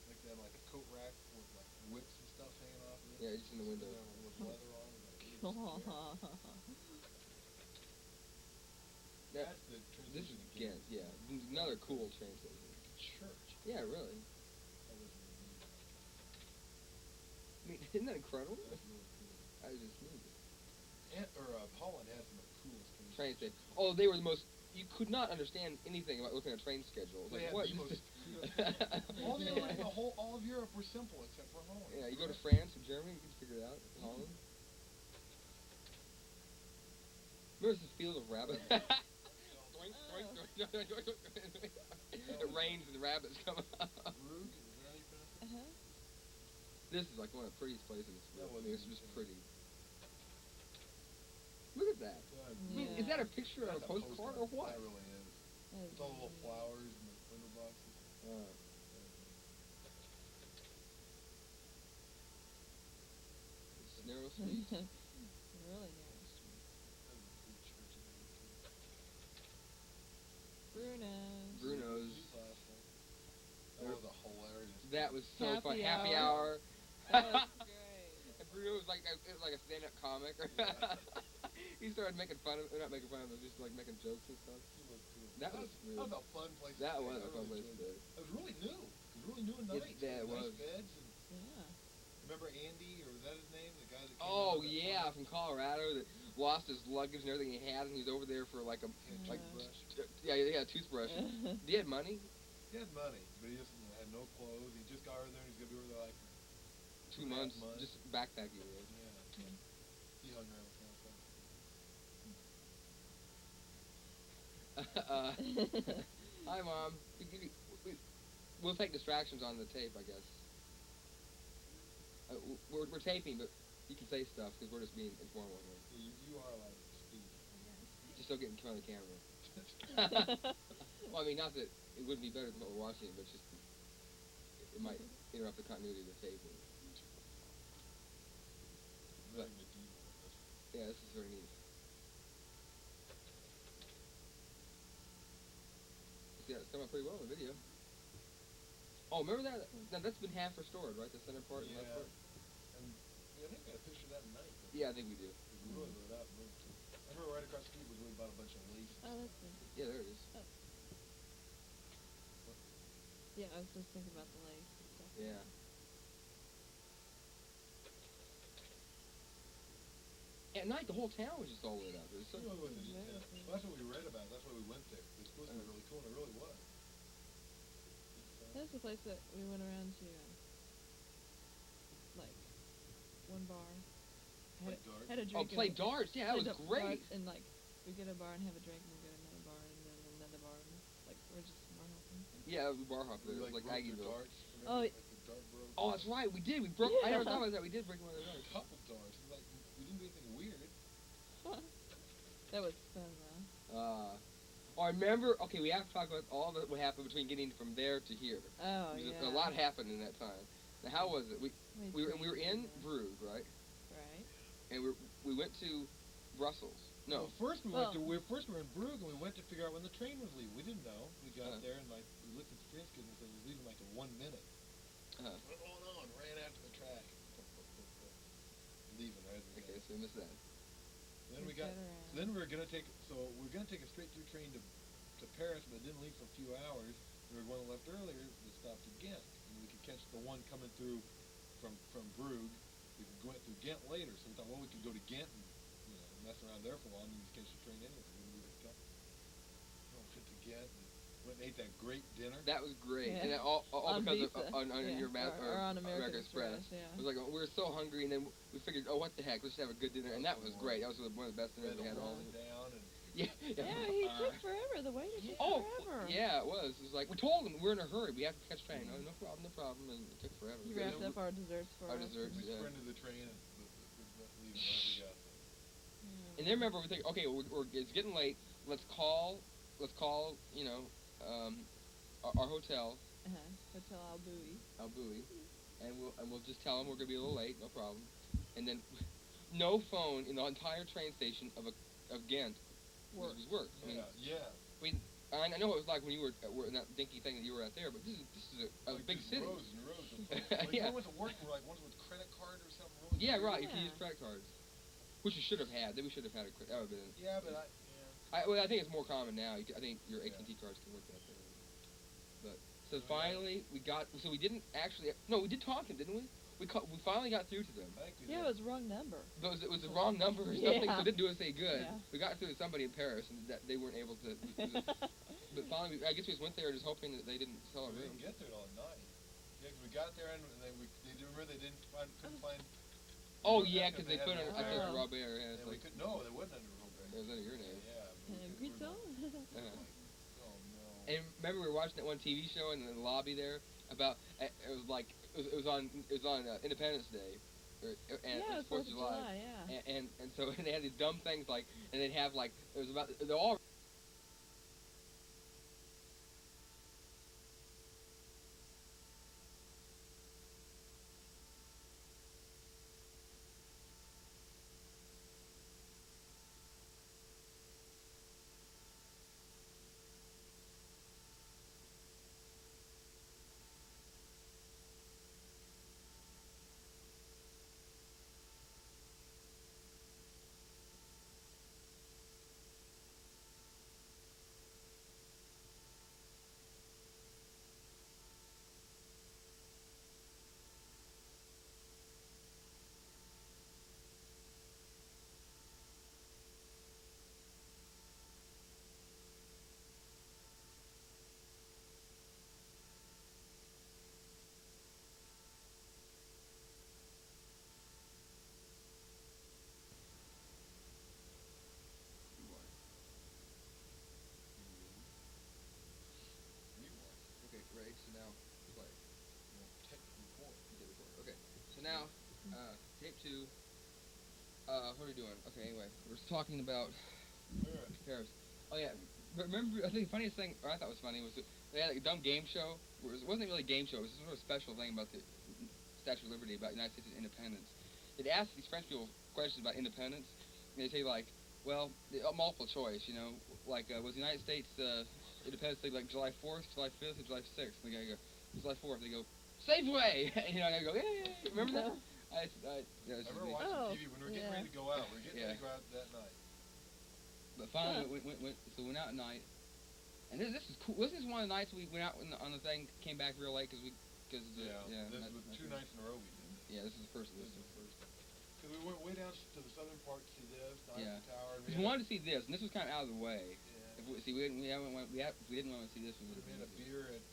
they had like a coat rack with like whips and stuff hanging off of it. Yeah, just in the window. Sitting there with leather on. It was like, really scary. That- That's the train This is station Ghent, yeah. Another cool train station. Church. Yeah, really. That was really neat. I mean, isn't that incredible? That's really cool. I just knew that. Holland had some of the coolest Train station. Oh, they were the most. You could not understand anything about looking at a train schedule. They Like, had what? the most. All of Europe were simple except for Holland. Yeah, you go to France or Germany, you can figure it out. Holland. Remember this field of rabbits? Doink, doink, doink, doink, doink, doink. It rains and the rabbits come out. Rug, is that how you pronounce it? This is like one of the prettiest places. That I was mean, it's just insane. pretty. Look at that. I mean, is that a picture of a That's postcard or what? That really is. It's all the little flowers and the window boxes. It's narrow street. Really nice. That was a cool church in there too. Bruno's. Bruno's. That was a hilarious. That was so fun. Happy Happy hour. hour. That was great. And Bruno was like a stand-up comic. He started making fun of, not making fun of him, just like making jokes and stuff. He was cool. That was really- a fun place. to That stay. was I a fun really place to enjoyed stay. It was really new. It was really new and nice. Yeah, it nice was. beds and Yeah. remember Andy, or was that his name? The guy that came Oh out with that yeah, funny- from Colorado that lost his luggage and everything he had, and he was over there for like a like Yeah. yeah, he had a toothbrush. He had money. He had money, but he just had no clothes. He just got over there, and he's gonna be over there like 2 2.5 months just backpacking. Right? yeah. He hung around with Santa. Hi, Mom. We'll take distractions on the tape, I guess. We're taping, but you can say stuff because we're just being informal here. You are allowed to speak. Just don't get in front of the camera. Well, I mean, not that it wouldn't be better than what we're watching, but just it might interrupt the continuity of the tape. Very medieval. Yeah, this is very neat. Yeah, it's coming out pretty well in the video. Oh, remember that? Now, that's been half restored, right? The center part and left Yeah. part? And I think we got a picture of that tonight. Yeah, I think we do. We really lit up. I remember right across the street was where we bought a bunch of lace. Oh, that's good. Yeah, there it is. Yeah, I was just thinking about the lace and stuff. Yeah. at night the whole town was just all lit up. It was so It really wasn't It was just very that. cool. Well, that's what we read about. That's why we went there. It was supposed to be really cool, and it really was. That's the place that we went around to, like, one bar. Played darts. Had a Oh, drink. play darts. Yeah, that was great. And, like, we get a bar and have a drink, and we go to another bar, and then another bar, and, like, we're just bar hopping. Yeah, we bar hopped there. We It was like broke their Aggieville. darts. Oh, Remember, like the dart broke. Oh, that's right. We did. We broke. I never thought about that. We did break one of A those. couple darts. It was like we didn't do anything weird. That was fun, though. I remember. Okay, we have to talk about all that what happened between getting from there to here. Oh, Because yeah. a lot happened in that time. Now, how was it? We were in Yeah. Brugge, right? Right. And we went to Brussels. No. Well, first we Well- first we were in Brugge, and we went to figure out when the train was leaving. We didn't know. We got Uh-huh. there, and like we looked at the train schedule, and it was leaving like in 1 minute. Uh-huh. Went on, ran after the track. Leaving right at the Okay, end. so we missed that. Then we Let's got. get around. Then we were gonna take. So we were gonna take a straight through train to Paris, but it didn't leave for a few hours. We were going to left earlier. We stopped at Ghent, and we could catch the one coming through from Brugge. We could go through Ghent later, so we thought, well, we could go to Ghent and mess around there for a while, and then just catch the train anyway. We would come. We went to Ghent and went and ate that great dinner. That was great, Yeah. and that all On because Visa. of on Yeah, your or on American Express, yeah. It was like we were so hungry, and then we figured, oh, what the heck, let's just have a good dinner, and that was great. That was one of the best We dinners had we had to all. walk down and Yeah. Yeah, he took forever. The waiter took Oh, forever. yeah, it was. It was like we told him we're in a hurry. We have to catch train. Oh, no problem, no problem, and it took forever. He We got wrapped no- up our desserts for our us. desserts. we Yeah. sprinted the train and leaving right as we got there. Yeah. And then remember, we think, okay, it's getting late. Let's call, our hotel, Hotel Al Bowie. Al Bowie, and we'll just tell them we're gonna be a little late, no problem. And then, no phone in the entire train station of Ghent was worked. I mean, Yeah. I know what it was like when you were in that dinky thing that you were at there, but this is a Like big just city. Rows and rows of like Yeah. one went to work, like one with credit card or something. Really Yeah, weird. right. You can Yeah. use credit cards, which you should have had. Then we should have had that would have been. Yeah, but I think it's more common now. I think your AT&T cards can work that way. But so finally we got. So we didn't actually. No, we did talk to them, didn't we? We finally got through to them. I think we Yeah, did. it was wrong number. But it was the wrong number or something, so Yeah. it didn't do us any good. Yeah. We got through to somebody in Paris, and that they weren't able to. But finally, I guess we just went there just hoping that they didn't sell a We room. didn't get there till at night. Yeah, 'cause we got there and they couldn't find. Oh yeah, because they had put it it on under Oh. Robert. Yeah, And it's we like could no, they wasn't under Robert. it was under your name. Yeah. but we Grito? were like, Uh-huh. oh no. And remember, we were watching that one TV show in the lobby there about it was like it was on Independence Day, and Yeah, it was 4th of July. yeah. And so they had these dumb things like, and they'd have like it was about they're all. Okay, great. So now play. Okay. So now, tape 2. What are we doing? Okay, anyway, we're talking about Paris. Oh yeah, remember? I think the funniest thing, or I thought was funny, was that they had like a dumb game show. Where it wasn't really a game show. It was sort of a special thing about the Statue of Liberty, about the United States independence. They'd ask these French people questions about independence, and they'd say like, well, multiple choice, like was the United States independence day like July 4th, July 5th, or July 6th? And the guy go, July 4th. They go, Safeway. And I go, yeah. Remember that? I remember watching Oh, TV when we were getting yeah. ready to go out. We were getting Yeah. ready to go out that night. But finally, we went out at night, and this is cool. This is one of the nights we went out on the thing, came back real late because This was 2 nights in a row we did this. Yeah, this is the first of This this. is the first. Because we went way down to the southern part to see this, the Yeah. Eiffel Tower. And Because we wanted to see this, and this was kind of out of the way. Yeah. If we didn't want to see this, we would We have had a beer at.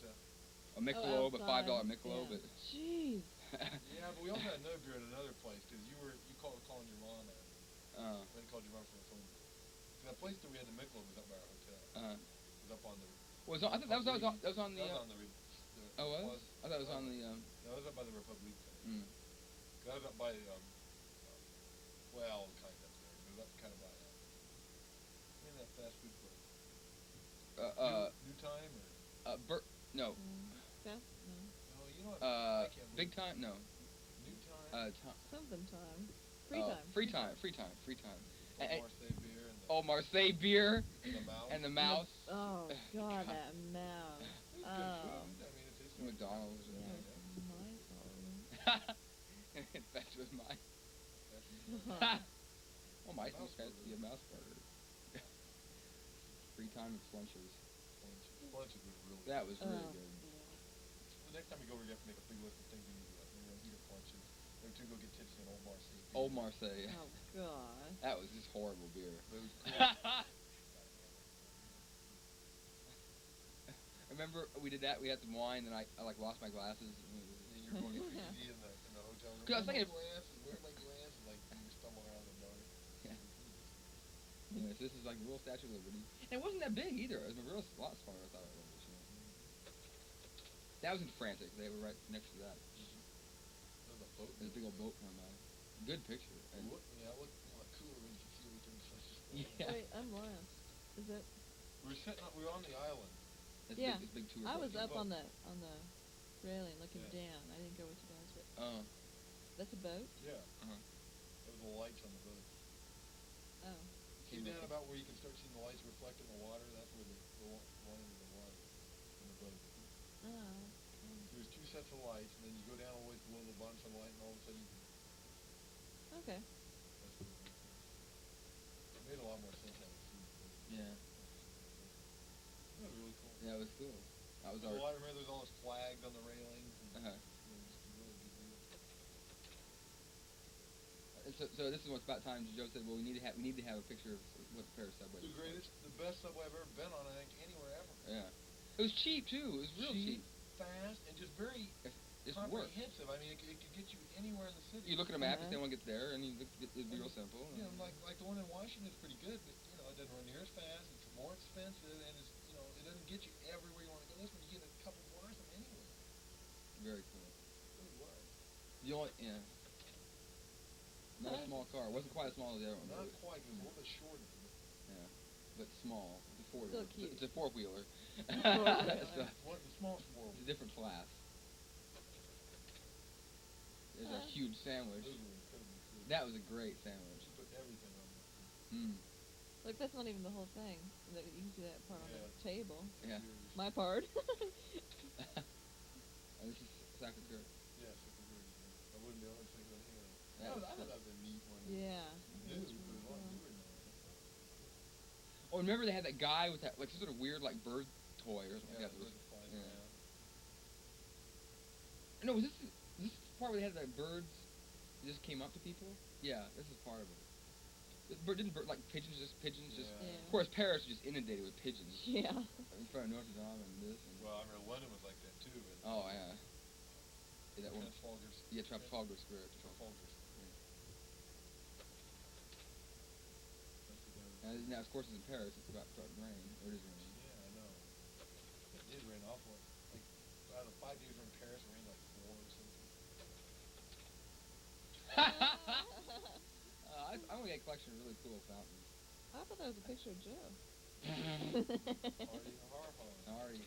a Michelob, a outside. $5 Michelob. Yeah. But Jeez. Yeah, but we also had another beer at another place because you calling your mom at. Then called your mom from the phone. That place that we had the Michelob was up by our hotel. It was up on the. Was on, I thought that was on the. That was on the. Oh, was? I thought it was on the. That was up by the Republic. That was up by well, kind of there. It was up kind of by that fast food place. New Time or. No. Fast? No. Oh, you know what? I can't Big remember. Time? No. New Time. Something time. Free time. Free time. Marseille beer and the. Oh, Marseille beer. And the mouse. And the mouse. Oh God, that mouse. It was good food. I mean, it tasted like McDonald's. Yeah, it's my fault. That was mine. Oh, my Mouse got burger. a mouse burger. Free time at Flunchers. Lunches was really That was really Oh. good. The next time we go, we're going to have to make a big list of things we need to do. We're going to eat at lunches. Then we're going to go get tipsy in Old Marseille. Old Marseille. Oh God. That was just horrible beer. But it was cool. Remember we did that? We had some wine, and I like lost my glasses. And you're going crazy in the hotel room. Cause I was thinking, Where are my glasses? Like, you stumble around in the dark. anyways, this is like the real Statue of Liberty, and it wasn't that big either. It was a lot smaller than I thought it was. You know? That was in France. They were right next to that. There's a boat. There's a big old boat going by. Good picture. And Look, yeah, it looked a lot cooler when you could see everything. yeah. Wait, I'm lost. Is it? We were on the island. It's Yeah. Big, it's a big tour. I was boat. up on the railing looking Yeah. down. I didn't go with you guys, but that's a boat. Yeah. Uh-huh. There was the lights on the boat. Oh. See down about where you can start seeing the lights reflect in the water? That's where the line of the water in the boat. Oh. There's two sets of lights, and then you go down all the way below the bottom of the light, and all of a sudden you can. Okay. That's where it made a lot more sense having seen the boat. Yeah. That was really cool. Yeah, it was cool. That was Well, our. I remember there's all those flags on the railings. And, Uh-huh. just a really good deal. So this is what's about time. Joe said, well, we need to have a picture of what the Paris subway. The looks like. greatest, the best subway I've ever been on, I think, anywhere ever. Yeah. It was cheap too. It was real cheap. Fast, and just very It's work. comprehensive. I mean, it could get you anywhere in the city. You look at a map and Uh-huh. say, I want to get there, and it'd be real simple. You know, like the one in Washington is pretty good, but you know, it doesn't run near as fast. It's more expensive, and it's it doesn't get you everywhere you want to go. This one, you get a couple blocks from anywhere. Very cool. It really was. Yeah. Not a small car. It wasn't quite as small as the other one. Not but quite. It was a little bit shorter. yeah. But small. It's a four-wheeler. Still cute. It's a four-wheeler. Four-wheeler. So, The smallest world. it's a different class. There's a Huh. huge sandwich. Those were incredibly cool. That was a great sandwich. She put everything on there. Look, that's not even the whole thing. You can see that part on Yeah. the table. Yeah. My part. And this is Sacré-Cœur. Yes, it was very good. I wouldn't be able to think of anything else. Yeah. I thought that was a neat one. Yeah. New, That's but really a lot cool. newer now. Oh, remember they had that guy with that, like, some sort of weird, like, bird toy or something Yeah, like that. those are flying Yeah. around. No, was this the part where they had like birds that just came up to people? Yeah, this is part of it. Like pigeons, just pigeons, just. Yeah. Yeah. Of course, Paris is just inundated with pigeons. Yeah. In front of Notre Dame and this. And, Well, I remember London was like that too. And oh yeah. Yeah, that one. Trafalgar's. Yeah, Trafalgar Square. Trafalgar's. Now, of course, it's in Paris. It's about to start to rain, or it is raining. Yeah, I know. It did rain awful. Like, out of 5 days we were in Paris, it rained like 4 or something. I want to get a collection of really cool fountains. I thought that was a picture of Joe. Hardy Harhar. Sorry.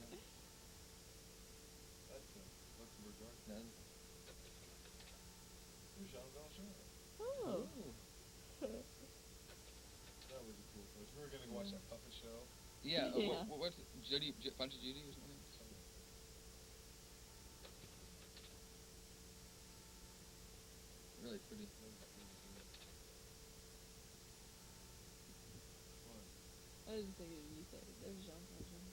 That's Luxembourg Garden. Then, Here's Jean Valjean. Oh. That was a cool place. We were going to go watch that puppet show. yeah. Yeah. What's Judy? Punch of Judy or something? Really pretty. I didn't think you said it. There's Jean Valjean.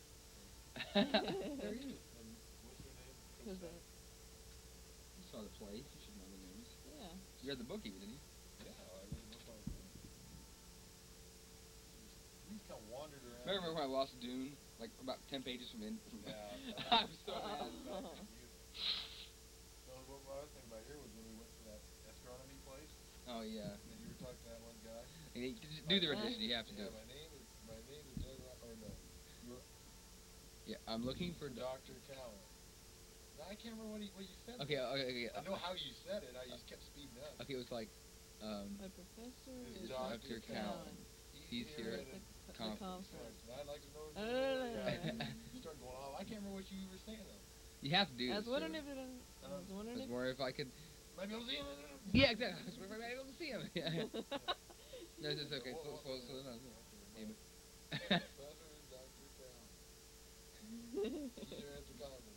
There he is. And what's her name? Who's that? You saw the play. You should know the names. Yeah. You read the book even, didn't you? Yeah. wandered around. Remember when I lost Dune? Like about 10 pages from in. Yeah. I'm so Oh. mad. So what I was thinking about here was when we went to that astronomy place, Oh yeah. and you were talking to that one guy. Do the rendition. You have to do Yeah, it. my name is Doug or no. You're Yeah, I'm looking for. Dr. Cowan. No, I can't remember what you said. Okay. I know how you said it. I just kept speeding up. Okay, it was like, My professor Is is Dr. Cowan. He's here at the conference. conference. And I'd like to know. Yeah. You start going off. I can't remember what you were saying though. You have to do I was this. wondering too. if it. I was I wondering was if. wondering if I could. Might be able to see him. Yeah, exactly. I was wondering if I might be able to see him. Yeah. No, it's okay. Slow down. Professor Dr. Cowan. Here at the conference.